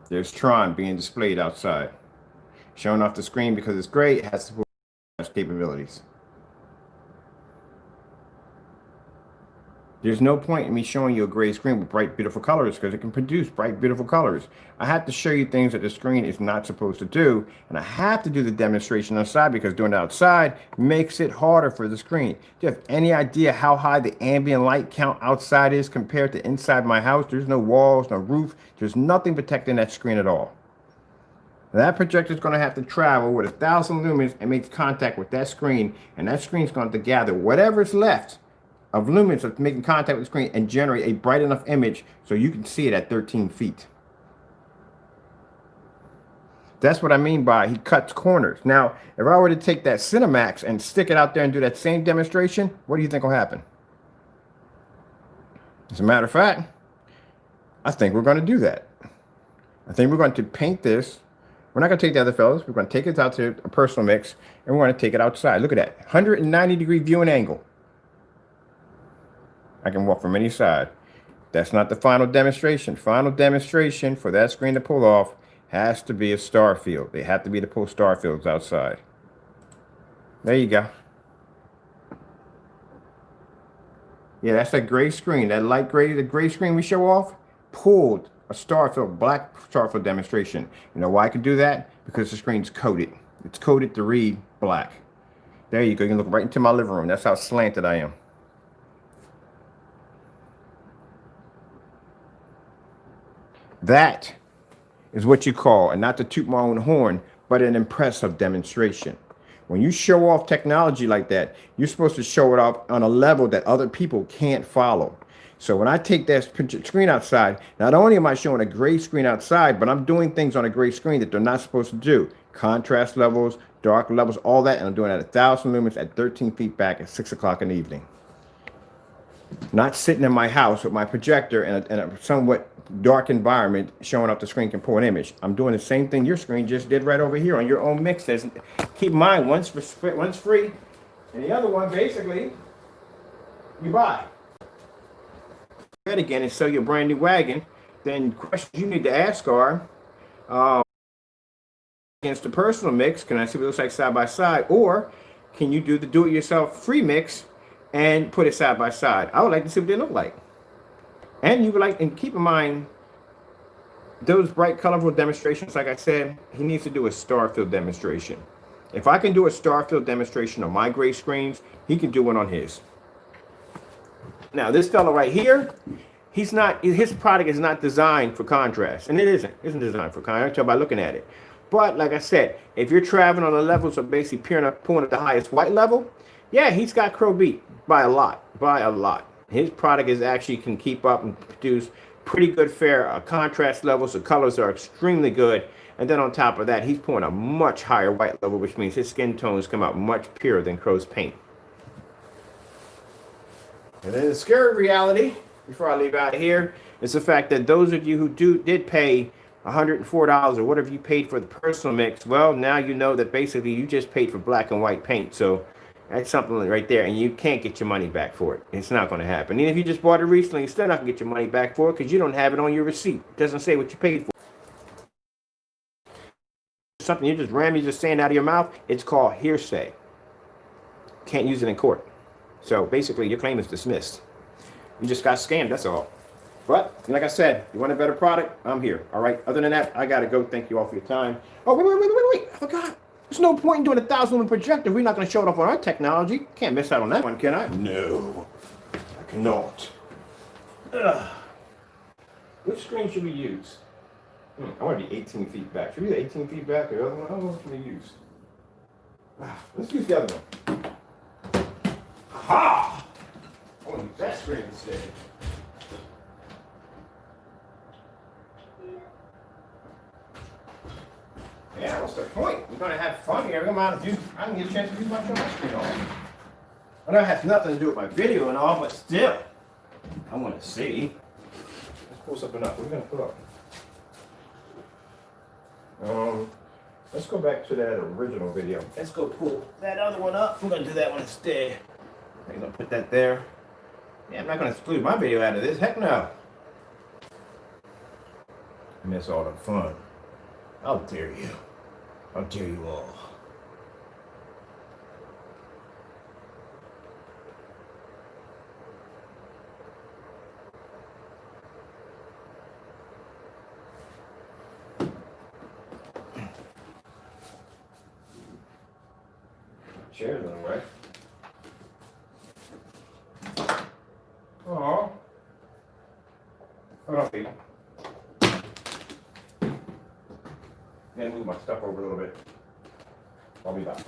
A: There's Tron being displayed outside. showing off the screen because it's great. It has capabilities. There's no point in me showing you a gray screen with bright, beautiful colors because it can produce bright, beautiful colors. I have to show you things that the screen is not supposed to do, and I have to do the demonstration outside because doing it outside makes it harder for the screen. Do you have any idea how high the ambient light count outside is compared to inside my house? There's no walls, no roof. There's nothing protecting that screen at all. That projector is going to have to travel with 1,000 lumens and make contact with that screen, and that screen is going to gather whatever's left of lumens of making contact with the screen and generate a bright enough image so you can see it at 13 feet. That's what I mean by he cuts corners. Now, if I were to take that Cinemax and stick it out there and do that same demonstration, what do you think will happen? As a matter of fact, I think we're going to do that. I think we're going to paint this. We're not going to take the other fellows. We're going to take it out to a personal mix, and we're going to take it outside. Look at that. 190-degree viewing angle. I can walk from any side. That's not the final demonstration. Final demonstration for that screen to pull off has to be a star field. They have to be to pull star fields outside. There you go. Yeah, that's that gray screen. That light gray, the gray screen we show off, pulled a star field, black star field demonstration. You know why I can do that? Because the screen's coated. It's coated to read black. There you go. You can look right into my living room. That's how slanted I am. That is what you call, and not to toot my own horn, but an impressive demonstration. When you show off technology like that, you're supposed to show it off on a level that other people can't follow. So when I take that screen outside, not only am I showing a gray screen outside, but I'm doing things on a gray screen that they're not supposed to do. Contrast levels, dark levels, all that, and I'm doing it at 1,000 lumens at 13 feet back at 6 o'clock in the evening. Not sitting in my house with my projector in a somewhat dark environment showing up the screen can pull an image. I'm doing the same thing your screen just did right over here on your own mixes. Keep in mind, one's free, and the other one basically you buy. Again and sell your brand new wagon, then questions you need to ask are against the personal mix, can I see what it looks like side by side, or can you do the do-it-yourself free mix and put it side by side? I would like to see what they look like. And you would like, and keep in mind, those bright, colorful demonstrations, like I said, he needs to do a star field demonstration. If I can do a star field demonstration on my gray screens, he can do one on his. Now, this fellow right here, his product is not designed for contrast. And it isn't designed for contrast, tell by looking at it. But like I said, if you're traveling on the levels of basically pulling at the highest white level, yeah, he's got Crow beat by a lot. His product actually can keep up and produce pretty good fair contrast levels. The colors are extremely good. And then on top of that, he's pulling a much higher white level, which means his skin tones come out much purer than Crow's paint. And then the scary reality, before I leave out of here, is the fact that those of you who did pay $104 or whatever you paid for the personal mix, well, now you know that basically you just paid for black and white paint. So that's something right there, and you can't get your money back for it. It's not going to happen. And if you just bought it recently, you're still not going to get your money back for it because you don't have it on your receipt. It doesn't say what you paid for. Something you're just saying out of your mouth, it's called hearsay. Can't use it in court. So basically, your claim is dismissed. You just got scammed, that's all. But, like I said, you want a better product? I'm here, all right? Other than that, I got to go. Thank you all for your time. Oh, wait. I forgot. There's no point in doing a 1,000-lumen projector. We're not going to show it off on our technology. Can't miss out on that one, can I? No, I cannot. Ugh. Which screen should we use? I want to be 18 feet back. Should we be 18 feet back or the other one? I don't know what should we use. Let's use the other one. Aha! I want to use that screen instead. Yeah, what's the point? We're going to have fun here. I can get a chance to use my screen on. I know it has nothing to do with my video and all, but still, I want to see. Let's pull something up. What are we going to put up? Let's go back to that original video. Let's go pull that other one up. I'm going to do that one instead. I'm going to put that there. Yeah, I'm not going to exclude my video out of this. Heck no. I miss all the fun. How dare you? I'll tell you all. Chair's in the way. Oh. Hold on, baby. Gotta move my stuff over a little bit. I'll be back.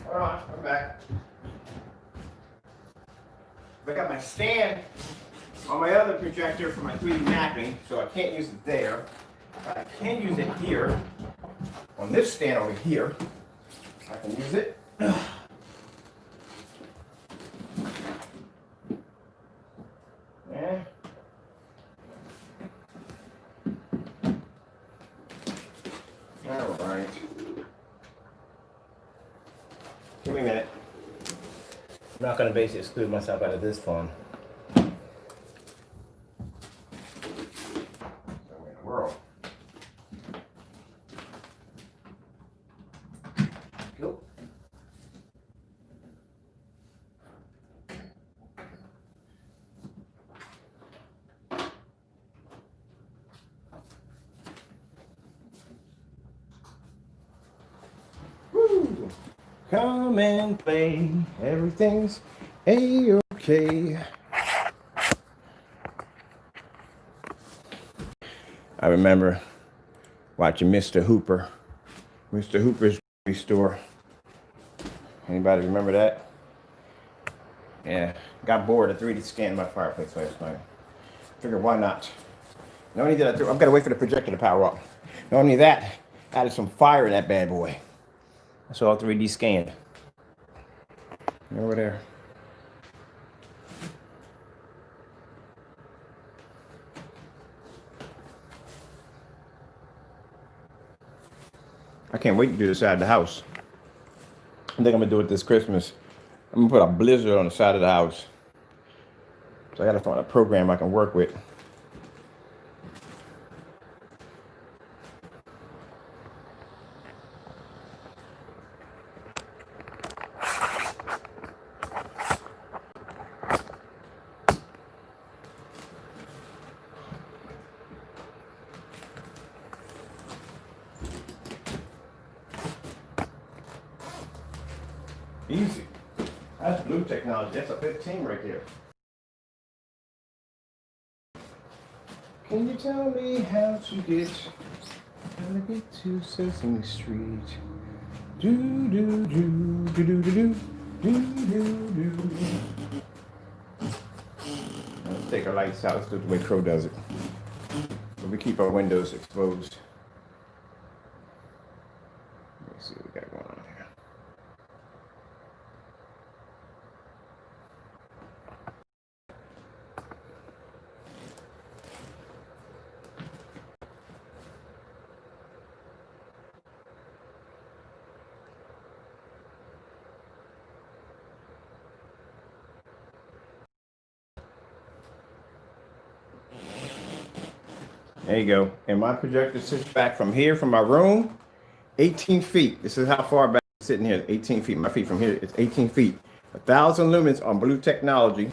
A: Hold on, I'm back. I got my stand on my other projector for my 3D mapping, so I can't use it there. But I can use it here, on this stand over here. I can use it. Yeah. All right. Give me a minute. I'm not going to basically exclude myself out of this phone. So in the world. Nope. Woo! Come and play. Everything's A-okay. I remember watching Mr. Hooper. Mr. Hooper's grocery store. Anybody remember that? Yeah. Got bored of 3D scanning my fireplace last night. Figured why not? Not only did I've got to wait for the projector to power up. Not only that, added some fire in that bad boy. That's all 3D scanned. Over there. I can't wait to do the side of the house. I think I'm gonna do it this Christmas. I'm gonna put a blizzard on the side of the house. So I gotta find a program I can work with. Easy. That's blue technology. That's a 15 right there. Can you tell me how to get to Sesame Street? Do do do do do do do do do. Let's take our lights out. Let's do it the way Crow does it. But we keep our windows exposed. Let me see what we got going on here. There you go. And my projector sits back from here, from my room, 18 feet. This is how far back it's sitting here, 18 feet. My feet from here, it's 18 feet. 1,000 lumens on blue technology,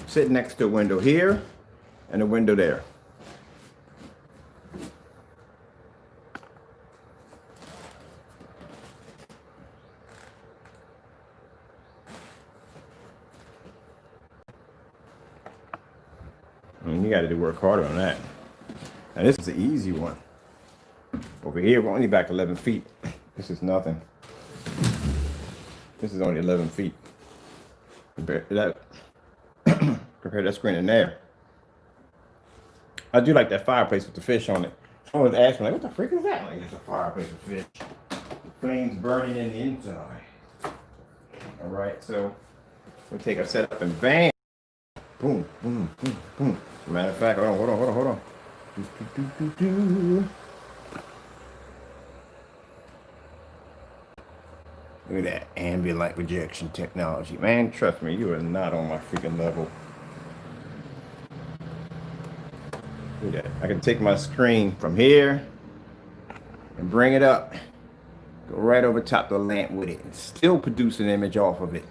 A: sitting next to a window here and a window there. I mean, you got to work harder on that. And this is the easy one. Over here, we're only back 11 feet. This is nothing. This is only 11 feet. Compared to that, compared to that screen in there. I do like that fireplace with the fish on it. Someone was asking, like, what the freak is that? Like, it's a fireplace with fish. The flames burning in the inside. All right, so We'll take our setup and bang. Boom, boom, boom, boom. As a matter of fact, hold on. Look at that ambient light rejection technology. Man, trust me, you are not on my freaking level. Look at that. I can take my screen from here and bring it up. Go right over top of the lamp with it and still produce an image off of it.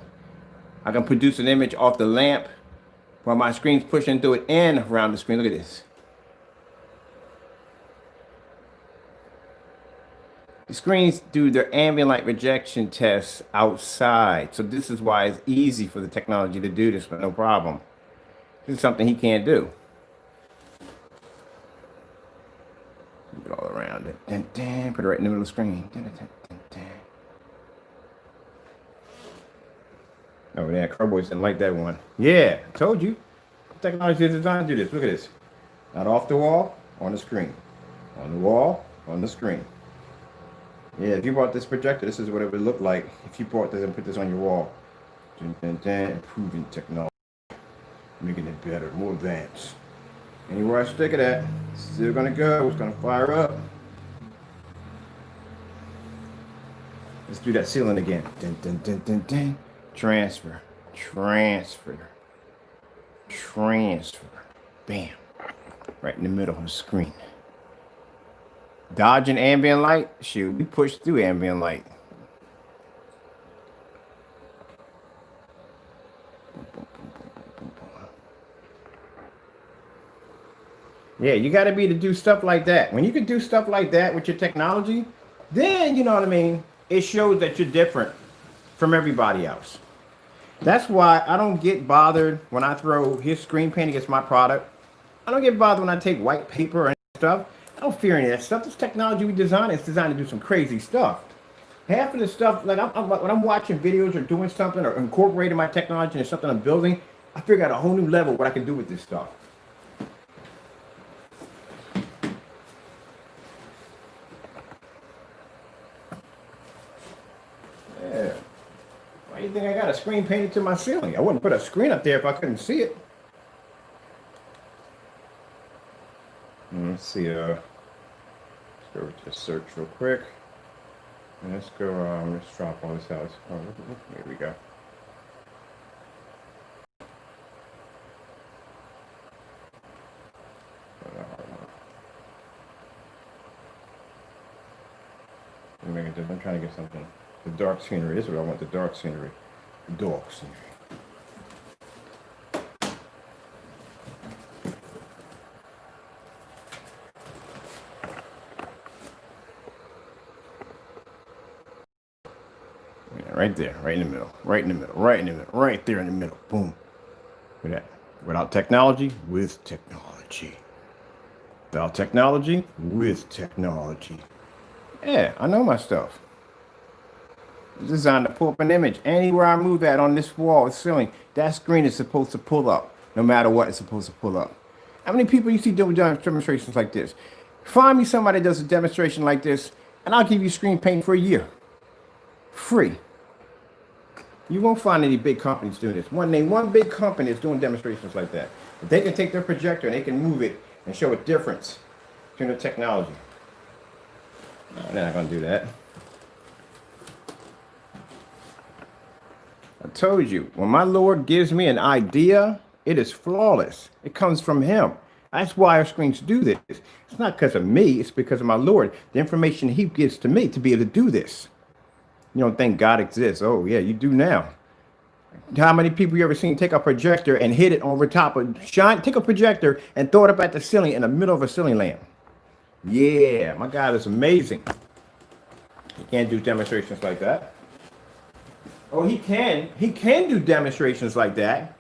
A: I can produce an image off the lamp while my screen's pushing through it and around the screen. Look at this. The screens do their ambient light rejection tests outside. So this is why it's easy for the technology to do this with no problem. This is something he can't do. Move it all around it. Dun, dun, put it right in the middle of the screen. Dun, dun, dun, dun, dun. Oh, yeah, Carboys didn't like that one. Yeah, I told you. Technology is designed to do this. Look at this. Not off the wall, on the screen. On the wall, on the screen. Yeah, if you bought this projector, this is what it would look like if you bought this and put this on your wall. Dun, dun, dun. Improving technology. Making it better, more advanced. Anywhere I stick it at, it's still gonna go. It's gonna fire up. Let's do that ceiling again. Dun, dun, dun, dun, dun. Transfer. Bam. Right in the middle of the screen. Dodging ambient light. Shoot, we push through ambient light. Yeah, you got to be to do stuff like that. When you can do stuff like that with your technology, then, you know what I mean, it shows that you're different from everybody else. That's why I don't get bothered when I throw his screen paint against my product. I don't get bothered when I take white paper and stuff. I don't fear any of that stuff. This technology we design is designed to do some crazy stuff. Half of the stuff, like when I'm watching videos or doing something or incorporating my technology into something I'm building, I figure out a whole new level what I can do with this stuff. Yeah. Why do you think I got a screen painted to my ceiling? I wouldn't put a screen up there if I couldn't see it. Let's see, let's go over to search real quick. And let's go, let's drop all this out. Oh, here we go. I'm trying to get something. The dark scenery. This is what I want, the dark scenery. The dark scenery. Right there, right in the middle, right in the middle, right in the middle, right there in the middle. Boom. Look at that. Without technology, with technology. Without technology, with technology. Yeah, I know my stuff. It's designed to pull up an image. Anywhere I move that on this wall or ceiling, that screen is supposed to pull up. No matter what, it's supposed to pull up. How many people you see doing demonstrations like this? Find me somebody that does a demonstration like this, and I'll give you screen paint for a year. Free. You won't find any big companies doing this. Name one big company that's doing demonstrations like that. If they can take their projector and they can move it and show a difference between the technology. No, they're not going to do that. I told you, when my Lord gives me an idea, it is flawless. It comes from him. That's why our screens do this. It's not because of me. It's because of my Lord. The information he gives to me to be able to do this. You don't think God exists. Oh, yeah, you do now. How many people you ever seen take a projector and hit it over top of take a projector and throw it up at the ceiling in the middle of a ceiling lamp? Yeah, my God is amazing. He can't do demonstrations like that. Oh, he can. He can do demonstrations like that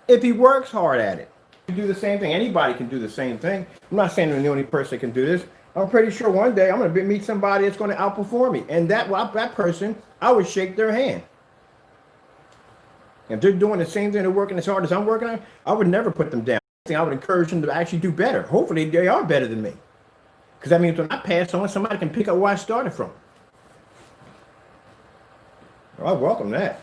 A: if he works hard at it. He can do the same thing. Anybody can do the same thing. I'm not saying I'm the only person that can do this. I'm pretty sure one day I'm going to meet somebody that's going to outperform me. And that person, I would shake their hand. If they're doing the same thing, they're working as hard as I'm working on, I would never put them down. I would encourage them to actually do better. Hopefully they are better than me. Because that means when I pass on, somebody can pick up where I started from. Well, I welcome that.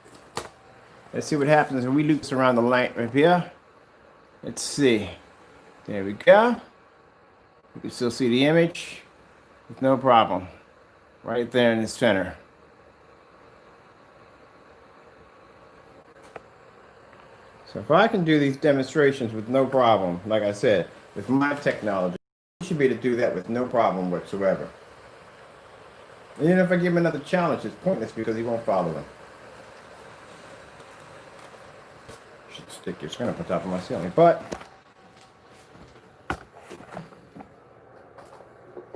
A: Let's see what happens when we loop this around the light right here. Let's see. There we go. You can still see the image with no problem. Right there in the center. So if I can do these demonstrations with no problem, like I said, with my technology, you should be able to do that with no problem whatsoever. And even if I give him another challenge, it's pointless because he won't follow them. Should stick your screen up on top of my ceiling, but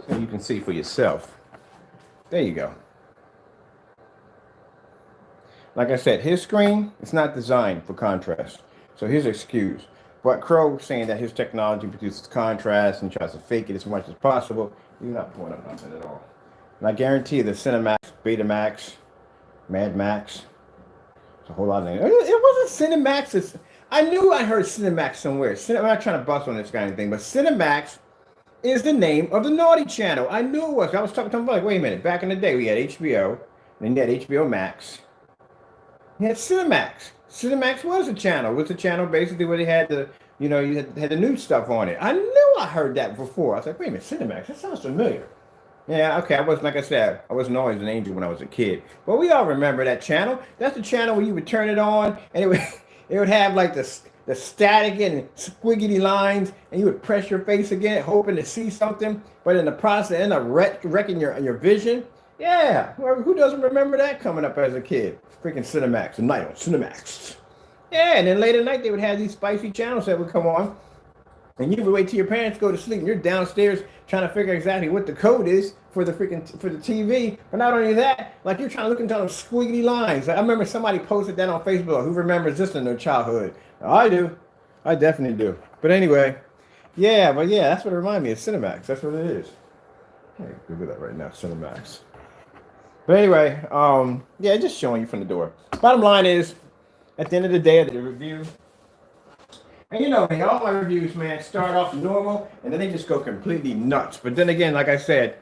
A: so you can see for yourself. There you go. Like I said, his screen is not designed for contrast, so his excuse. But Crow saying that his technology produces contrast and tries to fake it as much as possible, you're not pulling up nothing at all. And I guarantee you the Cinemax, Betamax, Mad Max, it's a whole lot of names. It wasn't Cinemax. I knew I heard Cinemax somewhere. I'm not trying to bust on this kind of thing, but Cinemax is the name of the Naughty Channel. I knew it was. I was talking to him like, wait a minute. Back in the day, we had HBO, and then you had HBO Max. You had Cinemax. Cinemax was a channel. It was a channel basically where they had the, you know, you had the new stuff on it. I knew I heard that before. I was like, wait a minute, Cinemax. That sounds familiar. Yeah, okay. I wasn't, like I said, I wasn't always an angel when I was a kid. But we all remember that channel. That's the channel where you would turn it on, and it would have like the static and squiggly lines, and you would press your face again, hoping to see something, but in the process, end up wrecking your vision. Yeah, well, who doesn't remember that coming up as a kid? Freaking Cinemax, night on Cinemax. Yeah, and then late at night they would have these spicy channels that would come on, and you would wait till your parents go to sleep, and you're downstairs trying to figure exactly what the code is for the TV. But not only that, like you're trying to look into those squiggly lines. I remember somebody posted that on Facebook. Who remembers this in their childhood? I do. I definitely do. But anyway, yeah, that's what it reminded me of Cinemax. That's what it is. Hey, Google that right now, Cinemax. But anyway, yeah, just showing you from the door. Bottom line is, at the end of the day of the review, and you know me, all my reviews, man, start off normal, and then they just go completely nuts. But then again, like I said,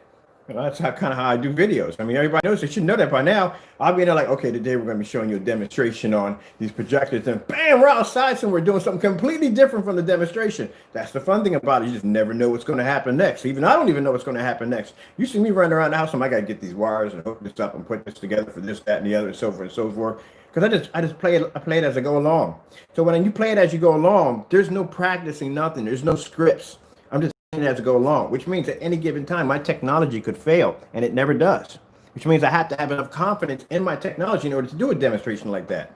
A: you know, that's kind of how I do videos. I mean, everybody knows, they should know that by now. I'll be there like, okay, today we're going to be showing you a demonstration on these projectors, and bam, we're outside somewhere doing something completely different from the demonstration. That's the fun thing about it. You just never know what's going to happen next. Even I don't even know what's going to happen next. You see me running around the house, I got to get these wires and hook this up and put this together for this, that, and the other, and so forth and so forth. Because I just play it as I go along. So when you play it as you go along, there's no practicing nothing. There's no scripts. I'm just playing it as I go along, which means at any given time, my technology could fail, and it never does. Which means I have to have enough confidence in my technology in order to do a demonstration like that.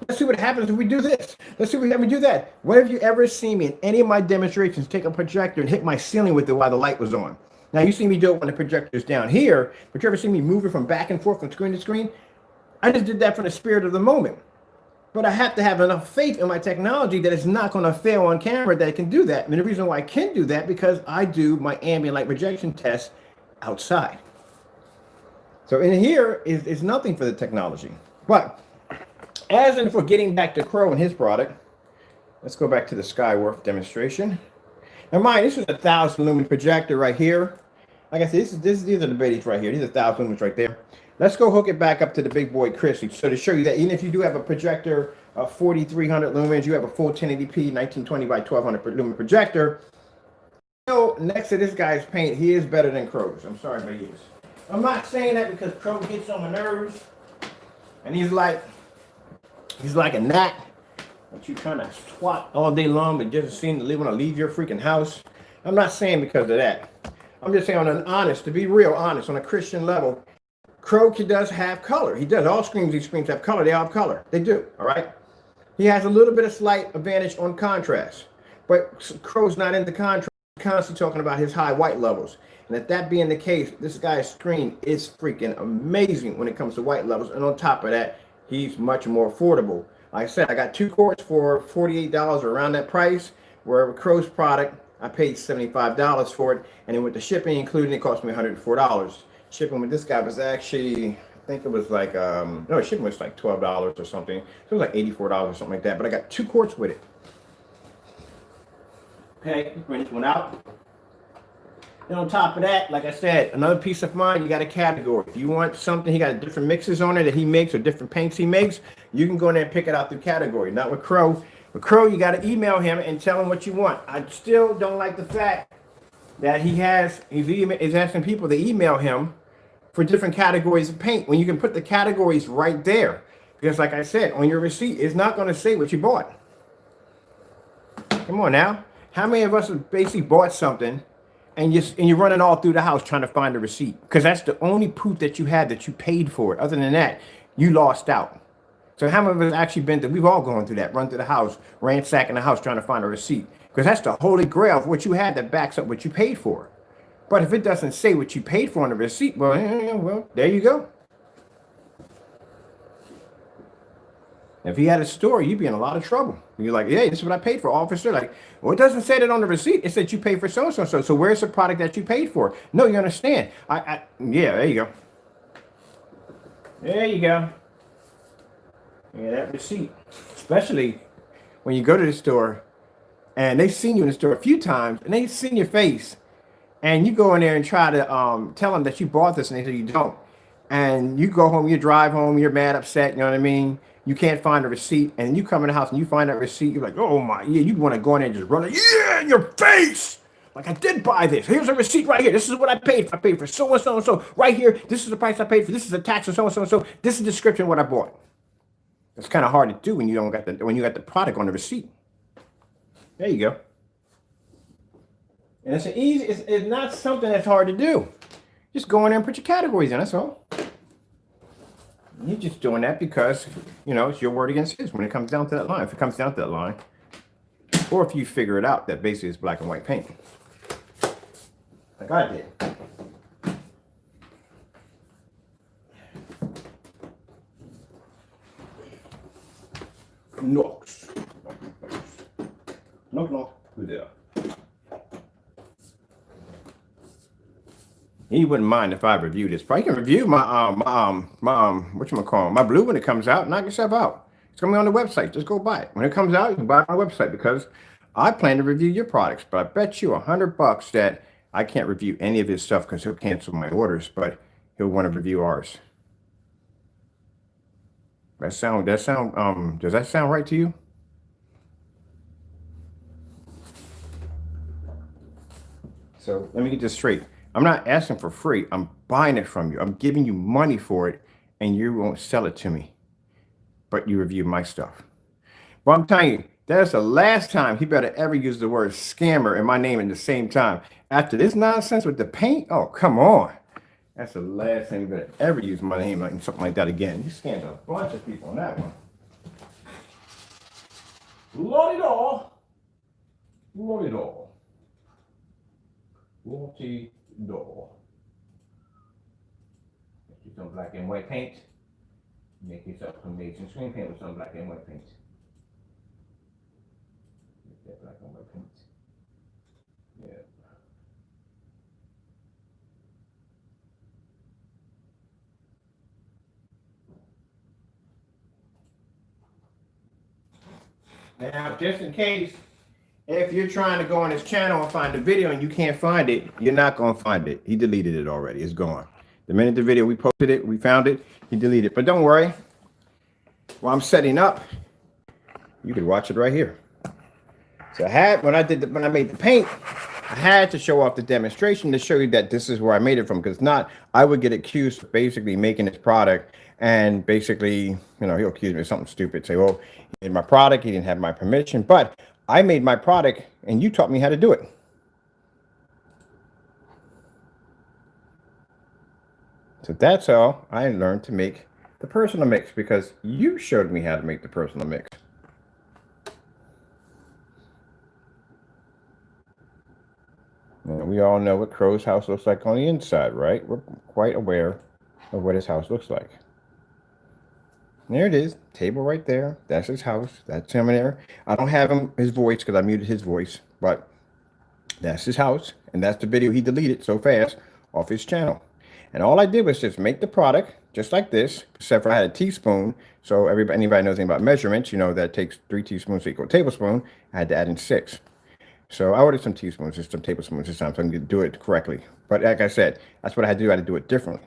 A: Let's see what happens if we do this. Let's see if we do that. When have you ever seen me in any of my demonstrations take a projector and hit my ceiling with it while the light was on? Now, you see me do it when the projector's down here, but you ever see me move it from back and forth from screen to screen? I just did that from the spirit of the moment. But I have to have enough faith in my technology that it's not going to fail on camera, that it can do that. And the reason why I can do that, because I do my ambient light projection tests outside. So in here is nothing for the technology. But as in for getting back to Crow and his product, let's go back to the Skyworth demonstration. Now mind, this is a 1,000 lumen projector right here. Like I said, these are the Beatties right here. These are 1,000 lumens right there. Let's go hook it back up to the big boy Chrissy. So to show you that even if you do have a projector of 4,300 lumens, you have a full 1080p 1920 by 1200 lumen projector. You know, next to this guy's paint, he is better than Crow's. I'm sorry, but he is. I'm not saying that because Crow gets on my nerves, and he's like a gnat that you trying to swat all day long, but doesn't seem to want to leave your freaking house. I'm not saying because of that. I'm just saying on an honest, to be real honest, on a Christian level, Crow does have color. He does. All these screens have color. They all have color. They do. All right. He has a little bit of slight advantage on contrast, but Crow's not into contrast. He's constantly talking about his high white levels. And if that being the case, this guy's screen is freaking amazing when it comes to white levels. And on top of that, he's much more affordable. Like I said, I got 2 quarts for $48 or around that price, where with Crow's product, I paid $75 for it. And then with the shipping included, it cost me $104. Shipping with this guy was actually, I think it was like, no, shipping was like $12 or something. So it was like $84 or something like that. But I got 2 quarts with it. Okay, bring this one out. And on top of that, like I said, another peace of mind, you got a category. If you want something, he got different mixes on it that he makes or different paints he makes, you can go in there and pick it out through category. Not with Crow. With Crow, you got to email him and tell him what you want. I still don't like the fact that he's asking people to email him for different categories of paint when you can put the categories right there. Because like I said, on your receipt, it's not going to say what you bought. Come on now. How many of us have basically bought something and you're running all through the house trying to find the receipt? Because that's the only proof that you had that you paid for it. Other than that, you lost out. So how many of us actually been through, we've all gone through that, run through the house, ransacking the house trying to find a receipt. Because that's the holy grail of what you had that backs up what you paid for. But if it doesn't say what you paid for on the receipt, well, there you go. If he had a store, you'd be in a lot of trouble. You're like, hey, this is what I paid for, officer. Like, well, it doesn't say that on the receipt. It said you paid for so-and-so. So where's the product that you paid for? No, you understand. Yeah, there you go. There you go. Yeah, that receipt. Especially when you go to the store and they've seen you in the store a few times and they've seen your face and you go in there and try to tell them that you bought this and they say you don't. And you go home, you drive home, you're mad, upset, you know what I mean? You can't find a receipt, and you come in the house and you find that receipt. You're like, oh my, yeah, you want to go in there and just run it, yeah, in your face. Like, I did buy this. Here's a receipt right here. This is what I paid for. I paid for so and so and so. Right here, this is the price I paid for. This is the tax of so and so and so. This is the description of what I bought. It's kind of hard to do when you got the product on the receipt. There you go. And it's not something that's hard to do. Just go in there and put your categories in. That's all. You're just doing that because, it's your word against his when it comes down to that line. If it comes down to that line, or if you figure it out that basically it's black and white paint, like I did. Knocks. Knock. Who there? He wouldn't mind if I review this. Probably can review my my blue when it comes out. Knock yourself out. It's gonna be on the website. Just go buy it. When it comes out, you can buy it on my website because I plan to review your products. But I bet you $100 that I can't review any of his stuff because he'll cancel my orders. But he'll want to review ours. Does that sound right to you? So let me get this straight. I'm not asking for free. I'm buying it from you. I'm giving you money for it, and you won't sell it to me. But you review my stuff. But I'm telling you, that's the last time he better ever use the word scammer and my name at the same time. After this nonsense with the paint, oh, come on. That's the last time he better ever use my name like something like that again. You scammed a bunch of people on that one. Lord it all. Door. Get you some black and white paint. Make yourself some amazing screen paint with some black and white paint. Get that black and white paint. Yeah. Now, just in case, if you're trying to go on his channel and find the video and you can't find it, you're not going to find it. He deleted it already. It's gone. The minute the video, we posted it, we found it, he deleted it. But don't worry. While I'm setting up, you can watch it right here. So when I made the paint, I had to show off the demonstration to show you that this is where I made it from. Because not, I would get accused of basically making this product and basically, he'll accuse me of something stupid. Say, well, he made my product, he didn't have my permission. But I made my product and you taught me how to do it. So that's how I learned to make the personal mix, because you showed me how to make the personal mix. And we all know what Crow's house looks like on the inside, right? We're quite aware of what his house looks like. There it is, table right there. That's his house. That's him in there. I don't have his voice because I muted his voice, but that's his house. And that's the video he deleted so fast off his channel. And all I did was just make the product just like this, except for I had a teaspoon. So anybody knows anything about measurements, that it takes 3 teaspoons to equal a tablespoon. I had to add in 6. So I ordered some teaspoons, just some tablespoons this time, so I can do it correctly. But like I said, that's what I had to do. I had to do it differently.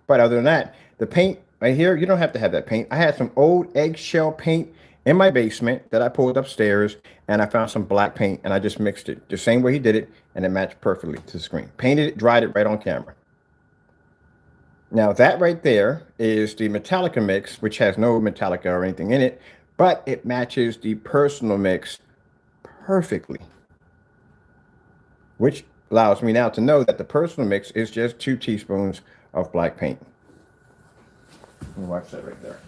A: But other than that, the paint right here, you don't have to have that paint. I had some old eggshell paint in my basement that I pulled upstairs, and I found some black paint, and I just mixed it the same way he did it, and it matched perfectly to the screen. Painted it, dried it right on camera. Now that right there is the Metallica mix, which has no Metallica or anything in it, but it matches the personal mix perfectly, which allows me now to know that the personal mix is just 2 teaspoons of black paint. Let me watch that right there.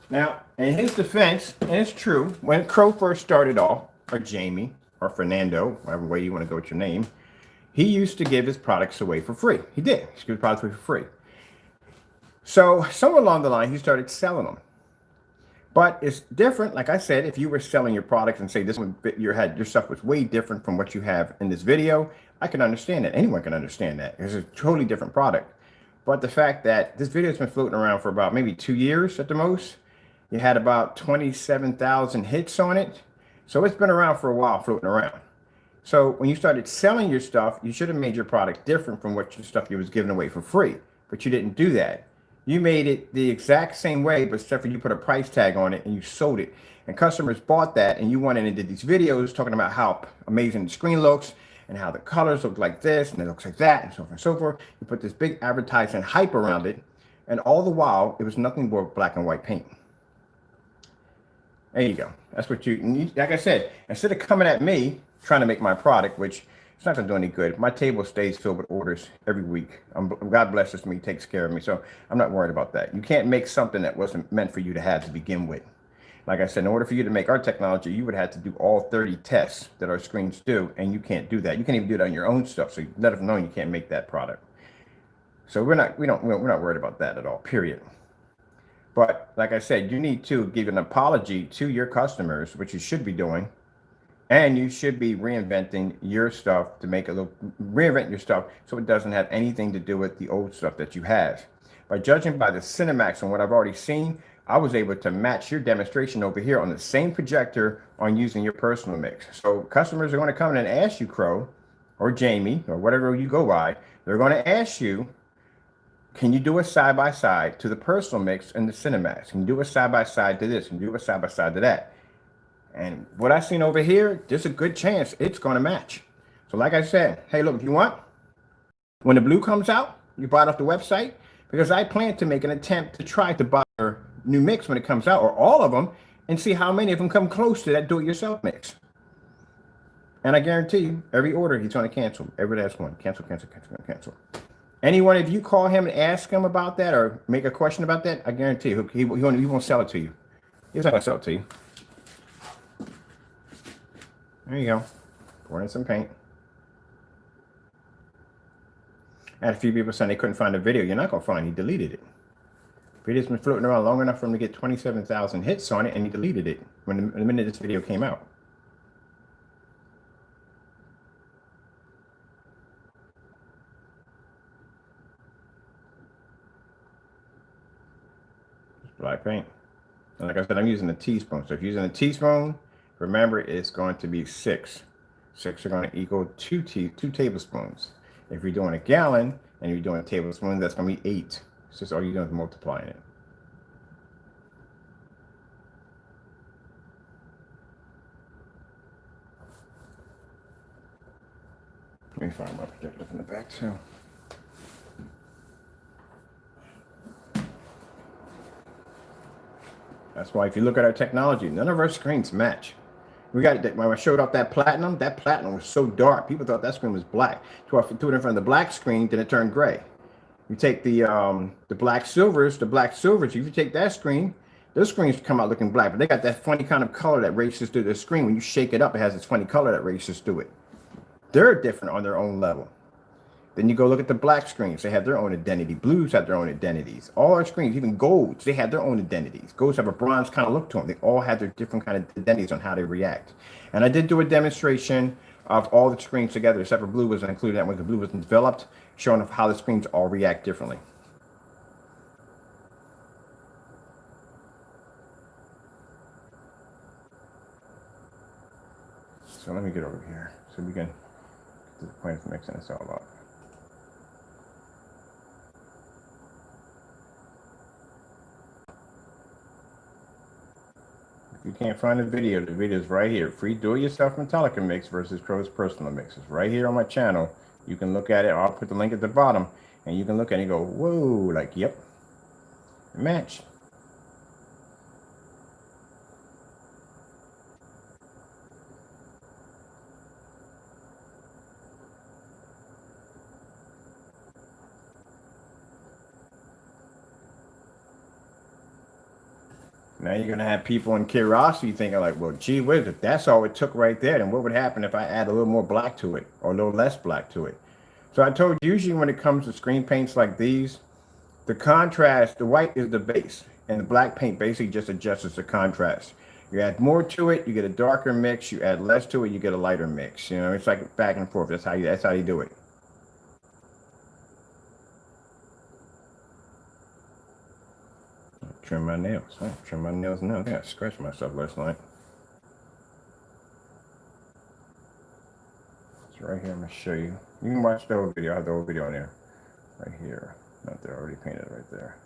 A: Now, in his defense, and it's true, when Crow first started off, or Jamie, or Fernando, whatever way you want to go with your name, he used to give his products away for free. He did. He used to give his products away for free. So somewhere along the line, he started selling them. But it's different. Like I said, if you were selling your products and say this one, your stuff was way different from what you have in this video, I can understand that. Anyone can understand that. It's a totally different product. But the fact that this video has been floating around for about maybe 2 years at the most, you had about 27,000 hits on it. So it's been around for a while, floating around. So when you started selling your stuff, you should have made your product different from what your stuff you was giving away for free. But you didn't do that. You made it the exact same way, but except for you put a price tag on it and you sold it. And customers bought that, and you went in and did these videos talking about how amazing the screen looks and how the colors look like this and it looks like that and so forth and so forth. You put this big advertising hype around it, and all the while, it was nothing but black and white paint. There you go. That's what you need. Like I said, instead of coming at me trying to make my product, which it's not going to do any good. My table stays filled with orders every week. God blesses me, takes care of me. So I'm not worried about that. You can't make something that wasn't meant for you to have to begin with. Like I said, in order for you to make our technology, you would have to do all 30 tests that our screens do, and you can't do that. You can't even do it on your own stuff. So you let them know you can't make that product. So we're not worried about that at all, period. But like I said, you need to give an apology to your customers, which you should be doing. And you should be reinventing your stuff to make reinvent your stuff so it doesn't have anything to do with the old stuff that you have. By judging by the Cinemax and what I've already seen, I was able to match your demonstration over here on the same projector on using your personal mix. So customers are going to come in and ask you, Crow, or Jamie, or whatever you go by, they're going to ask you, can you do a side-by-side to the personal mix and the Cinemax? Can you do a side-by-side to this? Can you do a side-by-side to that? And what I've seen over here, there's a good chance it's going to match. So like I said, hey, look, if you want, when the blue comes out, you buy it off the website, because I plan to make an attempt to try to buy your new mix when it comes out, or all of them, and see how many of them come close to that do-it-yourself mix. And I guarantee you, every order he's going to cancel. Every last one. Cancel, cancel, cancel, cancel. Anyone, if you call him and ask him about that or make a question about that, I guarantee you, he won't sell it to you. He's not going to sell it to you. There you go. Pour in some paint. I had a few people saying they couldn't find the video. You're not going to find it. He deleted it. Video's been floating around long enough for him to get 27,000 hits on it, and he deleted it when the minute this video came out. Black paint. And like I said, I'm using a teaspoon. So if you're using a teaspoon, remember it's going to be 6. 6 are going to equal 2 tablespoons. If you're doing a gallon and you're doing a tablespoon, that's going to be 8. It's just all you're doing is multiplying it. Let me find my projector in the back too. That's why if you look at our technology, none of our screens match. We got that when I showed off that platinum was so dark. People thought that screen was black. So I threw it in front of the black screen, then it turned gray. You take the black silvers, if you take that screen, those screens come out looking black, but they got that funny kind of color that races through the screen. When you shake it up, it has this funny color that races through it. They're different on their own level. Then you go look at the black screens. They have their own identity. Blues have their own identities. All our screens, even golds, they have their own identities. Golds have a bronze kind of look to them. They all have their different kind of identities on how they react. And I did do a demonstration of all the screens together, except for blue wasn't included. That when the blue wasn't developed, showing how the screens all react differently. So let me get over here so we can get to the point of mixing this all up. If you can't find the video is right here. Free do-it-yourself Metallica mix versus Crow's personal mix. It's right here on my channel. You can look at it. I'll put the link at the bottom, and you can look at it and go, whoa, like, yep, match. Now you're gonna have people in curiosity thinking like, well, gee whiz, if that's all it took right there, then what would happen if I add a little more black to it or a little less black to it? So I told you, usually when it comes to screen paints like these, the contrast, the white is the base, and the black paint basically just adjusts the contrast. You add more to it, you get a darker mix. You add less to it, you get a lighter mix. You know, it's like back and forth. That's how you do it. Trim my nails. Huh? Trim my nails now. I think I scratched myself last night. It's right here. I'm gonna show you. You can watch the whole video. I have the whole video on there. Right here. Not there. Already painted right there.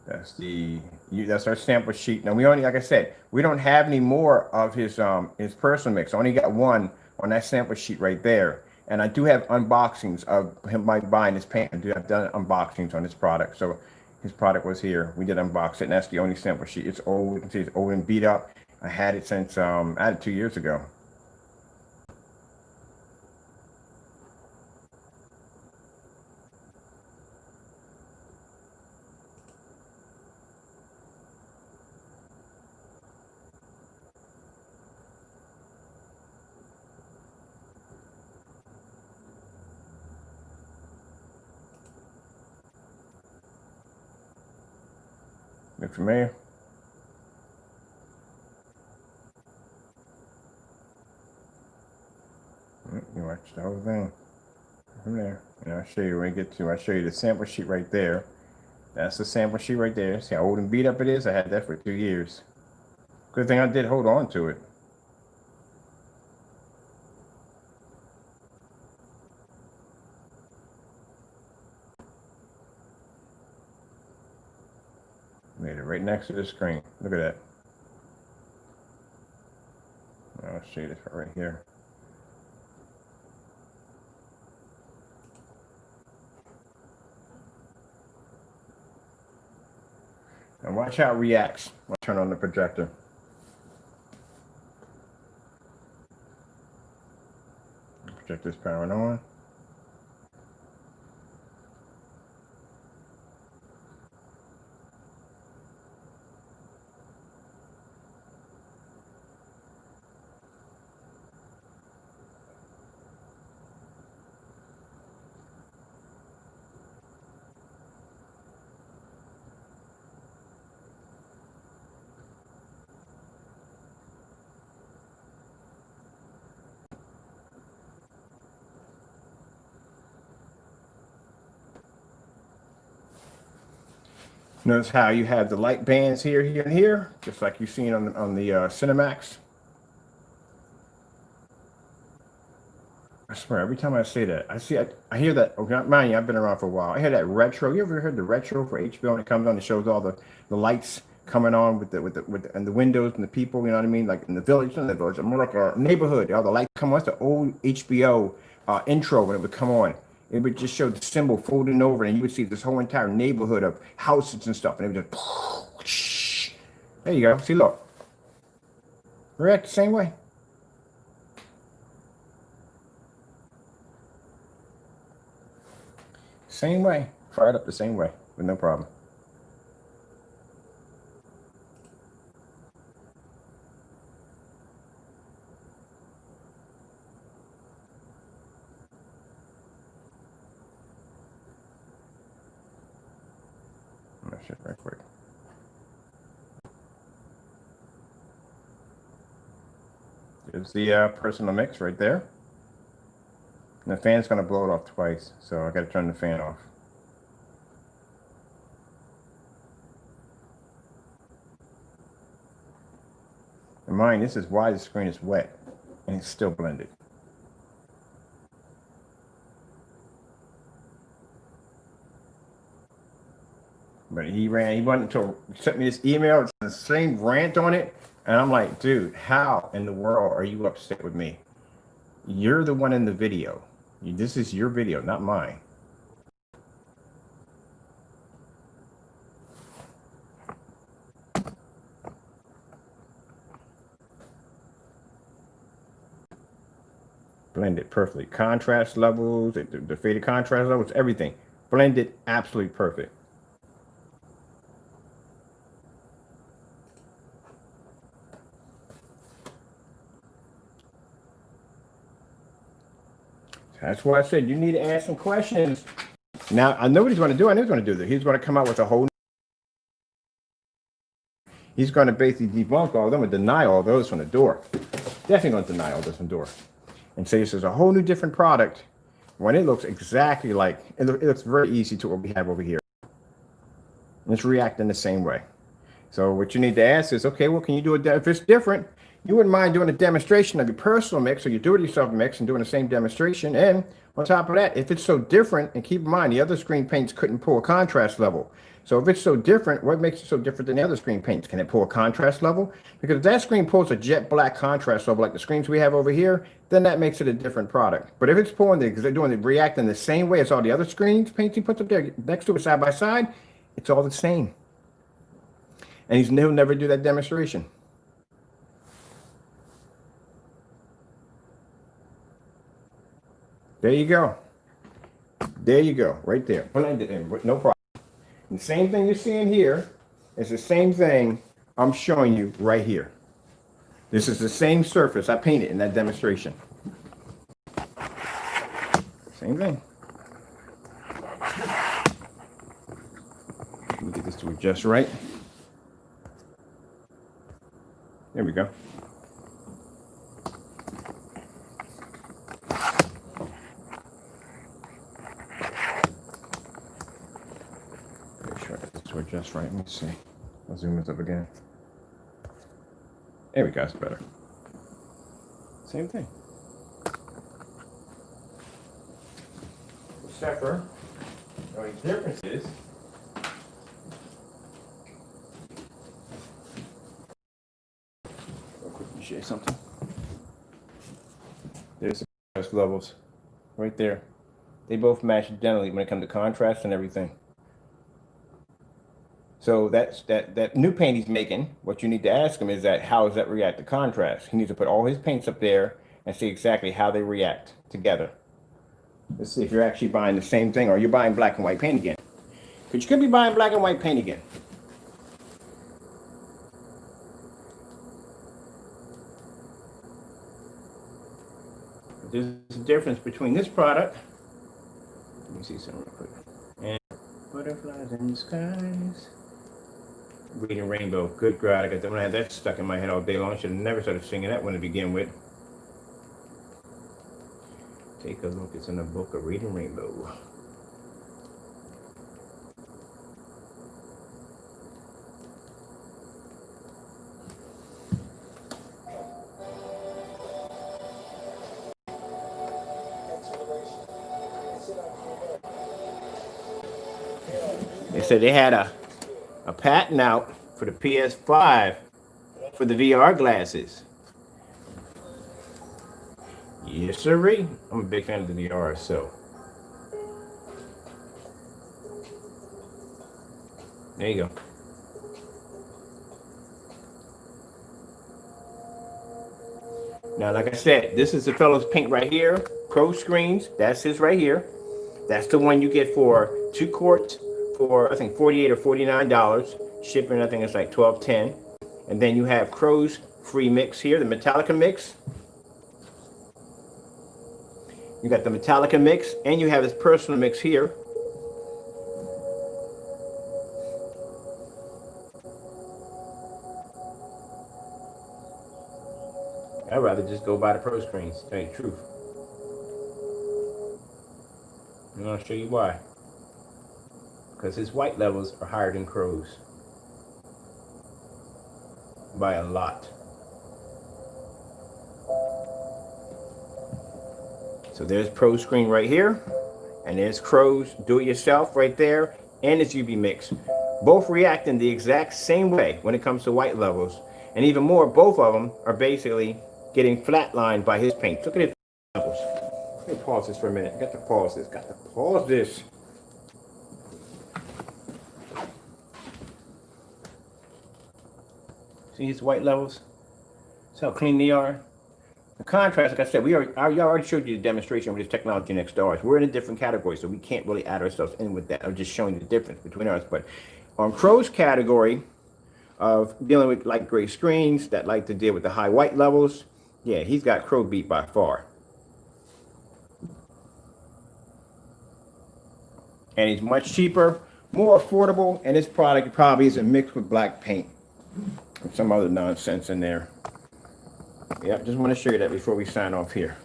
A: That's our sample sheet. Now we only, like I said, we don't have any more of his personal mix. I only got one on that sample sheet right there. And I do have unboxings of him buying his paint. I've done unboxings on his product. So his product was here. We did unbox it, and that's the only sample sheet. It's old. You can see it's old and beat up. I had it since I had it 2 years ago. Look familiar? You watch the whole thing from there. And I'll show you when I get to. I'll show you the sample sheet right there. That's the sample sheet right there. See how old and beat up it is? I had that for 2 years. Good thing I did hold on to it. Made it right next to the screen. Look at that. I'll show you this right here. And watch how it reacts. I'll turn on the projector. The projector's powering on. Notice how you have the light bands here, here, and here, just like you've seen on the Cinemax. I swear, every time I say that, I hear that. Oh, mind you, I've been around for a while. I hear that retro. You ever heard the retro for HBO when it comes on? It shows all the lights coming on with and the windows and the people. You know what I mean? Like in the village, not the village, more like a neighborhood. All the lights come on. That's the old HBO intro when it would come on. It would just show the symbol folding over, and you would see this whole entire neighborhood of houses and stuff, and it would just. There you go. See, look. React the same way. Same way. Fire it up the same way with no problem. I'm gonna shift right quick. There's the personal mix right there. And the fan's gonna blow it off twice, so I gotta turn the fan off. And mind, this is why the screen is wet and it's still blended. But he wanted to send me this email, it's the same rant on it. And I'm like, dude, how in the world are you upset with me? You're the one in the video. This is your video, not mine. Blended perfectly. Contrast levels, the faded contrast levels, everything. Blended absolutely perfect. That's why I said you need to ask some questions. Now, I know what he's going to do. I know he's going to do this. He's going to come out with a whole... He's going to basically debunk all of them and deny all those from the door. Definitely going to deny all those from the door. And say this is a whole new different product when it looks exactly like... It looks very easy to what we have over here. And it's reacting the same way. So what you need to ask is, okay, well, can you do it if it's different? You wouldn't mind doing a demonstration of your personal mix or your do-it-yourself mix and doing the same demonstration. And on top of that, if it's so different, and keep in mind, the other screen paints couldn't pull a contrast level. So if it's so different, what makes it so different than the other screen paints? Can it pull a contrast level? Because if that screen pulls a jet black contrast level like the screens we have over here, then that makes it a different product. But if it's pulling because they're doing it reacting the same way as all the other screens paints he puts up there next to it side by side, it's all the same. And he'll never do that demonstration. There you go. There you go. Right there. Blend it in. No problem. And the same thing you're seeing here is the same thing I'm showing you right here. This is the same surface I painted in that demonstration. Same thing. Let me get this to adjust right. There we go. Just right. Let me see. I'll zoom this up again. There we go. That's better. Same thing. Except for the only difference is real quick, let me show you something. There's the contrast levels right there. They both match identically when it comes to contrast and everything. So that new paint he's making, what you need to ask him is that how does that react to contrast? He needs to put all his paints up there and see exactly how they react together. Let's see if you're actually buying the same thing or you're buying black and white paint again. Because you could be buying black and white paint again. There's a difference between this product. Let me see something real quick. And butterflies in the skies. Reading Rainbow. Good God, I had that stuck in my head all day long. I should have never started singing that one to begin with. Take a look. It's in the book of Reading Rainbow. They said they had a patent out for the PS5 for the VR glasses. Yes, sirree. I'm a big fan of the VR, so there you go. Now, like I said, this is the fellow's paint right here. Pro Screens. That's his right here. That's the one you get for 2 quarts for I think $48 or $49. Shipping, I think it's like $12.10. And then you have Crow's free mix here, the Metallica mix. You got the Metallica mix, and you have his personal mix here. I'd rather just go buy the Pro Screens, to tell you the truth. And I'll show you why. Because his white levels are higher than Crow's. By a lot. So there's Pro Screen right here. And there's Crow's do-it-yourself right there. And it's UV Mix. Both reacting the exact same way when it comes to white levels. And even more, both of them are basically getting flatlined by his paint. Look at his levels. Let me pause this for a minute. Got to pause this. Got to pause this. See his white levels? See how clean they are? The contrast, like I said, I already showed you the demonstration with this technology next to ours. We're in a different category, so we can't really add ourselves in with that. I'm just showing you the difference between ours. But on Crow's category of dealing with like gray screens that like to deal with the high white levels, yeah, he's got Crow beat by far. And he's much cheaper, more affordable, and his product probably isn't mixed with black paint and some other nonsense in there. Yep, just want to show you that before we sign off here.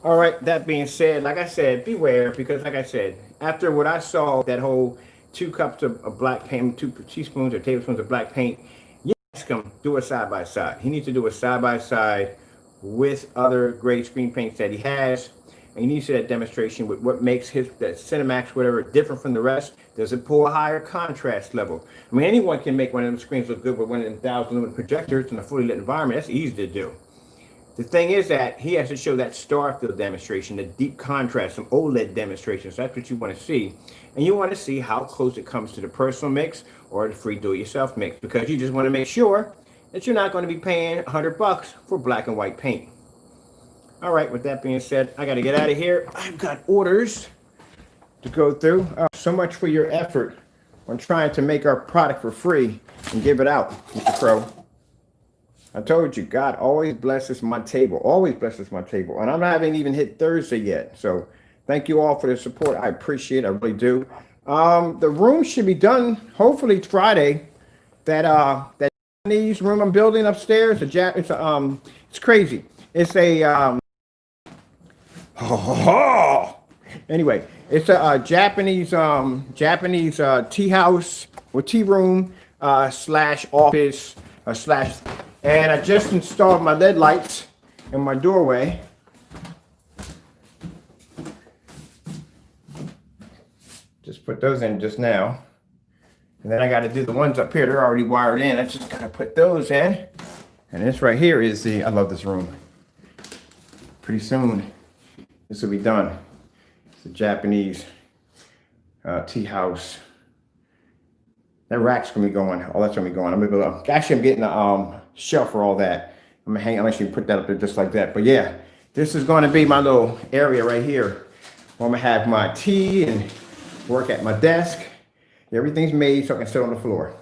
A: All right, that being said, like I said, beware, because like I said, after what I saw, that whole 2 cups of black paint, 2 teaspoons or tablespoons of black paint, you ask him, do it side by side. He needs to do it side by side with other gray screen paints that he has. And you need to see that demonstration with what makes that Cinemax, whatever, different from the rest. Does it pull a higher contrast level? I mean, anyone can make one of them screens look good with one of them 1,000 lumen projectors in a fully lit environment. That's easy to do. The thing is that he has to show that star field demonstration, the deep contrast, some OLED demonstrations. That's what you want to see. And you want to see how close it comes to the personal mix or the free do-it-yourself mix, because you just want to make sure that you're not going to be paying $100 for black and white paint. All right, with that being said, I got to get out of here. I've got orders to go through. So much for your effort on trying to make our product for free and give it out, Mr. Crow. I told you, God always blesses my table, always blesses my table. And I haven't even hit Thursday yet. So thank you all for the support. I appreciate it. I really do. The room should be done, hopefully Friday. That Japanese room I'm building upstairs, it's crazy. It's a, anyway, it's a Japanese tea house or tea room slash office slash. And I just installed my LED lights in my doorway. Just put those in just now. And then I got to do the ones up here. They're already wired in. I just got to put those in. And this right here is I love this room. Pretty soon, this will be done. It's a Japanese tea house. That rack's gonna be going. All that's gonna be going. I'm getting a shelf for all that. I'm actually put that up there just like that. But yeah, this is going to be my little area right here where I'm gonna have my tea and work at my desk. Everything's made so I can sit on the floor.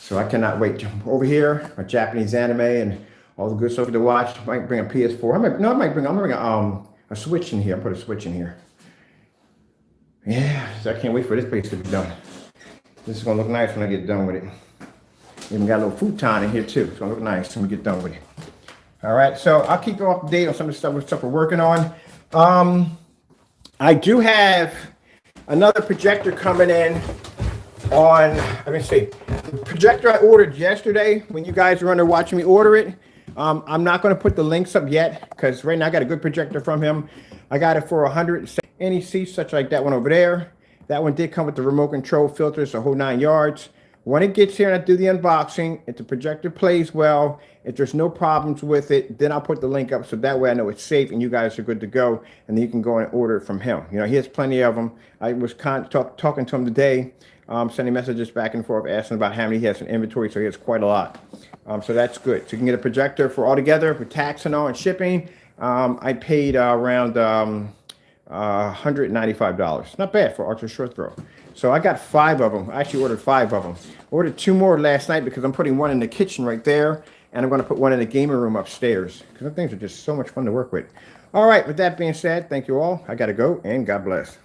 A: So I cannot wait. Over here, my Japanese anime and all the good stuff to watch. I might bring a PS4. I'm gonna bring a Switch in here. I'll put a Switch in here. Yeah, so I can't wait for this place to be done. This is gonna look nice when I get done with it. Even got a little futon in here too. It's gonna look nice when we get done with it. All right, so I'll keep you up to date on some of the stuff we're working on. I do have another projector coming in on, let me see, the projector I ordered yesterday when you guys were under watching me order it. I'm not going to put the links up yet because right now I got a good projector from him. I got it for 100 NEC, such like that one over there. That one did come with the remote control filters, the whole 9 yards. When it gets here and I do the unboxing, if the projector plays well, if there's no problems with it, then I'll put the link up so that way I know it's safe and you guys are good to go, and then you can go and order it from him. You know, he has plenty of them. I was talking to him today, sending messages back and forth, asking about how many he has in inventory, so he has quite a lot. So that's good. So you can get a projector for all together with tax and all and shipping. I paid around $195. Not bad for Ultra Short Throw. So I got 5 of them. I actually ordered 5 of them. Ordered 2 more last night because I'm putting one in the kitchen right there, and I'm going to put one in the gaming room upstairs because the things are just so much fun to work with. All right, with that being said, thank you all. I got to go, and God bless.